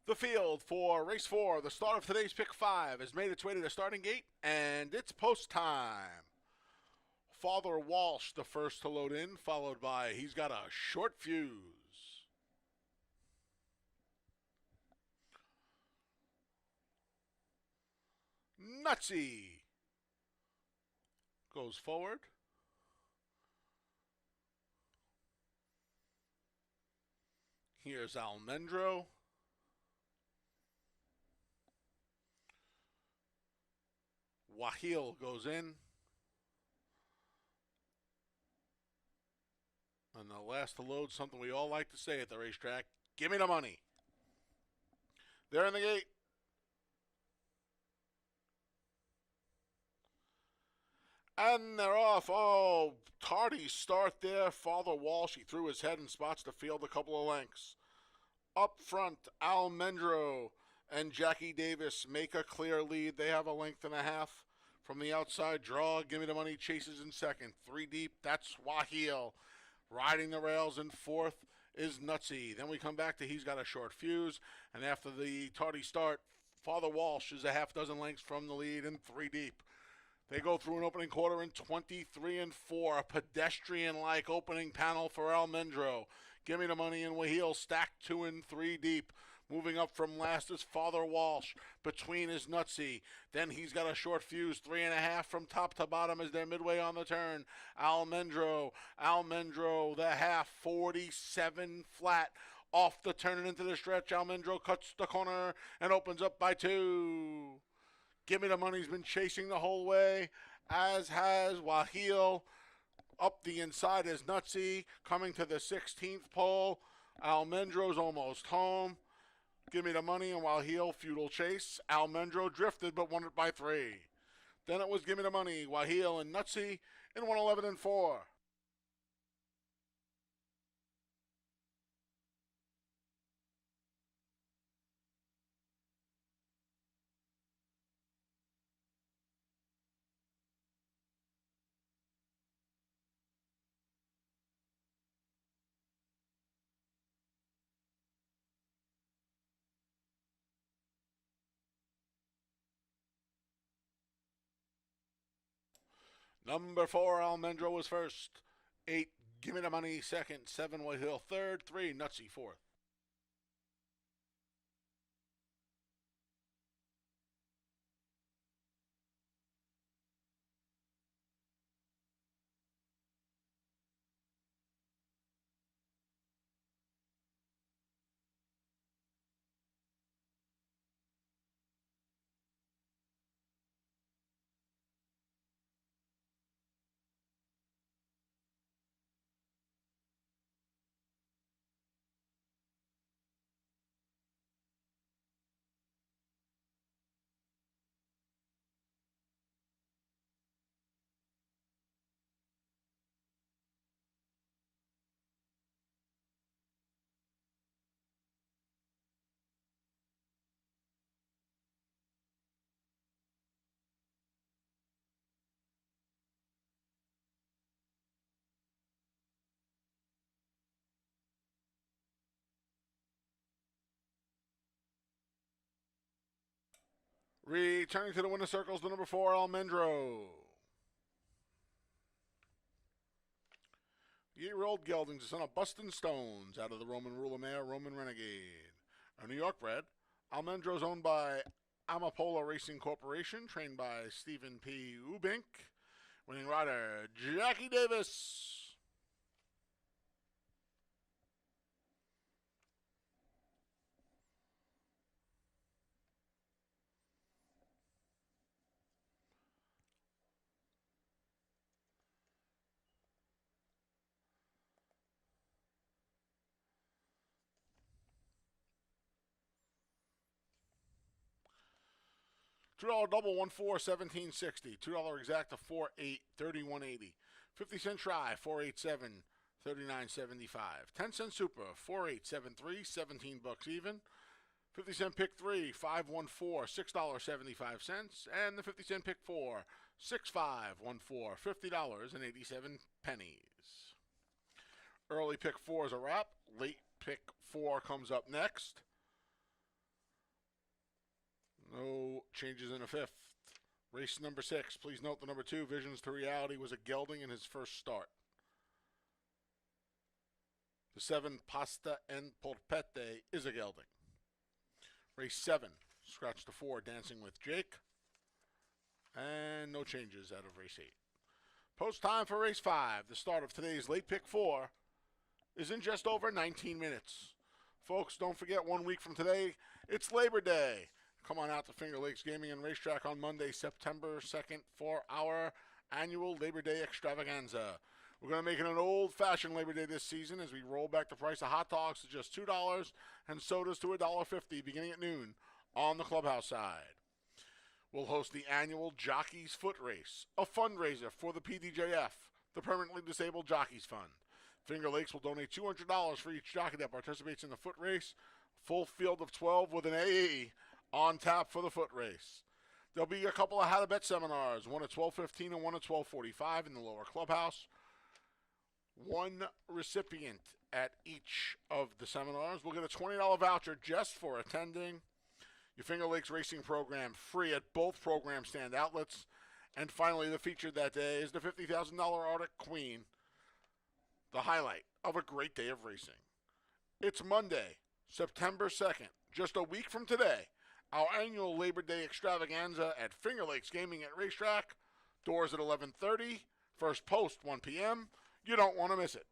The field for race 4, the start of today's pick 5, has made its way to the starting gate, and it's post time. Father Walsh, the first to load in, followed by He's Got a Short Fuse. Nutsy goes forward. Here's Almendro. Wahil goes in. And the last to load, something we all like to say at the racetrack, give me the money. They're in the gate. And they're off. Oh, tardy start there. Father Walsh, he threw his head and spots the field a couple of lengths. Up front, Almendro and Jackie Davis make a clear lead. They have a length and a half. From the outside draw, Give Me the Money chases in second. 3 deep, that's Wahil. Riding the rails in fourth is Nutsy. Then we come back to He's Got a Short Fuse. And after the tardy start, Father Walsh is a half dozen lengths from the lead in 3 deep. They go through an opening quarter in 23 and 4. A pedestrian-like opening panel for Almendro. Give Me the Money and Wahil stacked 2 and 3 deep. Moving up from last is Father Walsh. Between is Nutsy. Then He's Got a Short Fuse. 3.5 from top to bottom as they're midway on the turn. Almendro, the half, 47 flat. Off the turn and into the stretch. Almendro cuts the corner and opens up by 2. Give Me the Money's been chasing the whole way, as has Wahil. Up the inside is Nutsy, coming to the 16th pole. Almendro's almost home. Give Me the Money and Wahil, futile chase. Almendro drifted but won it by 3. Then it was Give Me the Money, Wahil, and Nutsy in 111 and 4. Number 4, Almendro was first. 8, Give Me the Money second. 7, Wahil third. 3, Nutsy fourth. Returning to the winner circles, the number 4, Almendro. The 8-year-old geldings, the son of Bustin' Stones, out of the Roman ruler mare, Roman Renegade. A New York bred, Almendro is owned by Amapola Racing Corporation, trained by Stephen P. Ubink. Winning rider, Jackie Davis. $2 double 1-4-1760. $2 exact to 4-8 3180. 50-cent try 4-8-7 3975. 10-cent super 4-8-7-3 17 bucks even. 50-cent pick 3 5-1-4 $6.75. And the 50-cent pick 4 6-5-1-4 $50.87. Early pick 4 is a wrap. Late pick 4 comes up next. No changes in the 5th. Race number 6. Please note the number 2, Visions to Reality, was a gelding in his first start. The 7, Pasta and Polpette, is a gelding. Race 7. Scratch the 4, Dancing with Jake. And no changes out of race 8. Post time for race 5. The start of today's late pick 4 is in just over 19 minutes. Folks, don't forget 1 week from today, it's Labor Day. Come on out to Finger Lakes Gaming and Racetrack on Monday, September 2nd for our annual Labor Day extravaganza. We're going to make it an old-fashioned Labor Day this season as we roll back the price of hot dogs to just $2 and sodas to $1.50 beginning at noon on the clubhouse side. We'll host the annual Jockeys Foot Race, a fundraiser for the PDJF, the Permanently Disabled Jockeys Fund. Finger Lakes will donate $200 for each jockey that participates in the foot race. Full field of 12 with an AE on tap for the foot race. There'll be a couple of how-to-bet seminars, one at 12:15 and one at 12:45 in the lower clubhouse. One recipient at each of the seminars will get a $20 voucher just for attending. Your Finger Lakes Racing program free at both program stand outlets. And finally, the feature that day is the $50,000 Arctic Queen, the highlight of a great day of racing. It's Monday, September 2nd, just a week from today. Our annual Labor Day extravaganza at Finger Lakes Gaming at Racetrack. Doors at 11:30. First post 1 p.m. You don't want to miss it.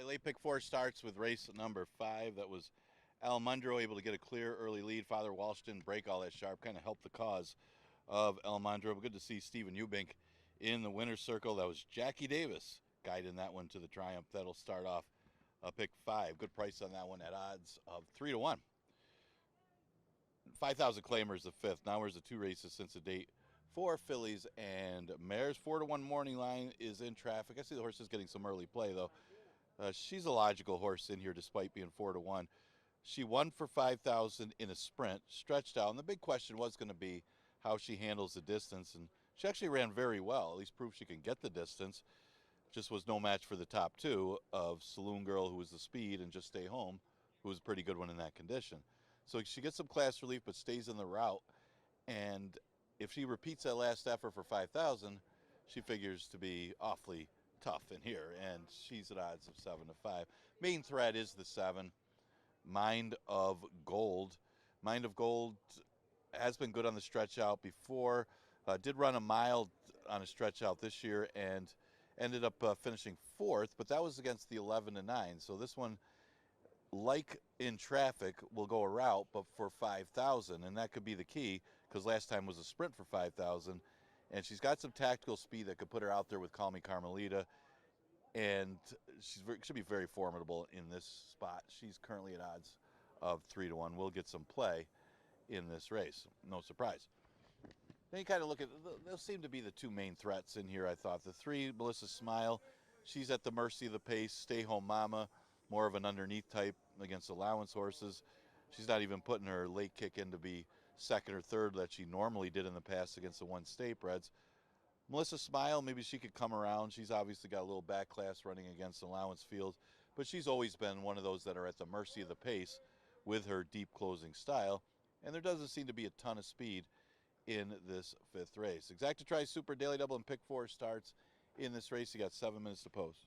right, late pick 4 starts with race number 5. That was Almondro able to get a clear early lead. Father Walsh didn't break all that sharp, kind of helped the cause of Almondro. Good to see Stephen Eubank in the winner's circle. That was Jackie Davis guiding that one to the triumph. That'll start off pick 5. Good price on that one at odds of 3-1. 5,000 claimers the 5th. Now where's the 2 races since the date for fillies and mares. 4-1 morning line is in traffic. I see the horse is getting some early play though. She's a logical horse in here despite being 4-1. She won for 5,000 in a sprint, stretched out, and the big question was going to be how she handles the distance, and she actually ran very well, at least proved she can get the distance. Just was no match for the top 2 of Saloon Girl, who was the speed, and Just Stay Home, who was a pretty good one in that condition. So she gets some class relief but stays in the route, and if she repeats that last effort for 5,000, she figures to be awfully tough in here, and she's at odds of 7-5. Main threat is the 7, Mind of Gold. Mind of Gold has been good on the stretch out before. Did run a mile on a stretch out this year and ended up finishing 4th, but that was against the 11-9. So this one, like in traffic, will go a route, but for 5,000, and that could be the key because last time was a sprint for 5,000, and she's got some tactical speed that could put her out there with Call Me Carmelita, and should be very formidable in this spot. She's currently at odds of 3-1. We'll get some play in this race. No surprise. Then you kind of look at, those seem to be the 2 main threats in here, I thought. The 3, Melissa Smile, she's at the mercy of the pace. Stay Home Mama, more of an underneath type against allowance horses. She's not even putting her late kick in to be 2nd or 3rd that she normally did in the past against the 1 state breds. Melissa Smile, maybe she could come around. She's obviously got a little back class running against allowance fields, but she's always been one of those that are at the mercy of the pace with her deep closing style, and there doesn't seem to be a ton of speed in this 5th race. Exactatri Super Daily Double and pick 4 starts in this race. You got 7 minutes to post.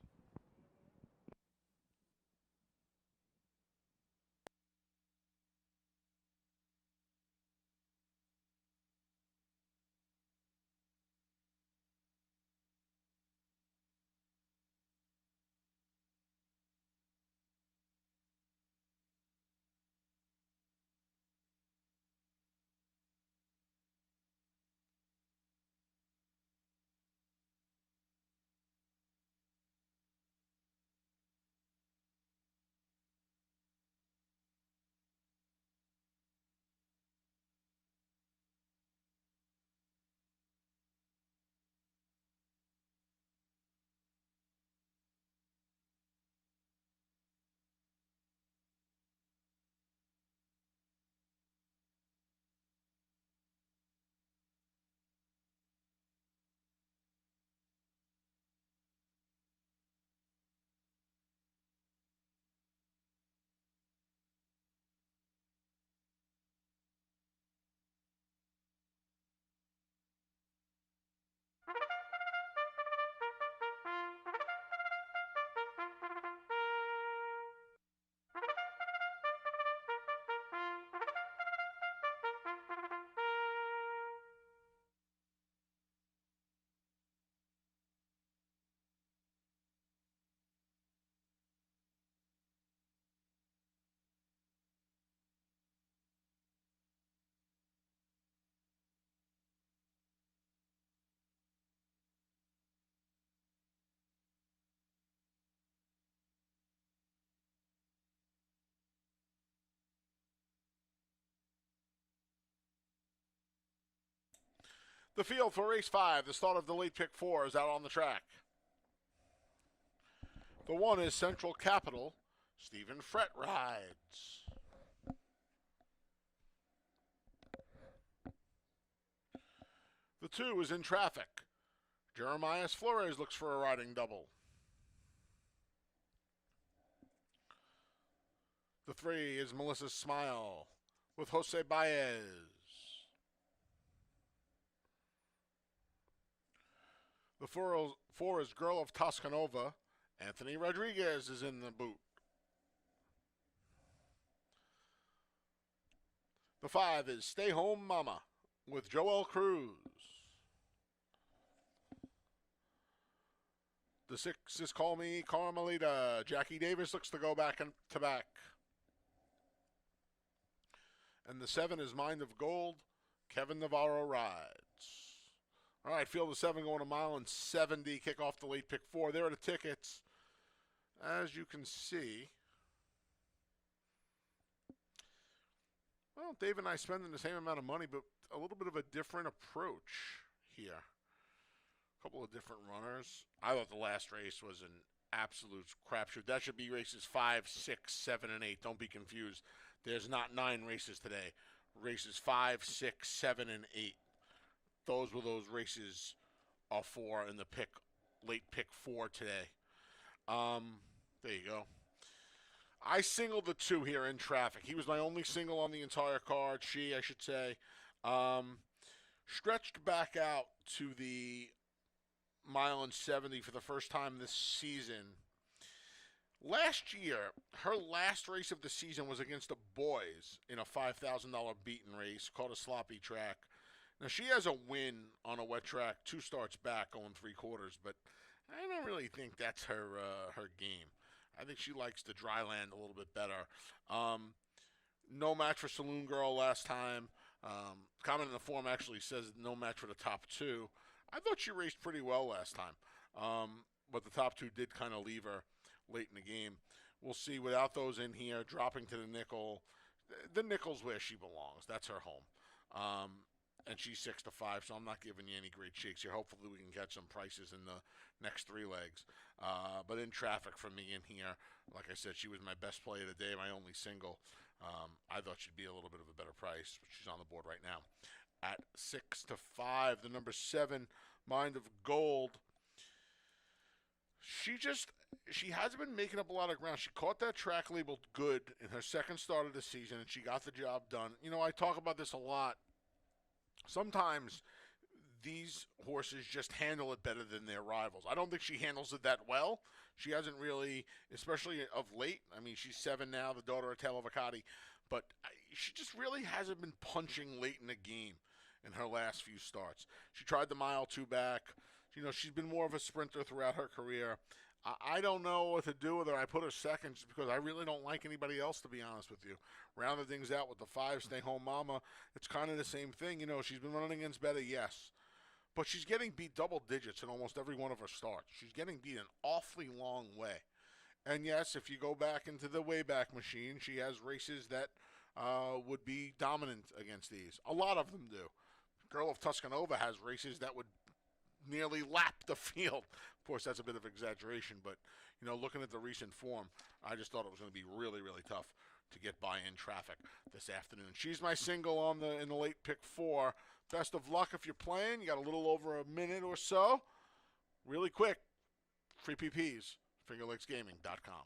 The field for race 5, the start of the late pick 4, is out on the track. The 1 is Central Capital. Stephen Frett rides. The 2 is In Traffic. Jeremias Flores looks for a riding double. The 3 is Melissa Smile with Jose Baez. The 4 is Girl of Toscanova. Anthony Rodriguez is in the boot. The 5 is Stay Home Mama with Joel Cruz. The The 6 is Call Me Carmelita. Jackie Davis looks to go back and to back. And the 7 is Mind of Gold. Kevin Navarro rides. All right, field of 7 going a mile and 70. Kick off the late pick 4. There are the tickets. As you can see, well, Dave and I spending the same amount of money, but a little bit of a different approach here. A couple of different runners. I thought the last race was an absolute crapshoot. That should be races 5, 6, 7, and 8. Don't be confused. There's not 9 races today. Races 5, 6, 7, and 8. Those were those races for in the late pick 4 today. There you go. I singled the 2 here in traffic. He was my only single on the entire card. I should say. Stretched back out to the mile and 70 for the first time this season. Last year, her last race of the season was against the boys in a $5,000 beaten race called a sloppy track. Now, she has a win on a wet track, 2 starts back, going 3/4, but I don't really think that's her game. I think she likes the dry land a little bit better. No match for Saloon Girl last time. Comment in the form actually says no match for the top 2. I thought she raced pretty well last time, but the top 2 did kind of leave her late in the game. We'll see without those in here, dropping to the nickel. The nickel's where she belongs. That's her home. And she's 6 to 5, so I'm not giving you any great shakes here. Hopefully we can catch some prices in the next 3 legs. But in traffic from me in here, like I said, she was my best play of the day, my only single. I thought she'd be a little bit of a better price, but she's on the board right now. At 6 to 5, the number 7, Mind of Gold. She hasn't been making up a lot of ground. She caught that track labeled good in her second start of the season, and she got the job done. You know, I talk about this a lot. Sometimes these horses just handle it better than their rivals. I don't think she handles it that well. She hasn't really, especially of late. I mean, she's 7 now, the daughter of Taylor Vacati. But she just really hasn't been punching late in the game in her last few starts. She tried the mile 2 back. You know, she's been more of a sprinter throughout her career. I don't know what to do with her. I put her second just because I really don't like anybody else, to be honest with you. Rounded things out with the 5, Stay Home Mama. It's kind of the same thing. You know, she's been running against better, yes. But she's getting beat double digits in almost every one of her starts. She's getting beat an awfully long way. And yes, if you go back into the Wayback Machine, she has races that would be dominant against these. A lot of them do. Girl of Tuscanova has races that would nearly lap the field. Of course, that's a bit of exaggeration, but you know, looking at the recent form, I just thought it was going to be really, really tough to get by in traffic this afternoon. She's my single in the late pick 4. Best of luck if you're playing. You got a little over a minute or so. Really quick, free PPs, fingerlakesgaming.com.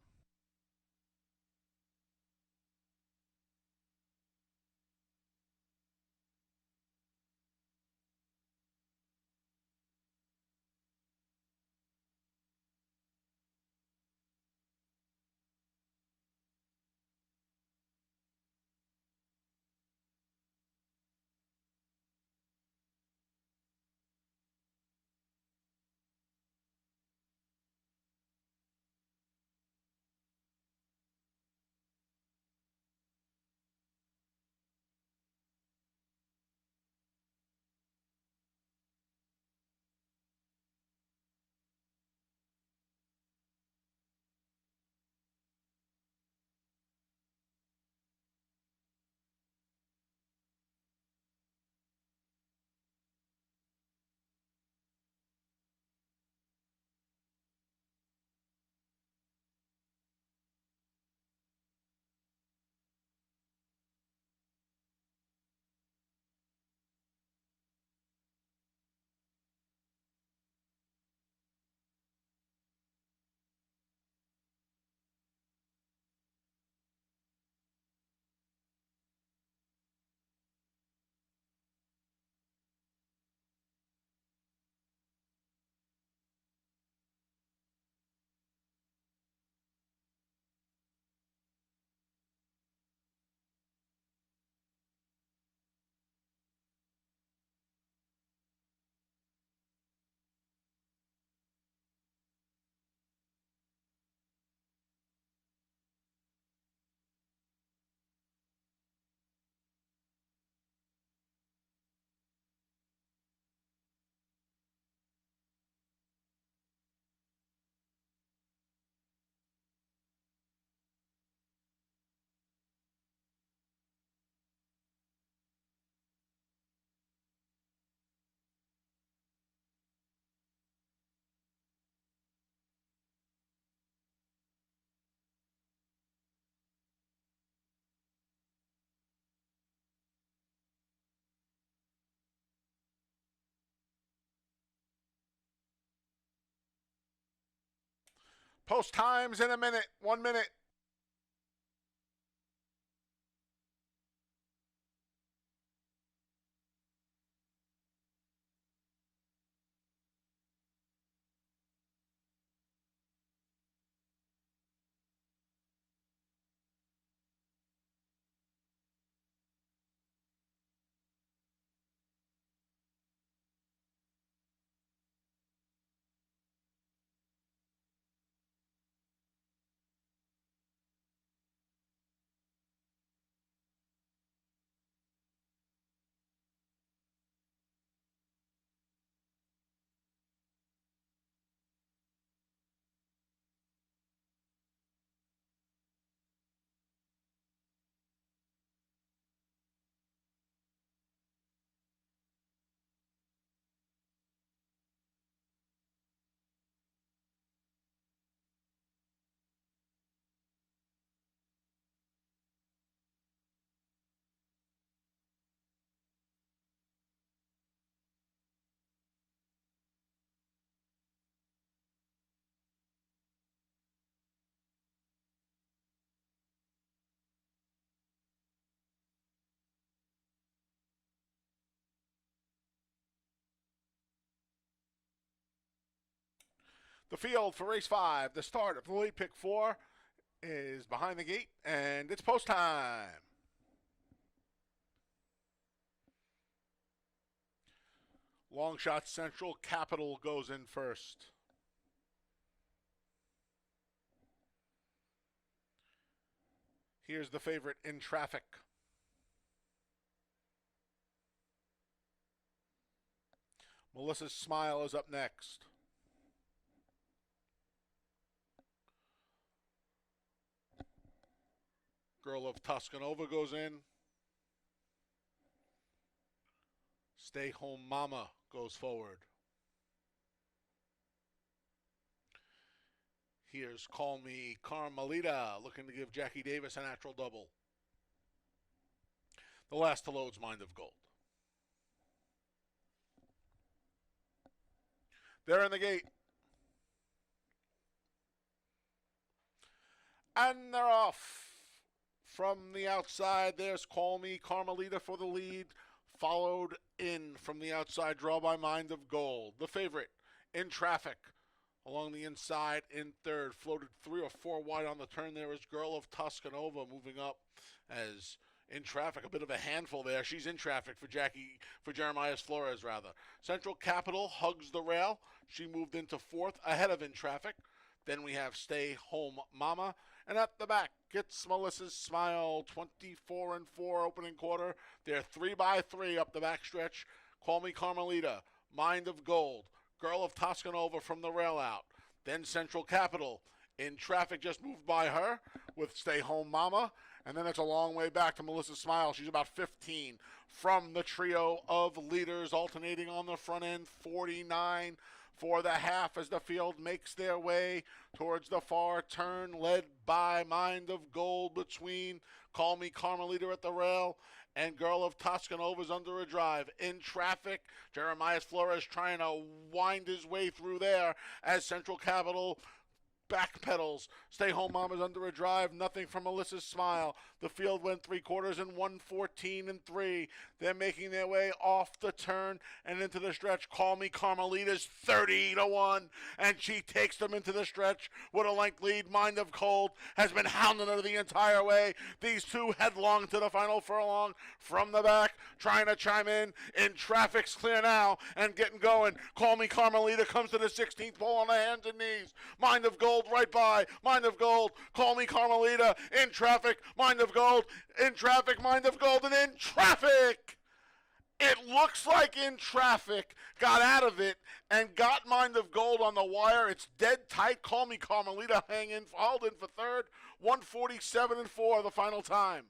Post times in a minute. 1 minute. The field for race 5, the start of the lead pick 4, is behind the gate, and it's post time. Long shot Central Capital goes in first. Here's the favorite, In Traffic. Melissa's Smile is up next. Girl of Tuscanova goes in. Stay Home Mama goes forward. Here's Call Me Carmelita, looking to give Jackie Davis a natural double. The last to load's Mind of Gold. They're in the gate. And they're off. From the outside, there's Call Me Carmelita for the lead, followed in from the outside, Draw by Mind of Gold. The favorite, In Traffic, along the inside in third, floated 3 or 4 wide on the turn. There is Girl of Tuscanova moving up as In Traffic, a bit of a handful there. She's in traffic for Jeremiah Flores rather. Central Capital hugs the rail. She moved into 4th ahead of In Traffic. Then we have Stay Home Mama. And at the back, it's Melissa's Smile, 24-4 opening quarter. They're 3x3 up the back stretch. Call Me Carmelita, Mind of Gold, Girl of Tuscanova from the rail out. Then Central Capital. In Traffic just moved by her with Stay Home Mama. And then it's a long way back to Melissa's Smile. She's about 15 from the trio of leaders alternating on the front end, 49 for the half as the field makes their way towards the far turn, led by Mind of Gold between Call Me Carmelita at the rail and Girl of Tuscanova's under a drive. In Traffic, Jeremiah Flores trying to wind his way through there as Central Capital back pedals. Stay Home Mama's under a drive. Nothing from Melissa's Smile. The field went 3/4 in 1:14-3. They're making their way off the turn and into the stretch. Call Me Carmelita's 30-1, and she takes them into the stretch with a length lead. Mind of Gold has been hounding her the entire way. These two headlong to the final furlong from the back, trying to chime in. In Traffic's clear now and getting going. Call Me Carmelita comes to the 16th pole on the hands and knees. Mind of Gold right by. Mind of Gold. Call Me Carmelita. In Traffic. Mind of Gold. In Traffic. Mind of Gold. And In Traffic. It looks like In Traffic got out of it and got Mind of Gold on the wire. It's dead tight. Call Me Carmelita hauled in for third. 1:47-4 the final time.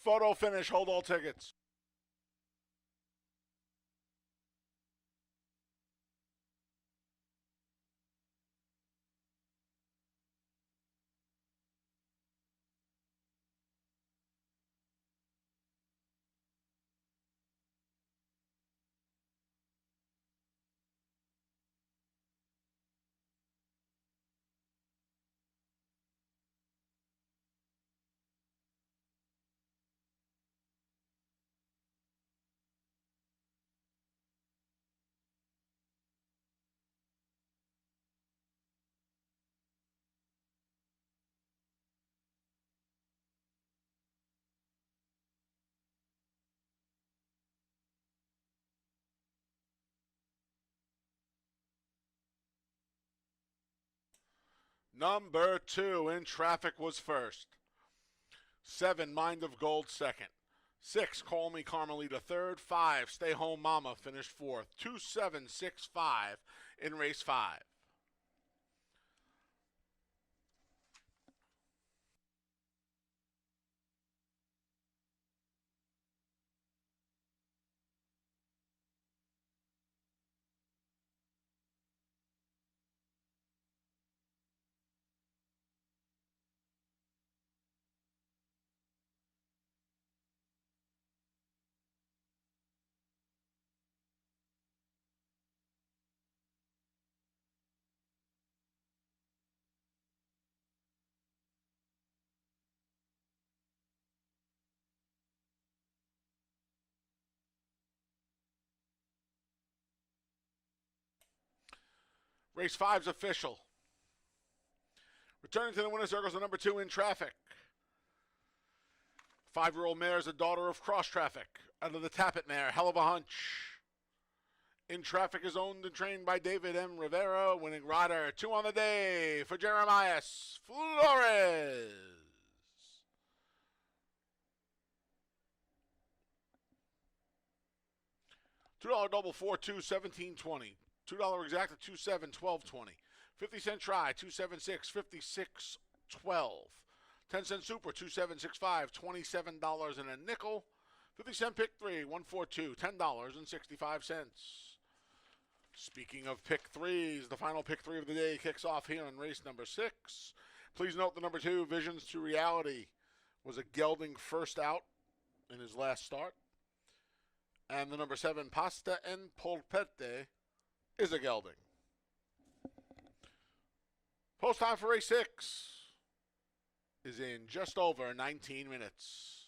Photo finish. Hold all tickets. Number 2 in traffic was first. 7, Mind of Gold second. 6, Call Me Carmelita third. 5, Stay Home Mama finished fourth. 2765 in race 5. Race 5's official. Returning to the winner's circle is the number 2 in traffic. 5-year-old mare is a daughter of Cross Traffic. Out of the Tappet mare, Hell of a Hunch. In traffic is owned and trained by David M. Rivera. Winning rider 2 on the day for Jeremias Flores. $2 double 4-2, 17.20. $2 exact at 2-7, 12.20. 50-cent try, 276, 56.12. 10-cent super, 2765, $27 and a nickel. 50-cent pick 3, 142, $10.65. Speaking of pick 3s, the final pick 3 of the day kicks off here in race number 6. Please note the number 2, Visions to Reality, was a gelding first out in his last start. And the number 7, Pasta en Polpette, is a gelding. Post time for race 6 is in just over 19 minutes.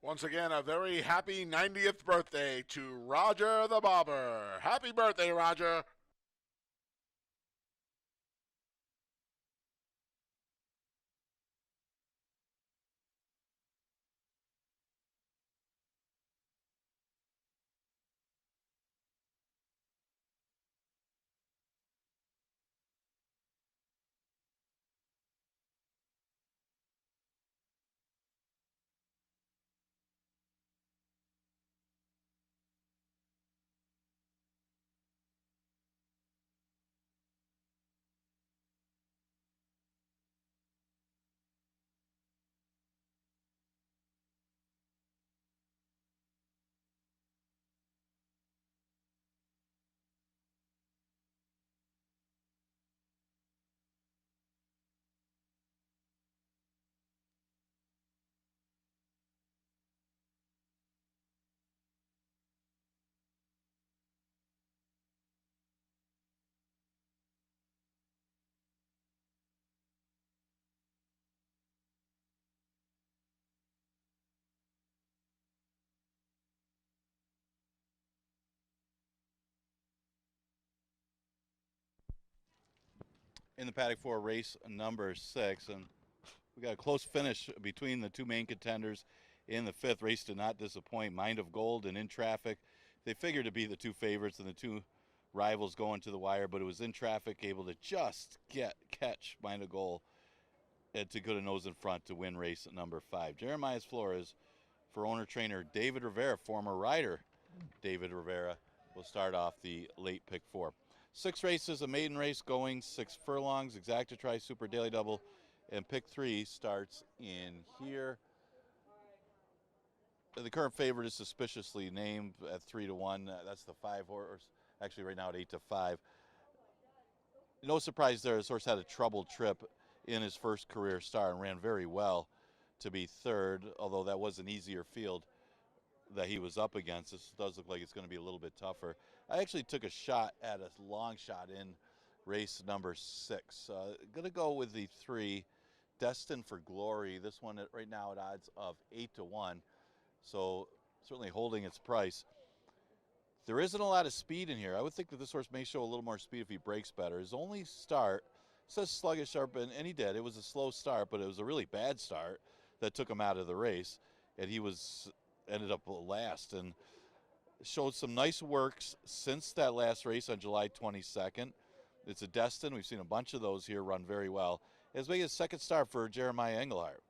Once again, a very happy 90th birthday to Roger the Bobber. Happy birthday, Roger. In the paddock for race number 6, and we got a close finish between the two main contenders in the 5th. Race did not disappoint. Mind of Gold and In Traffic, they figured to be the two favorites and the two rivals going to the wire, but it was In Traffic able to just catch Mind of Gold and to go to nose in front to win race number 5. Jeremiah Flores for owner-trainer David Rivera, former rider David Rivera, will start off the late pick 4. 6 races, a maiden race going 6 furlongs, exacta try, super daily double, and pick 3 starts in here. The current favorite is suspiciously named at 3-1. That's the 5 horse. Actually, right now at 8-5. No surprise there. This horse had a troubled trip in his first career start and ran very well to be 3rd, although that was an easier field that he was up against. This does look like it's going to be a little bit tougher. I actually took a shot at a long shot in race number 6. Going to go with the 3, Destined for Glory. This one right now at odds of 8-1. So certainly holding its price. There isn't a lot of speed in here. I would think that this horse may show a little more speed if he breaks better. His only start says sluggish start, and he did. It was a slow start, but it was a really bad start that took him out of the race, and he ended up last and showed some nice works since that last race on July 22nd. It's a Destin. We've seen a bunch of those here run very well. It's making a second start for Jeremiah Engelhardt.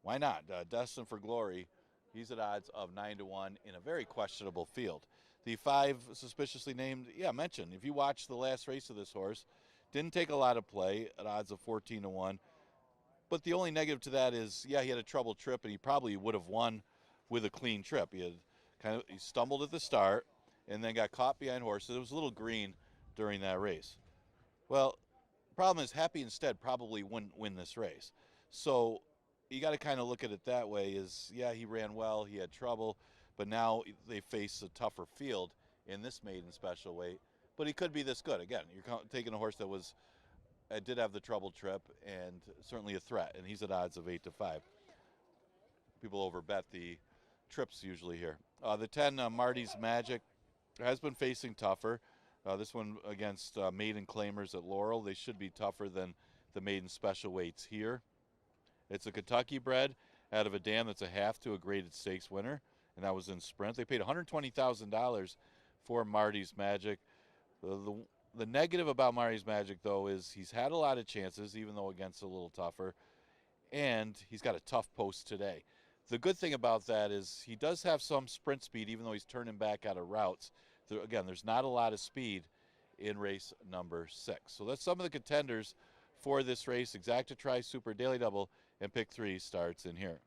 Why not? Destin for Glory. He's at odds of 9-1 in a very questionable field. The 5 suspiciously named, mentioned. If you watch the last race of this horse, didn't take a lot of play at odds of 14-1. But the only negative to that is, he had a troubled trip, and he probably would have won with a clean trip. He stumbled at the start and then got caught behind horses. It was a little green during that race. Well, the problem is Happy Instead probably wouldn't win this race. So you got to kind of look at it that way is, he ran well, he had trouble, but now they face a tougher field in this maiden special weight. But he could be this good. Again, you're taking a horse that did have the trouble trip and certainly a threat, and he's at odds of 8-5. People overbet the trips usually here. The 10, Marty's Magic, has been facing tougher. This one against maiden claimers at Laurel. They should be tougher than the maiden special weights here. It's a Kentucky bred out of a dam that's a half to a graded stakes winner, and that was in sprint. They paid $120,000 for Marty's Magic. The negative about Marty's Magic, though, is he's had a lot of chances, even though against a little tougher, and he's got a tough post today. The good thing about that is he does have some sprint speed, even though he's turning back out of routes. Again, there's not a lot of speed in race number 6. So that's some of the contenders for this race. Exacta Try, Super Daily Double, and Pick 3 starts in here.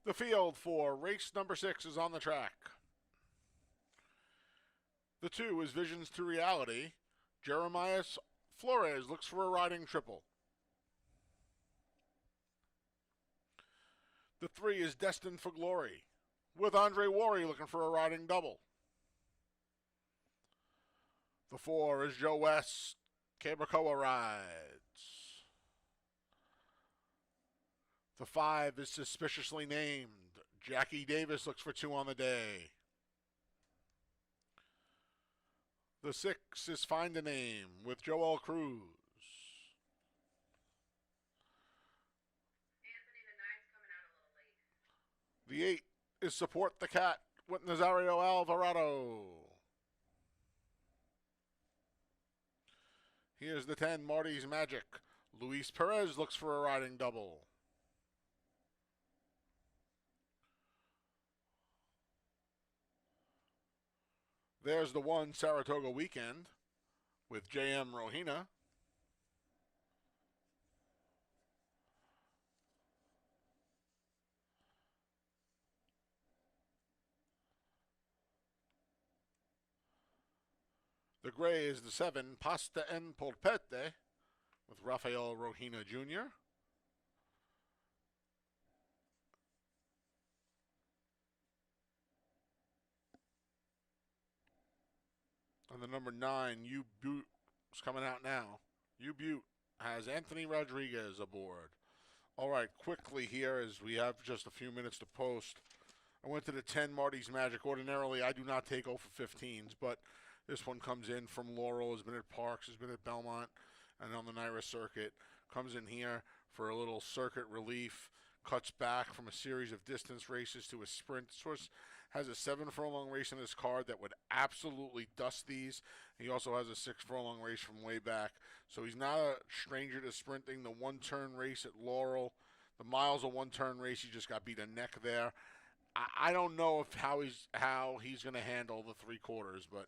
The field for race number 6 is on the track. The 2 is Visions to Reality. Jeremiah Flores looks for a riding triple. The 3 is Destined for Glory, with Andre Worry looking for a riding double. The 4 is Joe West. Cabracoa rides. The 5 is Suspiciously Named. Jackie Davis looks for 2 on the day. The 6 is Find a Name with Joel Cruz. The 8 is Support the Cat with Nazario Alvarado. Here's the 10, Marty's Magic. Luis Perez looks for a riding double. There's the 1, Saratoga Weekend with J.M. Rohina. The gray is the 7, Pasta en Polpette with Rafael Rohina Jr. And the number 9, U Butte, is coming out now. U Butte has Anthony Rodriguez aboard. All right, quickly here, as we have just a few minutes to post. I went to the 10, Marty's Magic. Ordinarily, I do not take 0 for 15s, but this one comes in from Laurel, has been at Parks, has been at Belmont, and on the Naira circuit. Comes in here for a little circuit relief. Cuts back from a series of distance races to a sprint. Source has a 7 furlong race in his card that would absolutely dust these. He also has a 6 furlong race from way back. So he's not a stranger to sprinting. The one-turn race at Laurel, the miles of one-turn race, he just got beat a neck there. I don't know if how he's going to handle the 3/4, but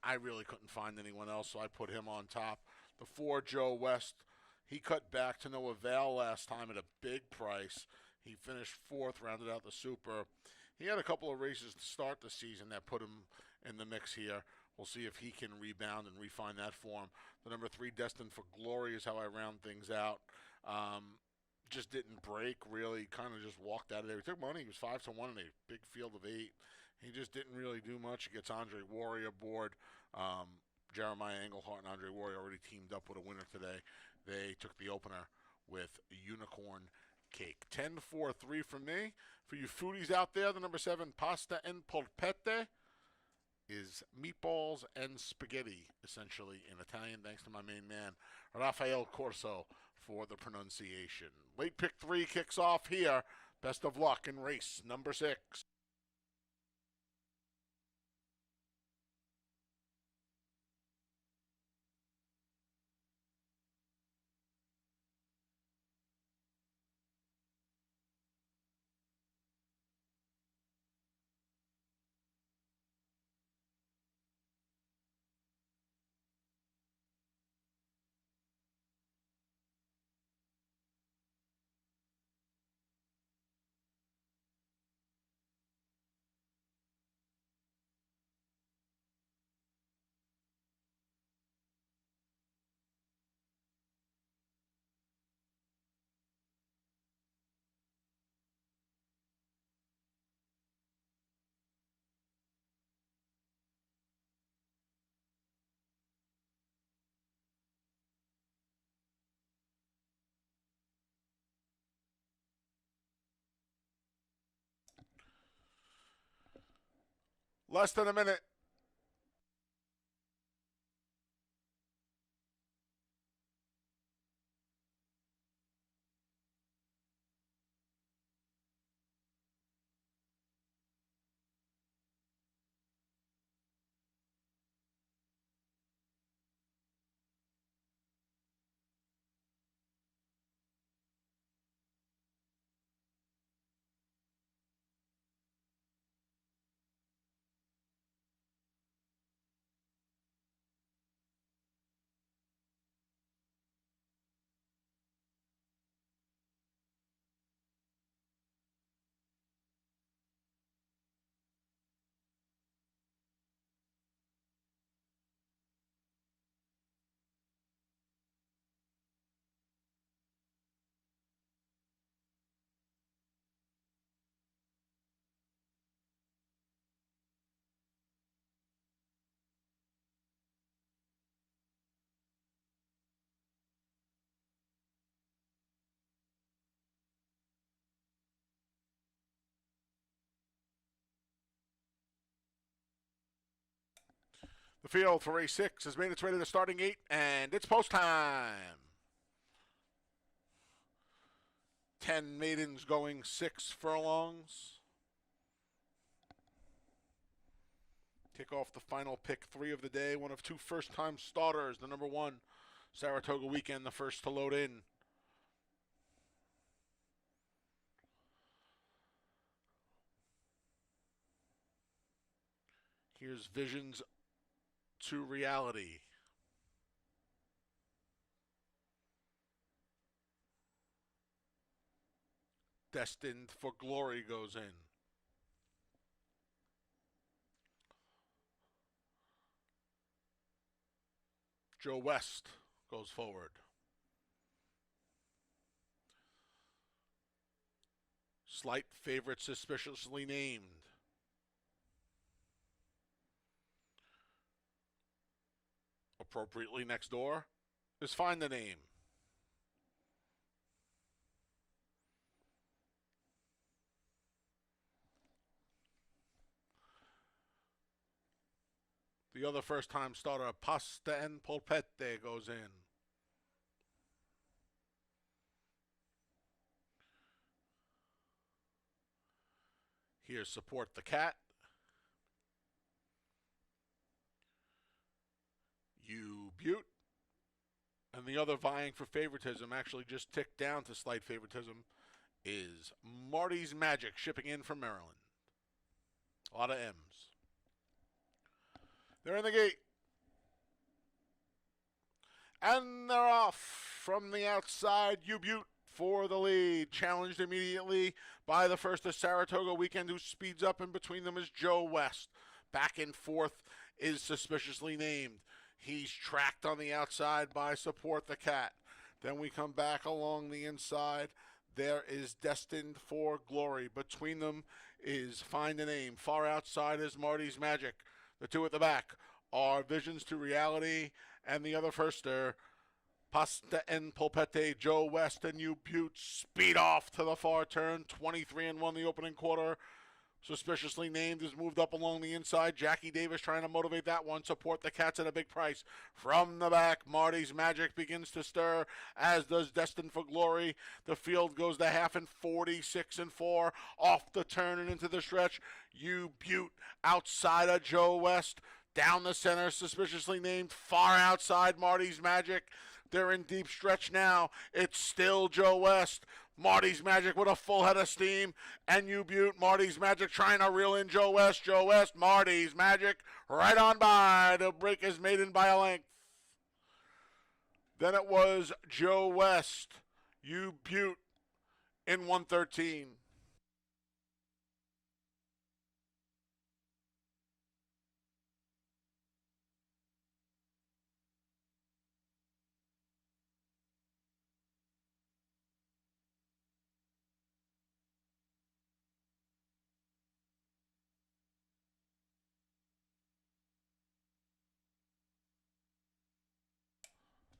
I really couldn't find anyone else, so I put him on top. The 4, Joe West, he cut back to no avail last time at a big price. He finished 4th, rounded out the Super. He had a couple of races to start the season that put him in the mix here. We'll see if he can rebound and refine that form. The number 3, Destined for Glory, is how I round things out. Just didn't break, really. Kind of just walked out of there. He took money. He was 5 to 1 in a big field of 8. He just didn't really do much. He gets Andre Worry aboard. Jeremiah Englehart and Andre Worry already teamed up with a winner today. They took the opener with Unicorn Cake. 10-4-3 from me. For you foodies out there, the number 7, Pasta en Polpette, is meatballs and spaghetti, essentially, in Italian, thanks to my main man, Rafael Corso, for the pronunciation. Late pick 3 kicks off here. Best of luck in race number 6. Less than a minute. The field for race 6 has made its way to the starting gate, and it's post time. 10 maidens going 6 furlongs. Kick off the final pick 3 of the day. One of 2 first-time starters. The number 1, Saratoga Weekend, the first to load in. Here's Visions to Reality. Destined for Glory goes in. Joe West goes forward. Slight favorite suspiciously named. Appropriately next door is Find the Name. The other first-time starter, Pasta and Polpette, goes in. Here's Support the Cat. You Butte. And the other vying for favoritism, actually just ticked down to slight favoritism, is Marty's Magic, shipping in from Maryland. A lot of M's. They're in the gate. And they're off from the outside. You Butte for the lead. Challenged immediately by the first of Saratoga Weekend, who speeds up. In between them is Joe West. Back and forth is Suspiciously Named. He's tracked on the outside by Support the Cat. Then we come back along the inside. There is Destined for Glory. Between them is Find a Name. Far outside is Marty's Magic. The 2 at the back are Visions to Reality and the other firster, Pasta and Polpette. Joe West and You Butte speed off to the far turn. 23-1 the opening quarter. Suspiciously Named is moved up along the inside. Jackie Davis trying to motivate that one. Support the Cats at a big price. From the back, Marty's Magic begins to stir, as does Destined for Glory. The field goes to half in 46-4. Off the turn and into the stretch. You Butte outside of Joe West. Down the center, Suspiciously Named. Far outside, Marty's Magic. They're in deep stretch now. It's still Joe West. Marty's Magic with a full head of steam. And You Butte, Marty's Magic trying to reel in Joe West. Joe West, Marty's Magic right on by to break his maiden by a length. Then it was Joe West, You Butte in 113.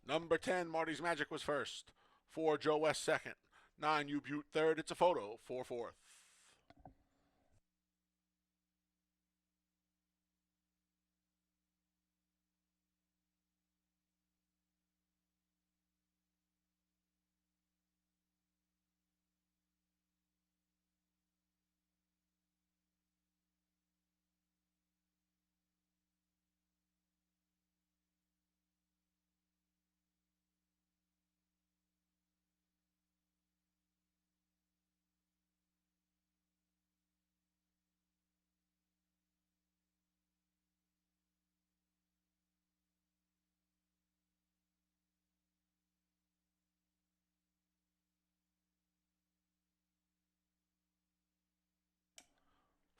Number 10, Marty's Magic was first. 4, Joe West second. 9, You Butte third. It's a photo for fourth.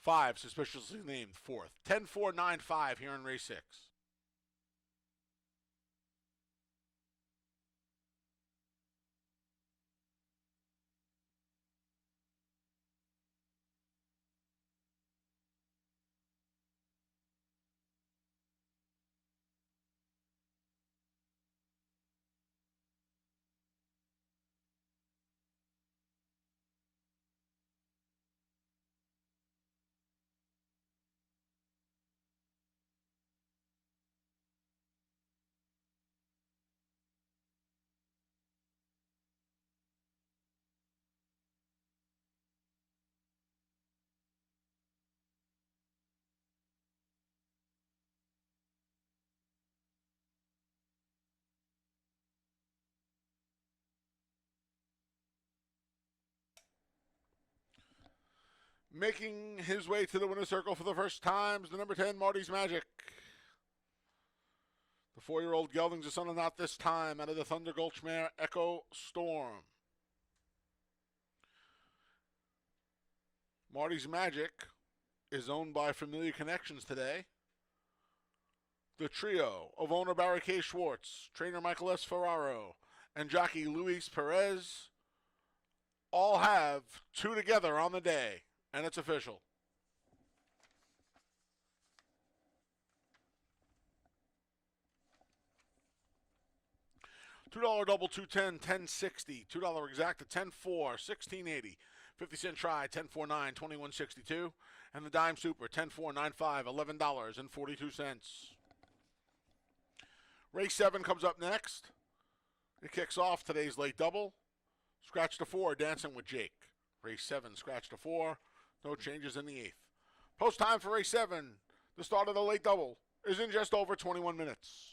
Five, Suspiciously Named fourth. 10-4-9-5 here in race 6. Making his way to the winner's circle for the first time is the number 10, Marty's Magic. The 4-year-old gelding's a son of Not This Time out of the Thunder Gulch mare Echo Storm. Marty's Magic is owned by Familiar Connections today. The trio of owner Barry K. Schwartz, trainer Michael S. Ferraro, and jockey Luis Perez all have 2 together on the day, and it's official. $2 double, 210, 1060. $2 exact at 10.4, 1680. 50-cent try, 10.49, 21.62. And the dime super, 10.495, $11.42. Race 7 comes up next. It kicks off today's late double. Scratch to 4, Dancing with Jake. Race 7, scratch to 4. No changes in the 8th. Post time for race 7, the start of the late double, is in just over 21 minutes.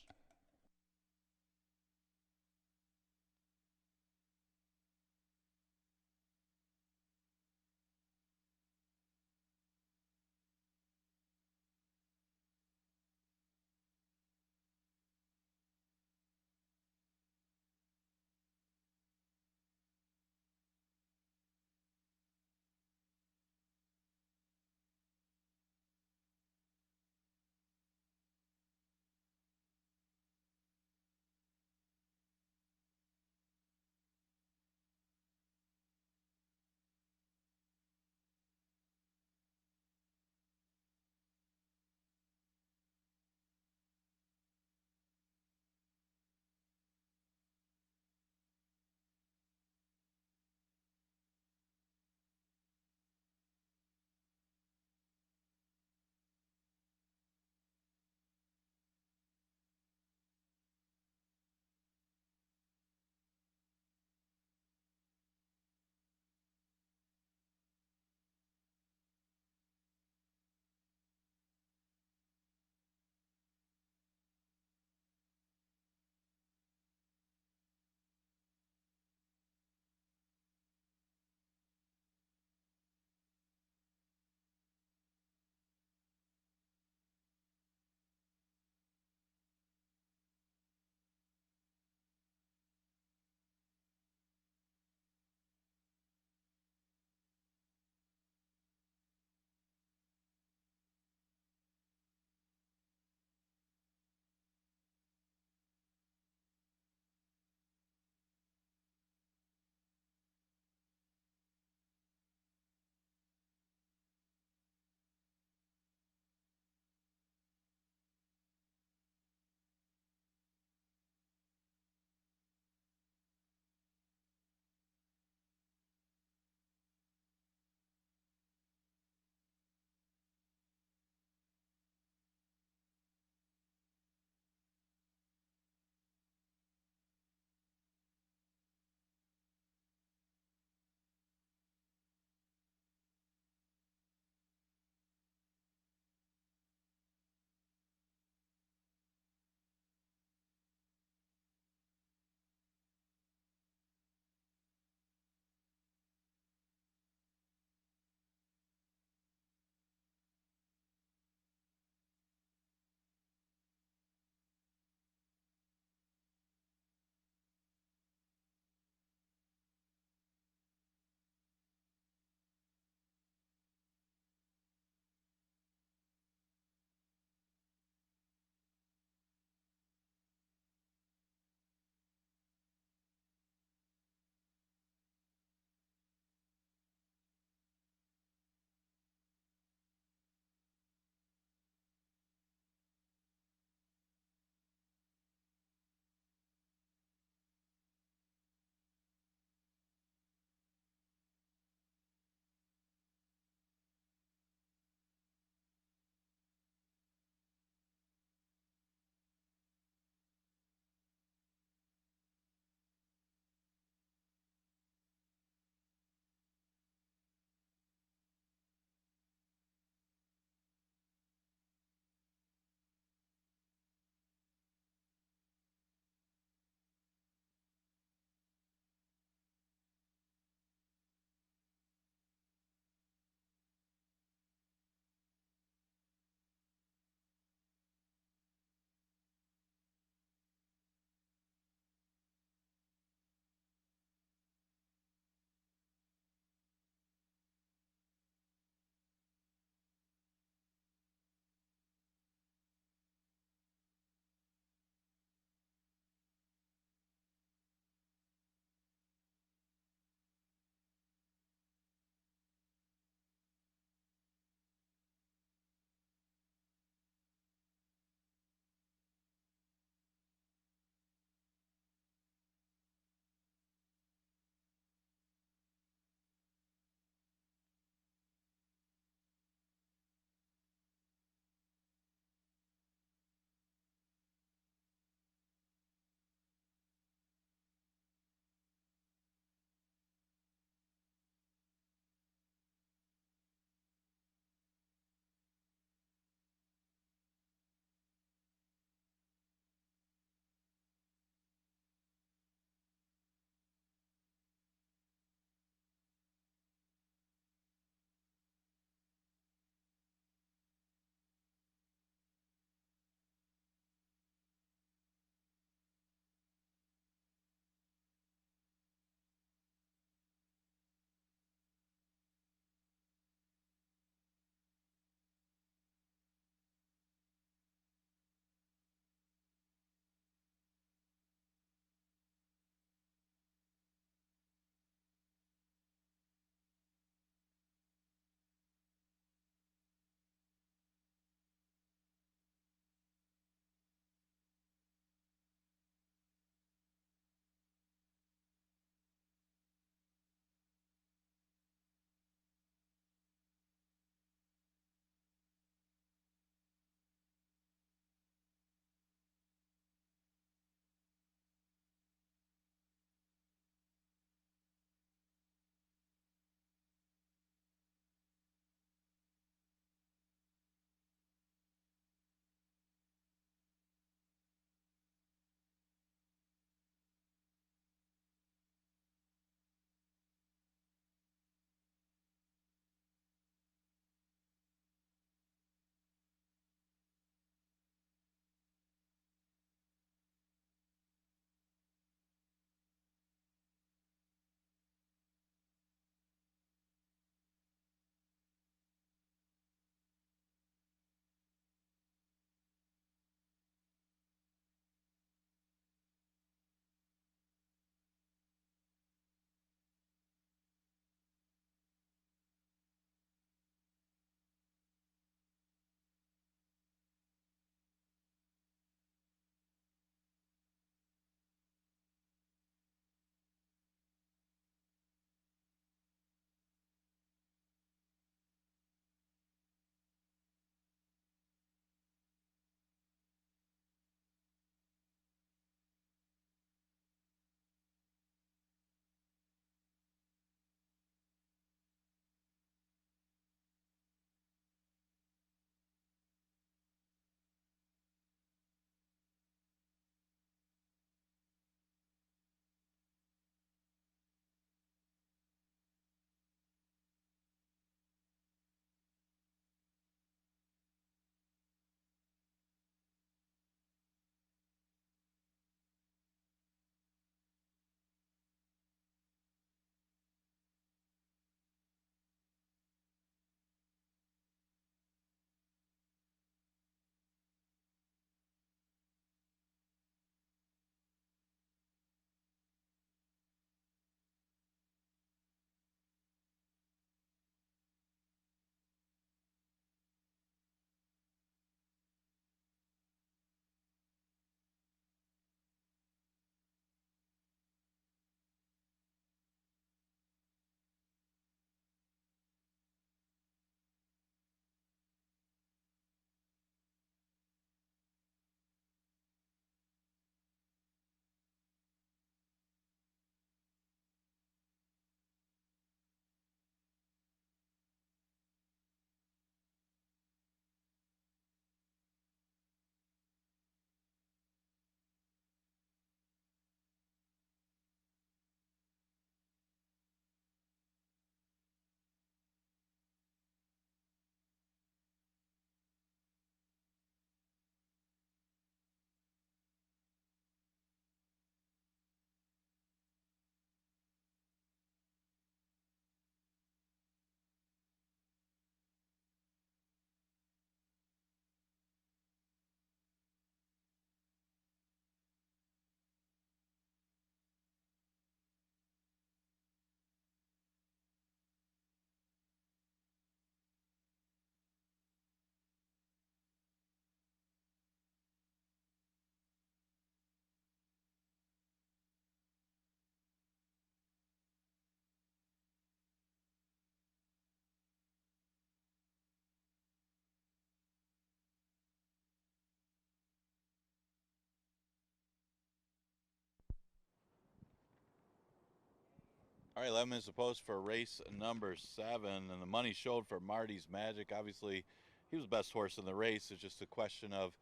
All right, 11 minutes to post for race number 7, and the money showed for Marty's Magic. Obviously, he was the best horse in the race. It's just a question of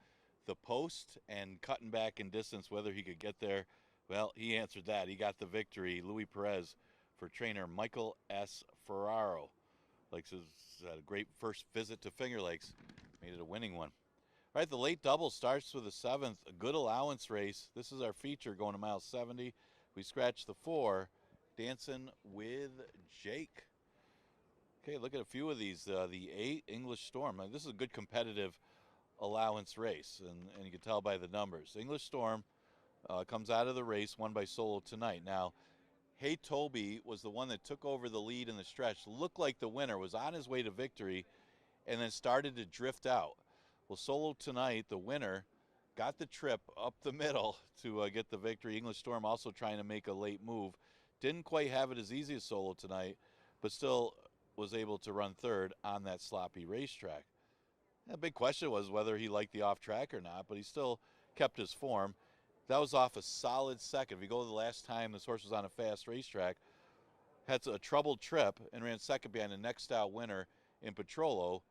the post and cutting back in distance, whether he could get there. Well, he answered that. He got the victory. Louis Perez for trainer Michael S. Ferraro. Had a great first visit to Finger Lakes. Made it a winning one. All right, the late double starts with the 7th, a good allowance race. This is our feature going to mile 70. We scratch the 4, Dancing with Jake. Okay, look at a few of these. The 8, English Storm. Now, this is a good competitive allowance race, and you can tell by the numbers. English Storm comes out of the race, won by Solo Tonight. Now, Hey Toby was the one that took over the lead in the stretch, looked like the winner, was on his way to victory, and then started to drift out. Well, Solo Tonight, the winner, got the trip up the middle to get the victory. English Storm also trying to make a late move. Didn't quite have it as easy as Solo Tonight, but still was able to run third on that sloppy racetrack. The big question was whether he liked the off track or not, but he still kept his form. That was off a solid second. If you go to the last time this horse was on a fast racetrack, had a troubled trip and ran second behind the next out winner in Petrolo,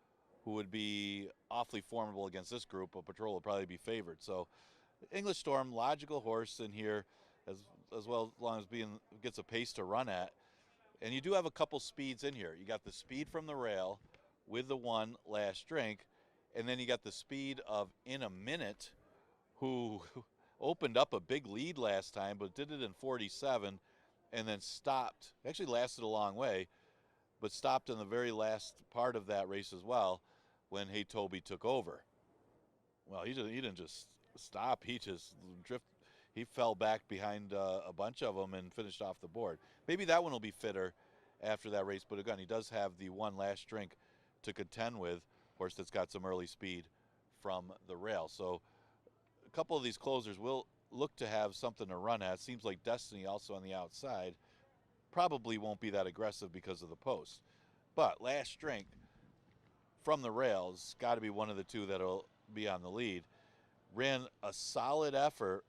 who would be awfully formidable against this group, but Petrolo would probably be favored. So English Storm, logical horse in here, as well as long as gets a pace to run at. And you do have a couple speeds in here. You got the speed from the rail with the 1 Last Drink, and then you got the speed of In a Minute, who opened up a big lead last time, but did it in 47 and then stopped. Actually lasted a long way, but stopped in the very last part of that race as well when Hey Toby took over. Well, he didn't just stop. He just he fell back behind a bunch of them and finished off the board. Maybe that one will be fitter after that race, but again, he does have the 1 Last Drink to contend with, horse that's got some early speed from the rail. So a couple of these closers will look to have something to run at. Seems like Destiny also on the outside probably won't be that aggressive because of the post. But Last Drink from the rails got to be one of the two that'll be on the lead. Ran a solid effort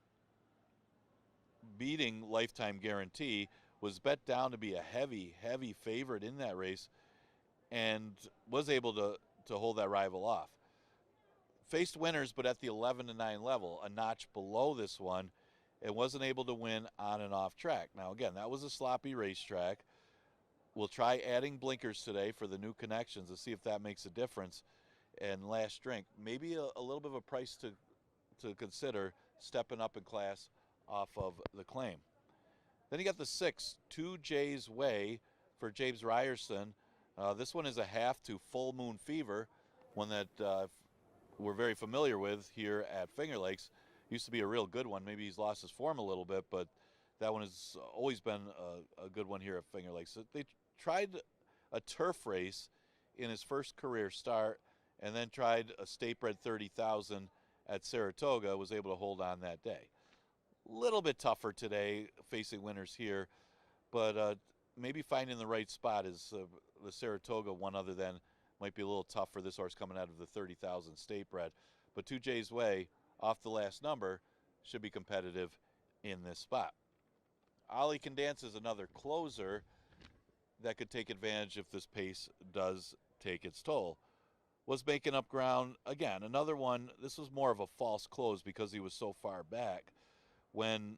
beating Lifetime Guarantee, was bet down to be a heavy favorite in that race, and was able to hold that rival off. Faced winners, but at the 11-9 level, a notch below this one, and wasn't able to win on and off track. Now, again, that was a sloppy racetrack. We'll try adding blinkers today for the new connections to see if that makes a difference. And Last Drink, maybe a little bit of a price to consider stepping up in class off of the claim. Then you got the 6, 2 J's Way for James Ryerson. This one is a half to Full Moon Fever, one that we're very familiar with here at Finger Lakes. Used to be a real good one. Maybe he's lost his form a little bit, but that one has always been a good one here at Finger Lakes. So they tried a turf race in his first career start, and then tried a state bred 30,000 at Saratoga, was able to hold on that day. A little bit tougher today facing winners here, but maybe finding the right spot is the Saratoga one, other than might be a little tough for this horse coming out of the 30,000 state bred. But 2 J's Way off the last number should be competitive in this spot. Ollie Can Dance is another closer that could take advantage if this pace does take its toll. Was making up ground again. Another one, this was more of a false close because he was so far back. When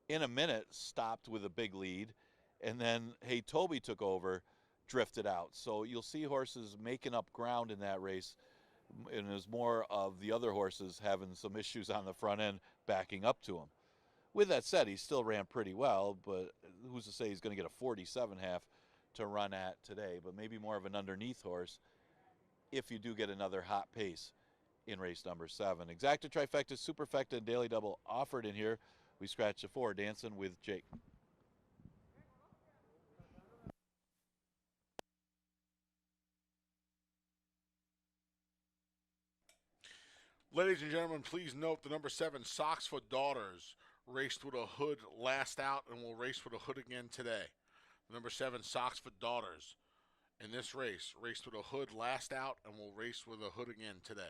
In a Minute stopped with a big lead, and then Hey Toby took over, drifted out. So you'll see horses making up ground in that race, and there's more of the other horses having some issues on the front end backing up to him. With that said, he still ran pretty well, but who's to say he's going to get a 47 half to run at today, but maybe more of an underneath horse if you do get another hot pace in race number 7. Exacta, trifecta, superfecta, and daily double offered in here. We scratch the 4, Dancing with Jake. Ladies and gentlemen, please note the number 7, Socks for Daughters, raced with a hood last out and will race with a hood again today. The number 7, Socks for Daughters, in this race, raced with a hood last out and will race with a hood again today.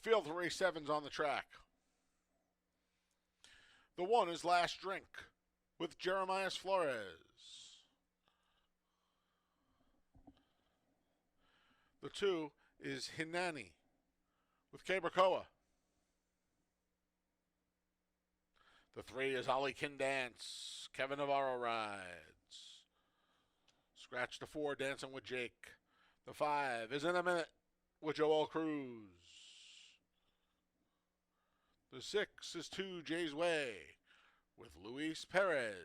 field for race 7's on the track. The 1 is Last Drink with Jeremiah Flores. The 2 is Hinani with Cabracoa. The 3 is Ollie Can Dance. Kevin Navarro rides. Scratch the 4, Dancing with Jake. The 5 is In a Minute with Joel Cruz. The 6 is 2 Jay's Way with Luis Perez.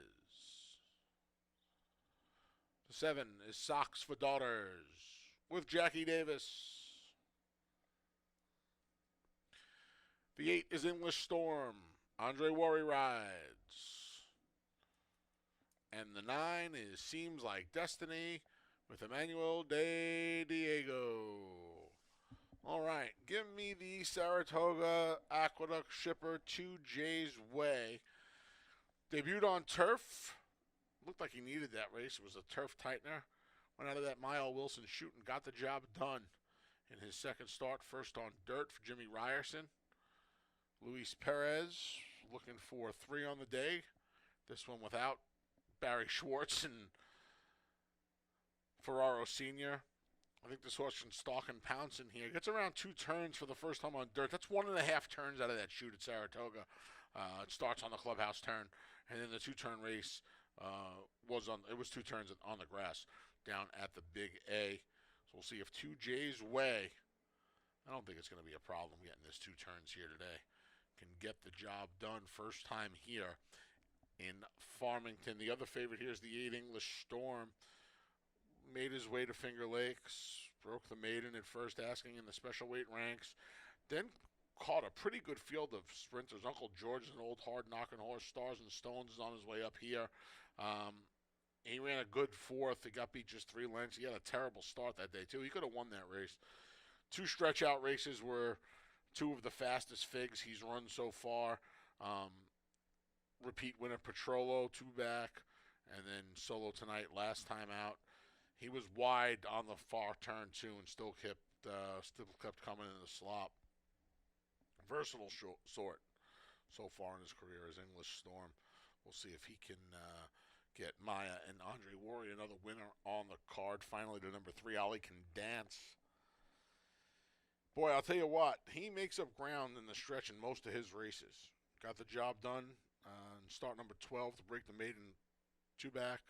The 7 is Socks for Daughters with Jackie Davis. The 8 is English Storm. Andre Worry rides. And the 9 is Seems Like Destiny with Emmanuel De Diego. All right, give me the Saratoga Aqueduct Shipper 2J's Way. Debuted on turf. Looked like he needed that race. It was a turf tightener. Went out of that mile Wilson shoot and got the job done in his second start. First on dirt for Jimmy Ryerson. Luis Perez looking for 3 on the day. This one without Barry Schwartz and Ferraro Sr. I think this horse can stalk and pounce in here. Gets around 2 turns for the first time on dirt. That's 1.5 turns out of that shoot at Saratoga. It starts on the clubhouse turn, and then the 2-turn race was 2 turns on the grass down at the Big A. So we'll see if 2J's Way. I don't think it's going to be a problem getting this 2 turns here today. Can get the job done first time here in Farmington. The other favorite here is the 8 English Storm. Made his way to Finger Lakes, broke the maiden at first, asking in the special weight ranks. Then caught a pretty good field of sprinters. Uncle George is an old hard-knocking horse. Stars and Stones is on his way up here. He ran a good 4th. He got beat just 3 lengths. He had a terrible start that day, too. He could have won that race. 2 stretch-out races were 2 of the fastest figs he's run so far. Repeat winner Petrolo, 2 back, and then solo tonight, last time out. He was wide on the far turn, too, and still kept coming in the slop. Versatile sort so far in his career as English Storm. We'll see if he can get Maya and Andre Worry, another winner on the card. Finally, to number 3, Ollie Can Dance. Boy, I'll tell you what, he makes up ground in the stretch in most of his races. Got the job done in start number 12 to break the maiden 2 back.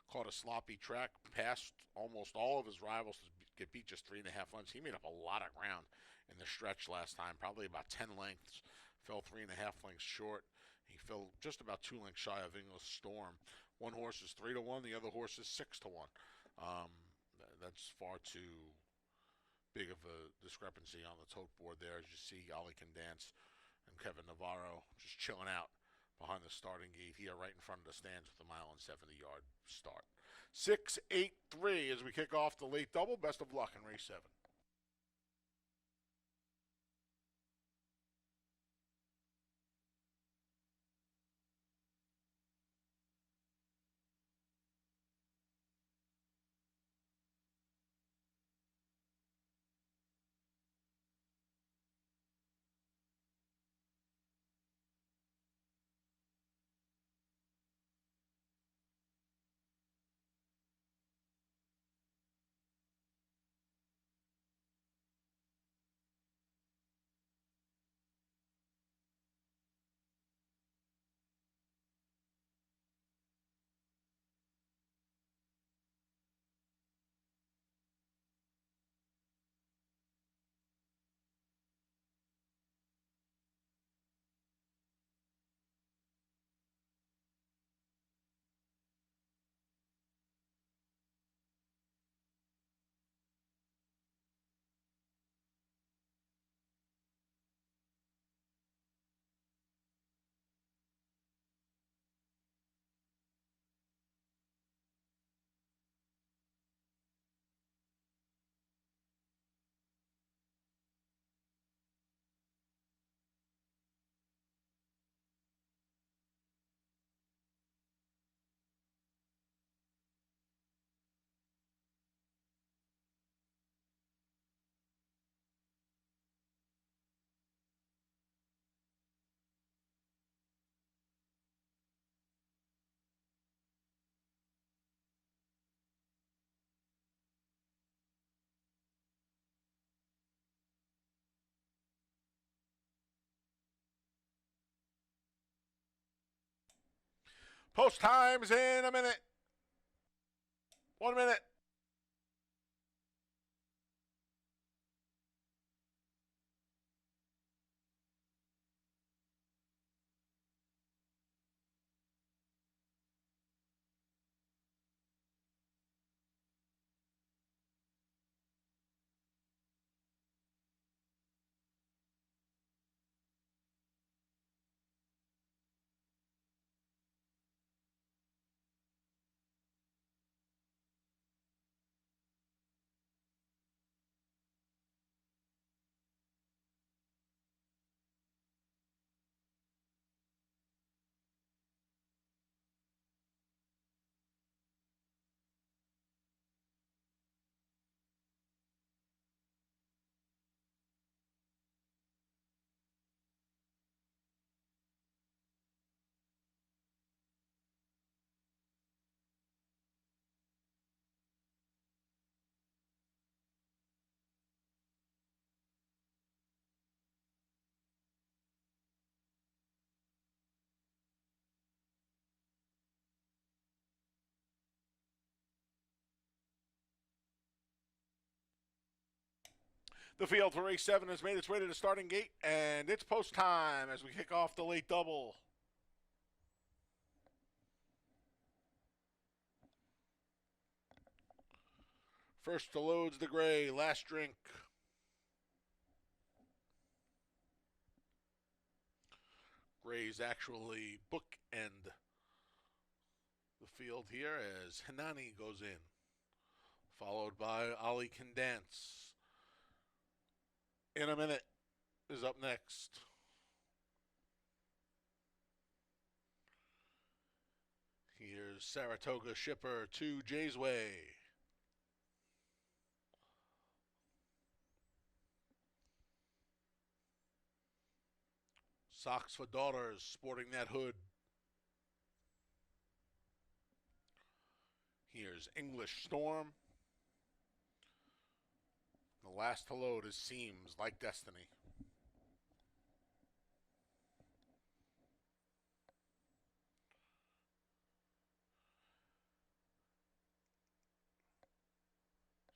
Caught a sloppy track, passed almost all of his rivals to get beat just 3.5 lengths. He made up a lot of ground in the stretch last time, probably about 10 lengths. Fell 3.5 lengths short. He fell just about 2 lengths shy of English Storm. One horse is 3-1, the other horse is 6-1. That's far too big of a discrepancy on the tote board there. As you see, Ollie Can Dance and Kevin Navarro just chilling out behind the starting gate here, right in front of the stands with a 1.70-yard start. 6-8-3 as we kick off the late double. Best of luck in race 7. Post times in a minute. 1 minute. The field for race 7 has made its way to the starting gate, and it's post time as we kick off the late double. First to loads the gray, last drink. Grays actually bookend the field here as Hinani goes in, followed by Ali Can Dance. In a minute is up next. Here's Saratoga Shipper to Jay's Way. Socks for Daughters sporting that hood. Here's English Storm. The last to load is Seems Like Destiny.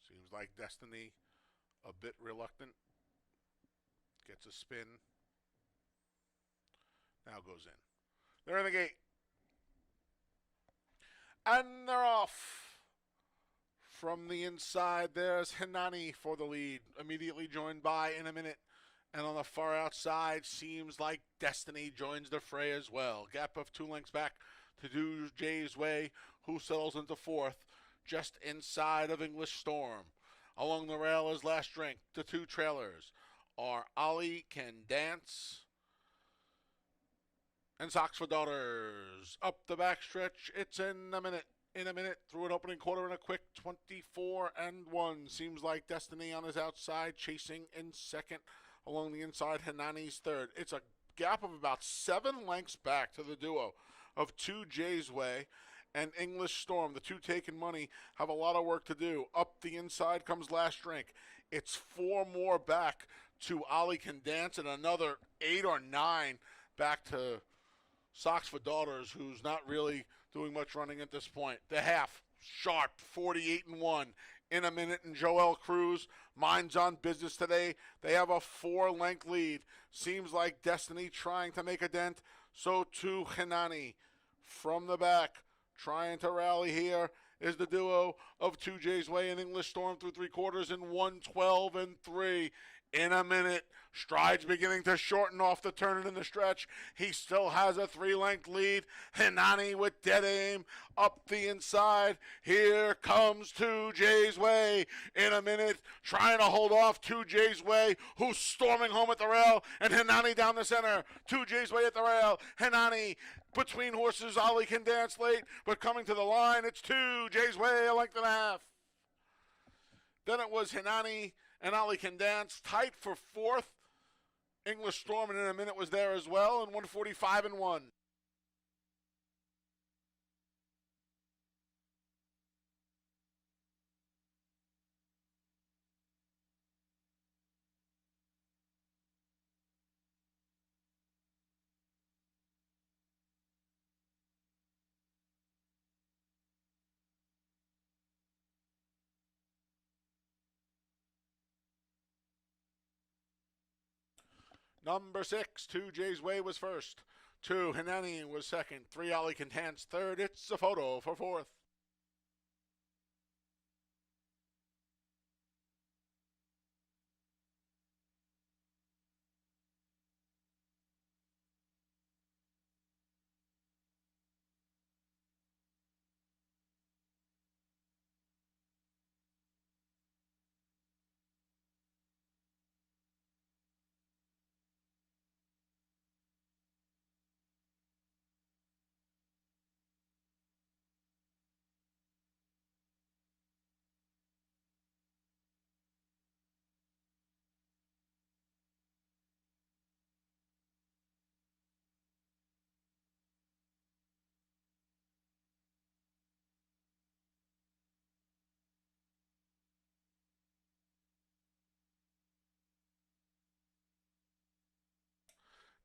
Seems Like Destiny a bit reluctant. Gets a spin. Now goes in. They're in the gate. And they're off. From the inside, there's Hinani for the lead. Immediately joined by In a Minute. And on the far outside, Seems Like Destiny joins the fray as well. Gap of 2 lengths back to Do Jay's Way, who settles into 4th, just inside of English Storm. Along the rail is Last Drink. The 2 trailers are Ali Can Dance and Socks for Daughters. Up the backstretch, it's In a Minute. In a Minute, through an opening quarter in a quick 24-1. Seems Like Destiny on his outside, chasing in second. Along the inside, Hinani's third. It's a gap of about 7 lengths back to the duo of 2 Jay's Way and English Storm. The 2 taking money have a lot of work to do. Up the inside comes Last Drink. It's 4 more back to Ali Can Dance and another 8 or 9 back to Socks for Daughters, who's not really doing much running at this point. The half, sharp, 48-1. In a Minute and Joel Cruz. Minds on business today. They have a 4-length lead. Seems Like Destiny trying to make a dent. So too Hinani. From the back, trying to rally here is the duo of 2 Jay's Way and English Storm through 3 quarters in 1:12-3. In a Minute, strides beginning to shorten off the turn and in the stretch. He still has a 3-length lead. Hinani with dead aim up the inside. Here comes 2 Jay's Way. In a Minute, trying to hold off 2 Jay's Way, who's storming home at the rail, and Hinani down the center. 2 Jay's Way at the rail. Hinani between horses. Ali Can Dance late, but coming to the line, it's 2 Jay's Way, a length and a half. Then it was Hinani and Ali Can Dance, tight for 4th. English Storm and In a Minute was there as well, and 1:45-1. Number 6, 2 Jay's Way was first. 2 Hinani was second. 3 Ali Contents third. It's a photo for fourth.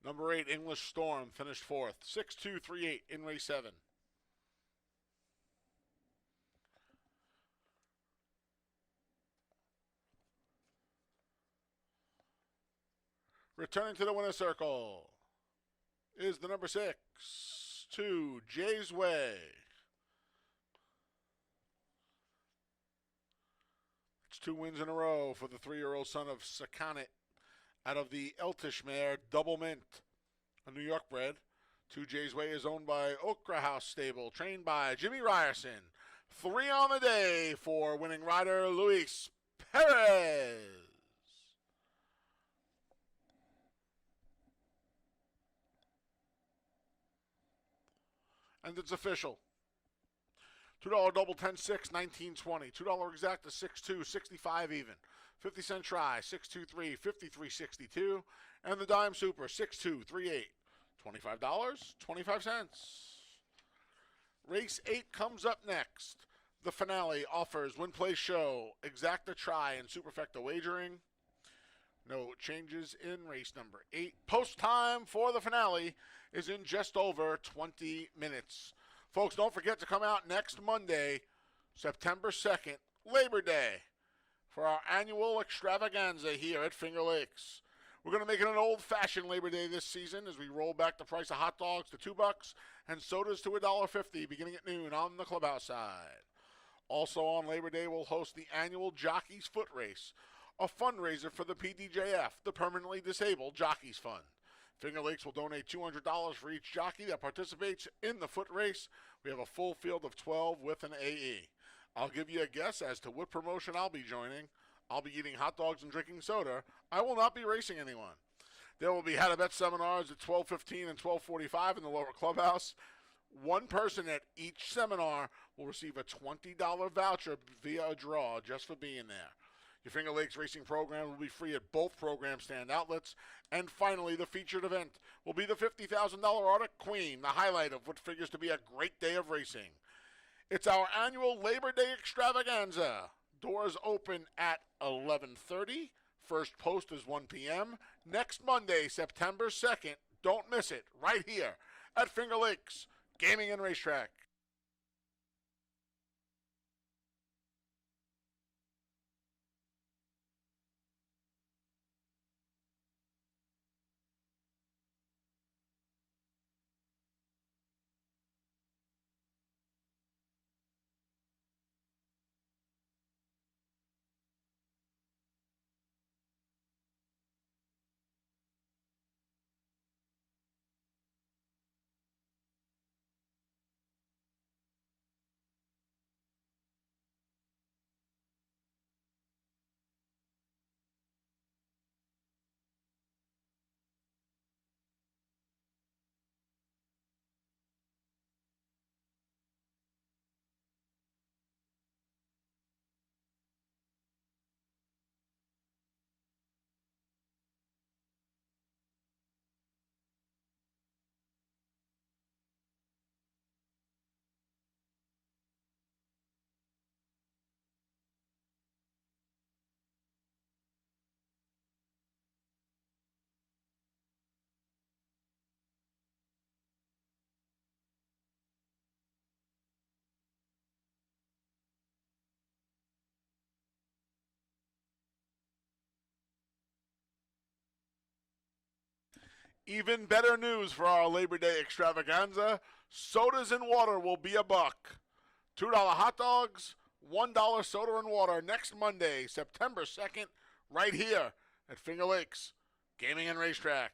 Number 8, English Storm, finished fourth. 6-2-3-8 in race 7. Returning to the winner's circle is the number 6, 2 Jay's Way. It's 2 wins in a row for the 3-year-old son of Sakanit out of the Eltish mare Double Mint, a New York bred. 2 Jay's Way is owned by Okra House Stable, trained by Jimmy Ryerson. 3 on the day for winning rider Luis Perez. And it's official. $2 double 10-6, 19-20. $2 exacta 6-2, 65 even. 50-cent try, 6-2-3, 53-62. And the dime super, 6-2-3-8. $25.25. Race 8 comes up next. The finale offers win, play, show, exacta try, and superfecta wagering. No changes in race number 8. Post time for the finale is in just over 20 minutes. Folks, don't forget to come out next Monday, September 2nd, Labor Day, for our annual extravaganza here at Finger Lakes. We're going to make it an old-fashioned Labor Day this season as we roll back the price of hot dogs to $2 and sodas to $1.50 beginning at noon on the clubhouse side. Also on Labor Day, we'll host the annual Jockeys Foot Race, a fundraiser for the PDJF, the Permanently Disabled Jockeys Fund. Finger Lakes will donate $200 for each jockey that participates in the foot race. We have a full field of 12 with an AE. I'll give you a guess as to what promotion I'll be joining. I'll be eating hot dogs and drinking soda. I will not be racing anyone. There will be how-to-bet seminars at 12:15 and 12:45 in the lower clubhouse. One person at each seminar will receive a $20 voucher via a draw just for being there. Your Finger Lakes Racing program will be free at both program stand outlets. And finally, the featured event will be the $50,000 Arctic Queen, the highlight of what figures to be a great day of racing. It's our annual Labor Day extravaganza. Doors open at 11:30. First post is 1 p.m. Next Monday, September 2nd. Don't miss it, right here at Finger Lakes Gaming and Racetrack. Even better news for our Labor Day extravaganza. Sodas and water will be $1. $2 hot dogs, $1 soda and water next Monday, September 2nd, right here at Finger Lakes Gaming and Racetrack.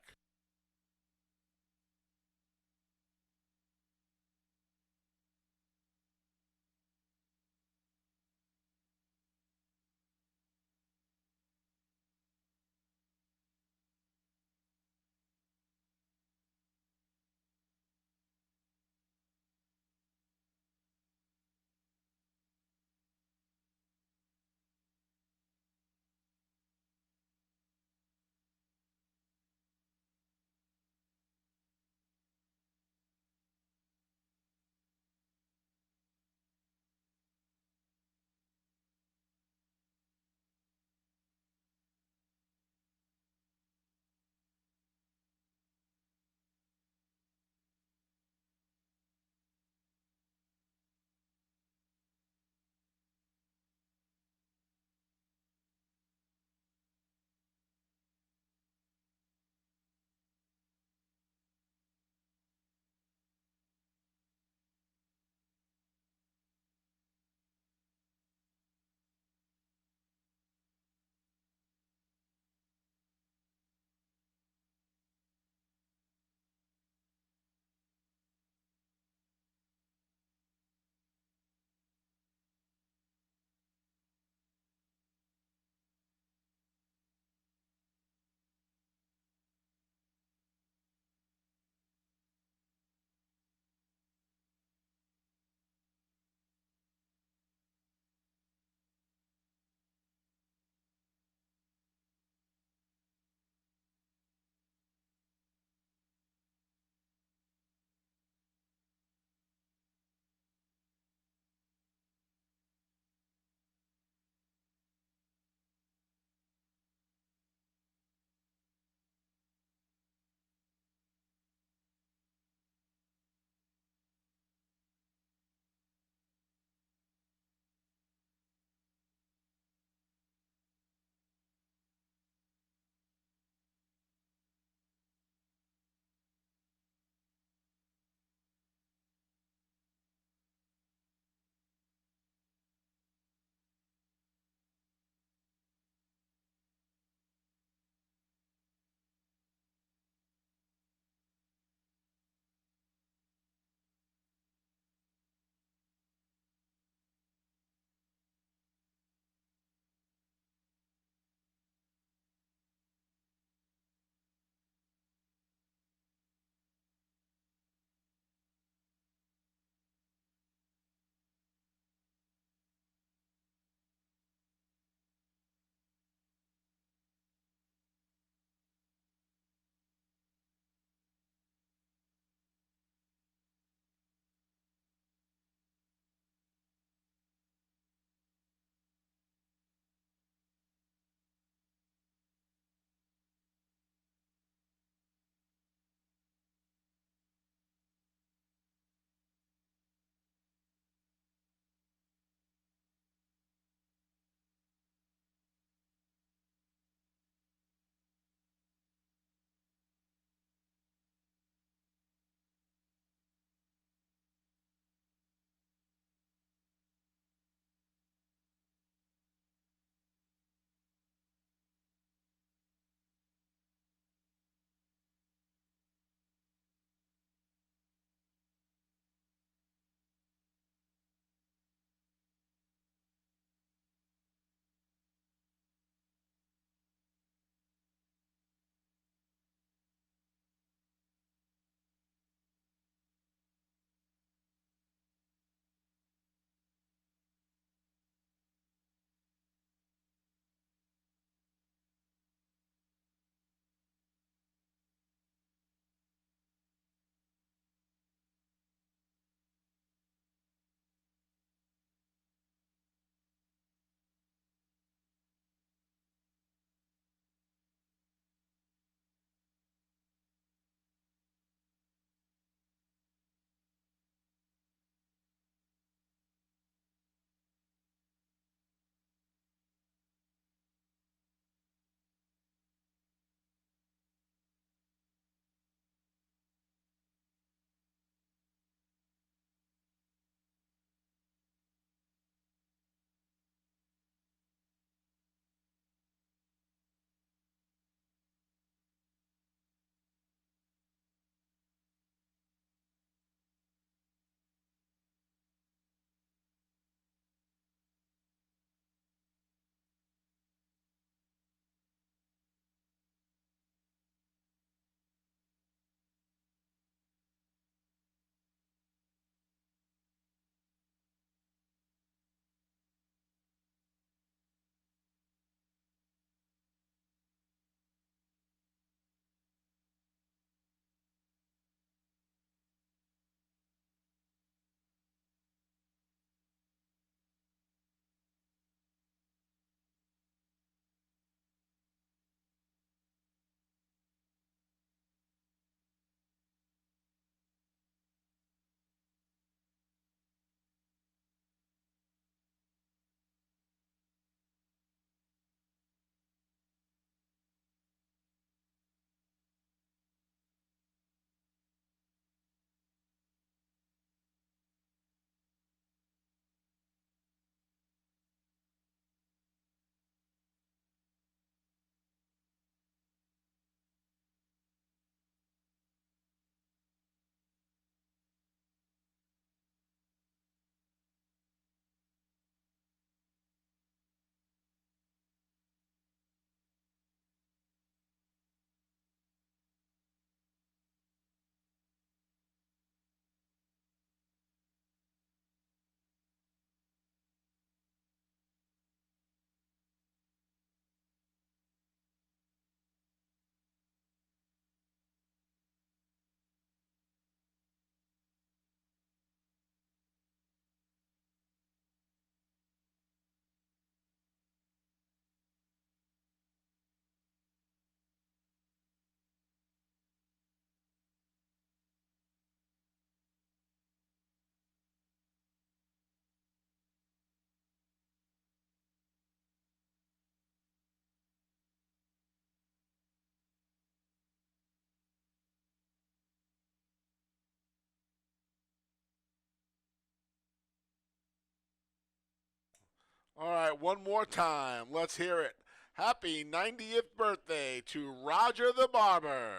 All right, one more time. Let's hear it. Happy 90th birthday to Roger the Barber.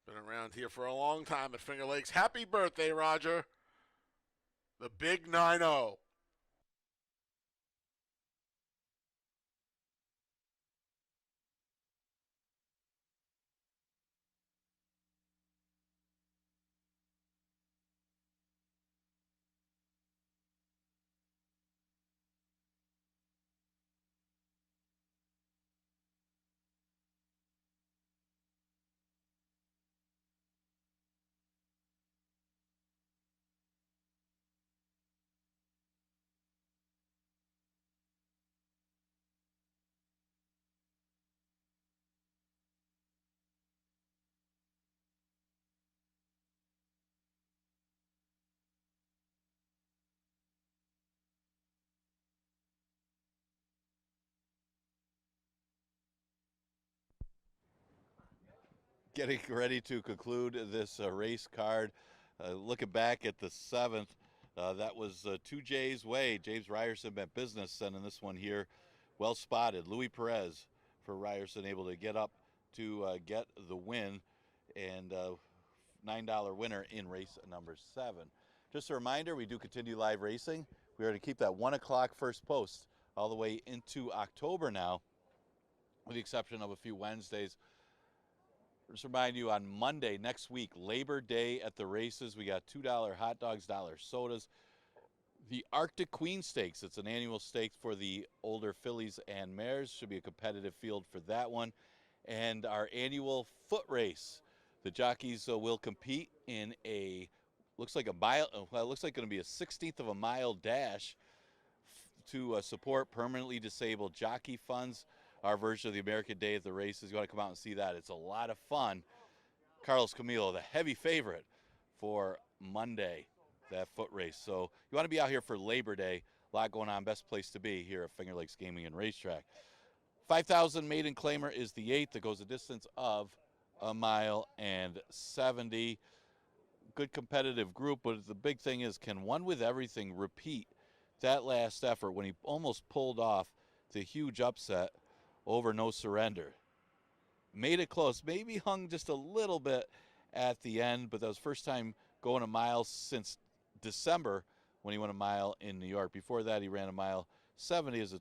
Been around here for a long time at Finger Lakes. Happy birthday, Roger. The big 9-0. Getting ready to conclude this race card. Looking back at the seventh, that was 2J's way. James Ryerson at business sending this one here. Well spotted. Louis Perez for Ryerson, able to get up to get the win, and $9 winner in race number 7. Just a reminder, we do continue live racing. We are to keep that 1 o'clock first post all the way into October now, with the exception of a few Wednesdays. Just remind you, on Monday next week, Labor Day at the races, we got $2 hot dogs, dollar sodas. The Arctic Queen Stakes, it's an annual stakes for the older fillies and mares. Should be a competitive field for that one. And our annual foot race. The jockeys will compete in looks like going to be a 16th of a mile dash to support permanently disabled jockey funds. Our version of the American Day at the races. You want to come out and see that. It's a lot of fun. Carlos Camilo, the heavy favorite for Monday, that foot race. So you want to be out here for Labor Day. A lot going on. Best place to be here at Finger Lakes Gaming and Racetrack. 5,000 maiden claimer is the 8th that goes a distance of 1 mile and 70. Good competitive group, but the big thing is, can One With Everything repeat that last effort when he almost pulled off the huge upset over No Surrender? Made it close, maybe hung just a little bit at the end, but that was first time going a mile since December when he went a mile in New York. Before that, he ran a mile 70 as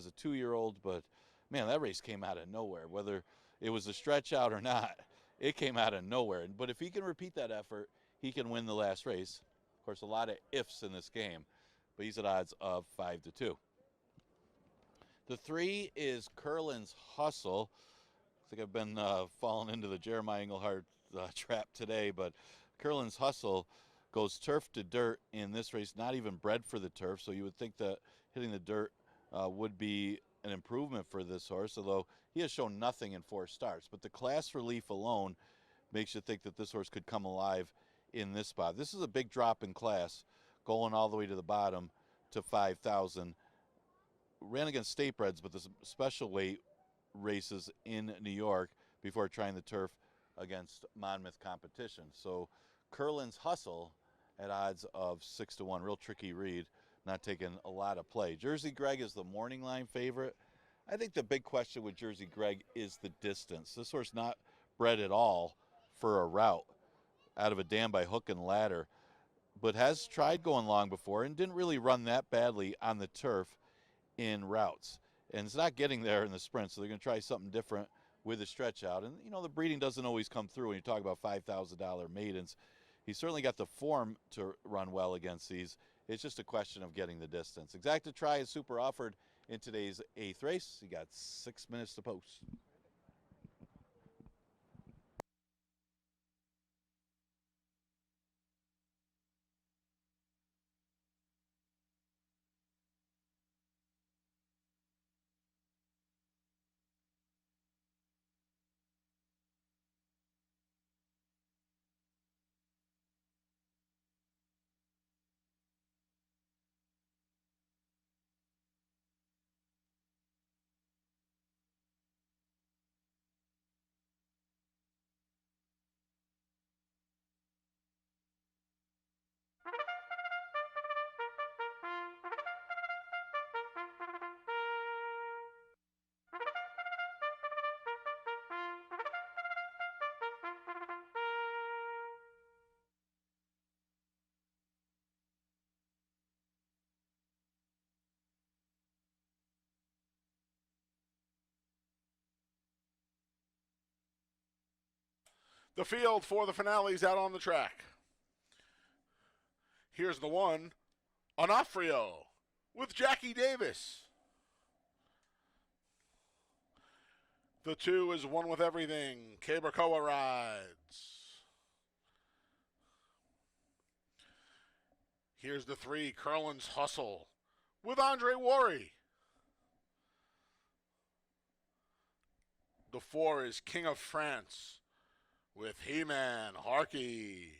a 2-year-old, but man, that race came out of nowhere. Whether it was a stretch out or not, it came out of nowhere. But if he can repeat that effort, he can win the last race. Of course, a lot of ifs in this game, but he's at odds of 5-2. The 3 is Curlin's Hustle. I think I've been falling into the Jeremiah Engelhardt trap today, but Curlin's Hustle goes turf to dirt in this race, not even bred for the turf, so you would think that hitting the dirt would be an improvement for this horse, although he has shown nothing in 4 starts. But the class relief alone makes you think that this horse could come alive in this spot. This is a big drop in class, going all the way to the bottom to 5,000. Ran against state breds, but the special weight races in New York before trying the turf against Monmouth competition. So Curlin's Hustle at odds of 6-1. Real tricky read, not taking a lot of play. Jersey Greg is the morning line favorite. I think the big question with Jersey Greg is the distance. This horse not bred at all for a route out of a dam by hook and ladder, but has tried going long before and didn't really run that badly on the turf in routes. And it's not getting there in the sprint, so they're going to try something different with the stretch out. And, you know, the breeding doesn't always come through when you talk about $5,000 maidens. He's certainly got the form to run well against these. It's just a question of getting the distance. Exacta Try is super offered in today's 8th race. You got 6 minutes to post. The field for the finales out on the track. Here's the one, Onofrio with Jackie Davis. The 2 is One with Everything, Cabercoa rides. Here's the 3, Curlin's Hustle with Andre Worry. The 4 is King of France with He-Man Harkey.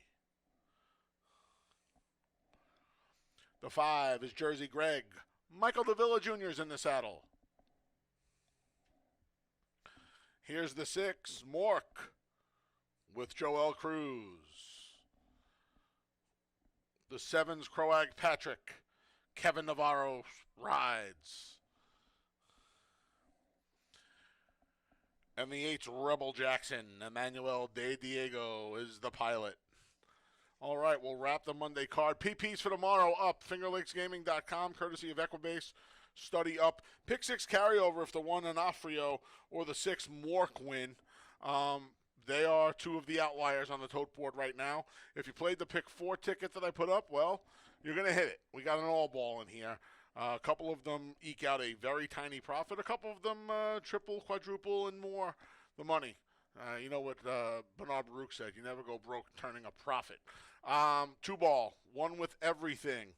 The 5 is Jersey Greg. Michael DeVilla Jr. is in the saddle. Here's the 6, Mork with Joel Cruz. The 7's Croag Patrick. Kevin Navarro rides. And the 8's Rebel Jackson. Emmanuel De Diego is the pilot. All right, we'll wrap the Monday card. PPs for tomorrow up. FingerLakesGaming.com, courtesy of Equibase. Study up. Pick 6 carryover if the 1 Onofrio or the 6 Mork win. They are 2 of the outliers on the tote board right now. If you played the pick 4 ticket that I put up, well, you're going to hit it. We got an all ball in here. A couple of them eke out a very tiny profit. A couple of them triple, quadruple, and more the money. You know what Bernard Baruch said, you never go broke turning a profit. 2 ball, 1 with everything.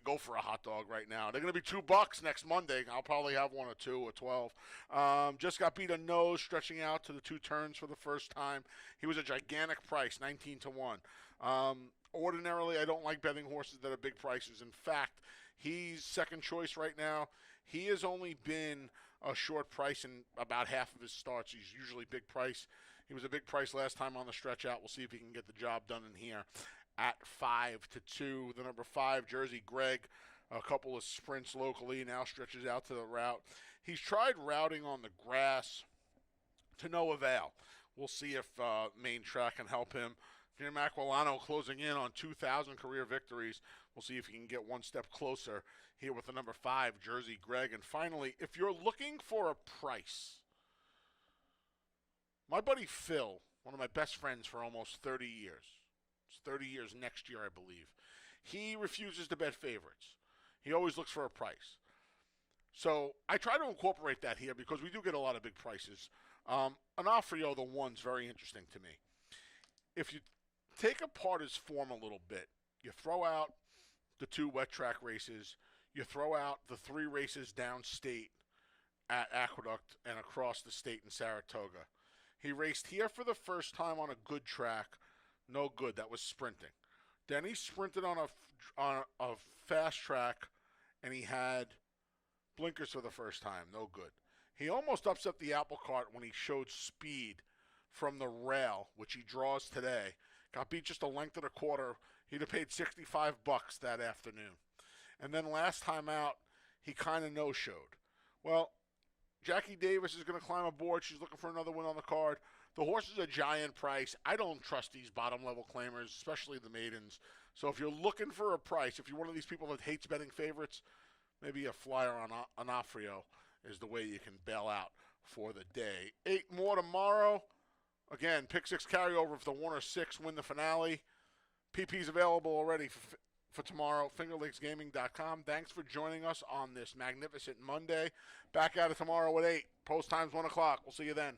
Go for a hot dog right now. They're going to be $2 next Monday. I'll probably have 1 or 2 or 12. Just got beat a nose, stretching out to the 2 turns for the first time. He was a gigantic price, 19-1. Ordinarily, I don't like betting horses that are big prices. In fact, he's second choice right now. He has only been a short price in about half of his starts. He's usually big price. He was a big price last time on the stretch out. We'll see if he can get the job done in here. At 5-2, the number 5, Jersey Greg, a couple of sprints locally, now stretches out to the route. He's tried routing on the grass to no avail. We'll see if Main Track can help him. Jim Aquilano closing in on 2,000 career victories. We'll see if he can get one step closer here with the number 5, Jersey Greg. And finally, if you're looking for a price, my buddy Phil, one of my best friends for almost 30 years, it's 30 years next year, I believe, he refuses to bet favorites. He always looks for a price. So I try to incorporate that here because we do get a lot of big prices. Onofrio, the 1's very interesting to me. If you take apart his form a little bit, you throw out the 2 wet track races, you throw out the 3 races downstate at Aqueduct and across the state in Saratoga. He raced here for the first time on a good track. No good. That was sprinting. Then he sprinted on a fast track, and he had blinkers for the first time. No good. He almost upset the apple cart when he showed speed from the rail, which he draws today. Got beat just a length and a quarter. He'd have paid $65 that afternoon. And then last time out, he kind of no-showed. Well, Jackie Davis is going to climb aboard. She's looking for another win on the card. The horse is a giant price. I don't trust these bottom-level claimers, especially the maidens. So if you're looking for a price, if you're one of these people that hates betting favorites, maybe a flyer on Onofrio is the way you can bail out for the day. 8 more tomorrow. Again, pick 6 carryover if the 1 or 6 win the finale. PP's available already for tomorrow. FingerLakesGaming.com. Thanks for joining us on this magnificent Monday. Back at it tomorrow at 8. Post time's 1 o'clock. We'll see you then.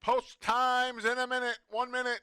Post times in a minute. 1 minute.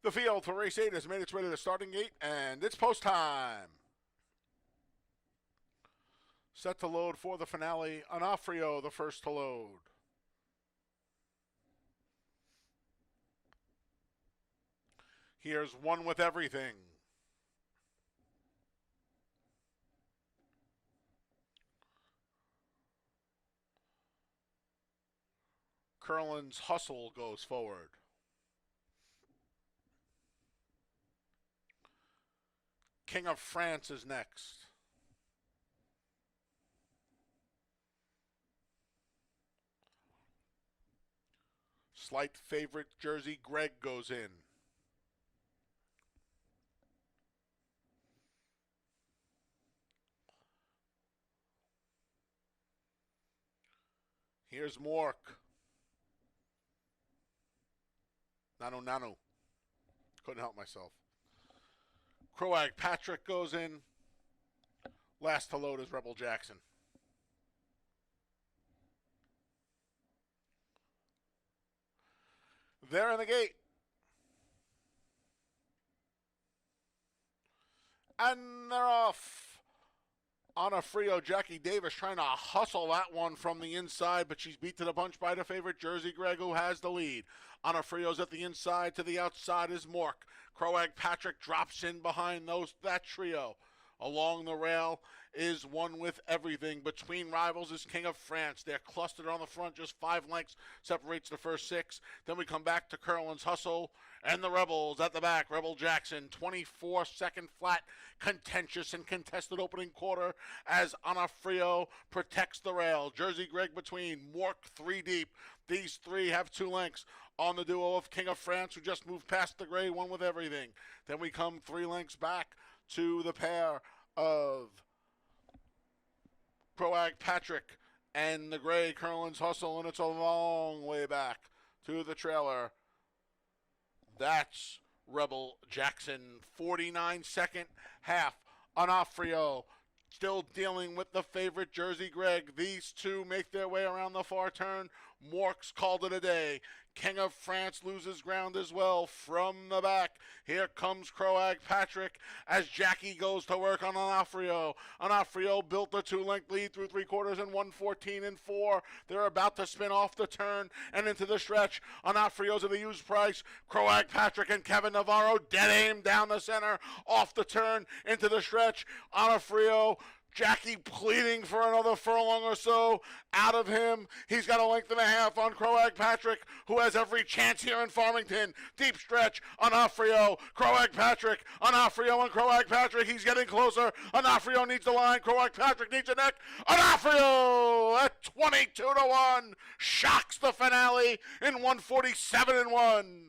The field for race 8 has made its way to the starting gate, and it's post time. Set to load for the finale. Onofrio, the first to load. Here's One With Everything. Curlin's Hustle goes forward. King of France is next. Slight favorite Jersey Greg goes in. Here's Mork. Nanu. Couldn't help myself. Croag Patrick goes in. Last to load is Rebel Jackson. They're in the gate. And they're off. Onofrio, Jackie Davis trying to hustle that one from the inside, but she's beat to the punch by the favorite Jersey Greg, who has the lead. Onofrio's at the inside. To the outside is Mork. Croag Patrick drops in behind that trio. Along the rail is One With Everything. Between rivals is King of France. They're clustered on the front. Just 5 lengths separates the first 6. Then we come back to Curlin's Hustle and the Rebels at the back. Rebel Jackson, 24-second flat, contentious and contested opening quarter as Onofrio protects the rail. Jersey Greg between. Mork 3 deep. These 3 have 2 lengths on the duo of King of France, who just moved past the gray One With Everything. Then we come 3 lengths back to the pair of Croag Patrick and the gray Curlin's Hustle, and it's a long way back to the trailer. That's Rebel Jackson. 49-second half. Onofrio still dealing with the favorite Jersey Greg. These 2 make their way around the far turn. Mork's called it a day. King of France loses ground as well from the back. Here comes Croag Patrick as Jackie goes to work on Onofrio. Onofrio built a 2-length lead through 3 quarters and 1:14 and 4. They're about to spin off the turn and into the stretch. Onofrio's at the used price. Croag Patrick and Kevin Navarro dead aim down the center, off the turn into the stretch. Onofrio Jackie pleading for another furlong or so out of him. He's got a length and a half on Croag Patrick, who has every chance here in Farmington. Deep stretch, Onofrio, Croag Patrick, Onofrio and Croag Patrick. He's getting closer. Onofrio needs the line. Croag Patrick needs a neck. Onofrio at 22-1 shocks the finale in 147-1.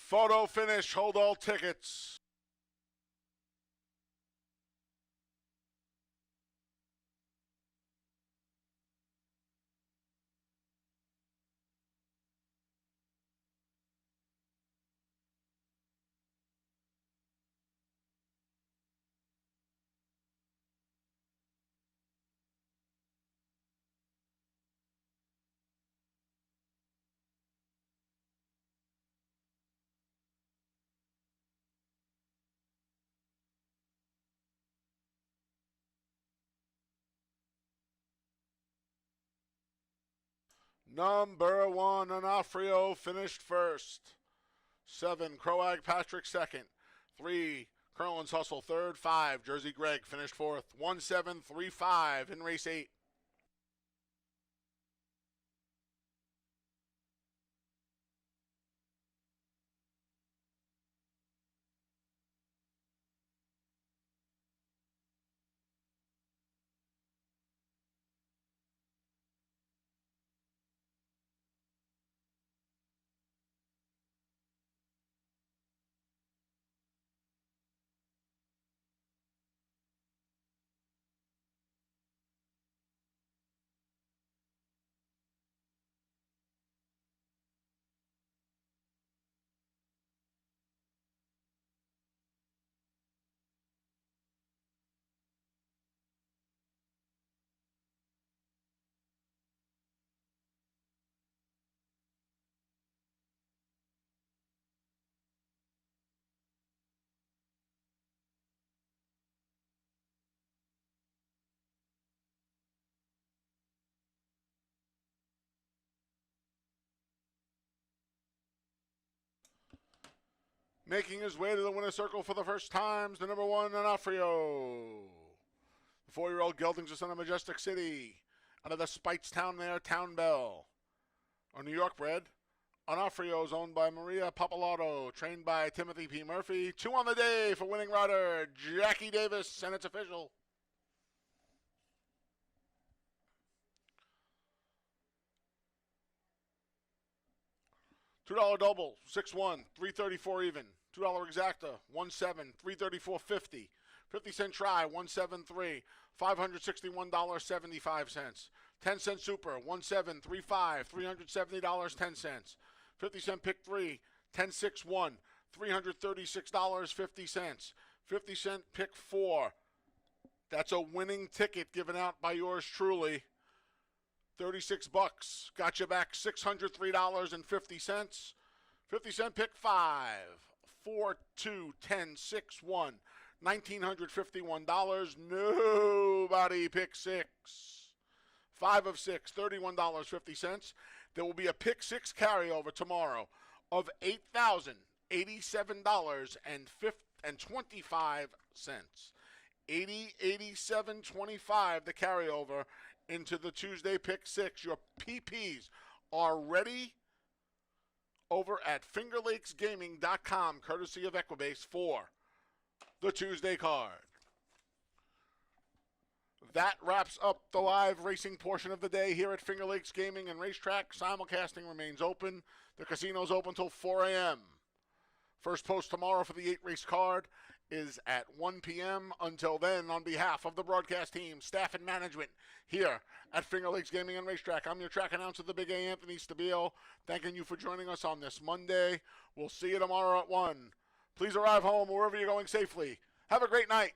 Photo finish, hold all tickets. Number 1, Onofrio finished first. 7, Croag Patrick second. 3, Curlin's Hustle third. 5, Jersey Greg finished fourth. 1-7-3-5 in race 8. Making his way to the winner's circle for the first time is the number 1, Onofrio. The 4-year-old geldings are son of Majestic City. Out of the Speightstown mare, Town Bell. A New York bred. Onofrio is owned by Maria Papalato, trained by Timothy P. Murphy. 2 on the day for winning rider Jackie Davis, and it's official. $2 double, 6-1, 334 even. $2 exacta, 1-7, 334.50. 50-cent try, 173, $561.75. 10-cent super, 1735, $370.10. 50-cent pick 3, 10-6-1, $336.50. 50-cent pick 4. That's a winning ticket given out by yours truly. $36. Got you back $603.50. 50-cent pick 5. 4, 2, 10, 6, 1. $1,951. Nobody pick 6. 5 of 6, $31.50. There will be a pick 6 carryover tomorrow of $8,087.25. 87.25 the carryover into the Tuesday pick 6. Your PPs are ready over at fingerlakesgaming.com, courtesy of Equibase, for the Tuesday card. That wraps up the live racing portion of the day here at Finger Lakes Gaming and Racetrack. Simulcasting remains open. The casino's open until 4 a.m. First post tomorrow for the 8-race card is at 1 p.m. Until then, on behalf of the broadcast team, staff, and management here at Finger Lakes Gaming and Racetrack, I'm your track announcer, the Big A, Anthony Stabile, thanking you for joining us on this Monday. We'll see you tomorrow at 1. Please arrive home wherever you're going safely. Have a great night.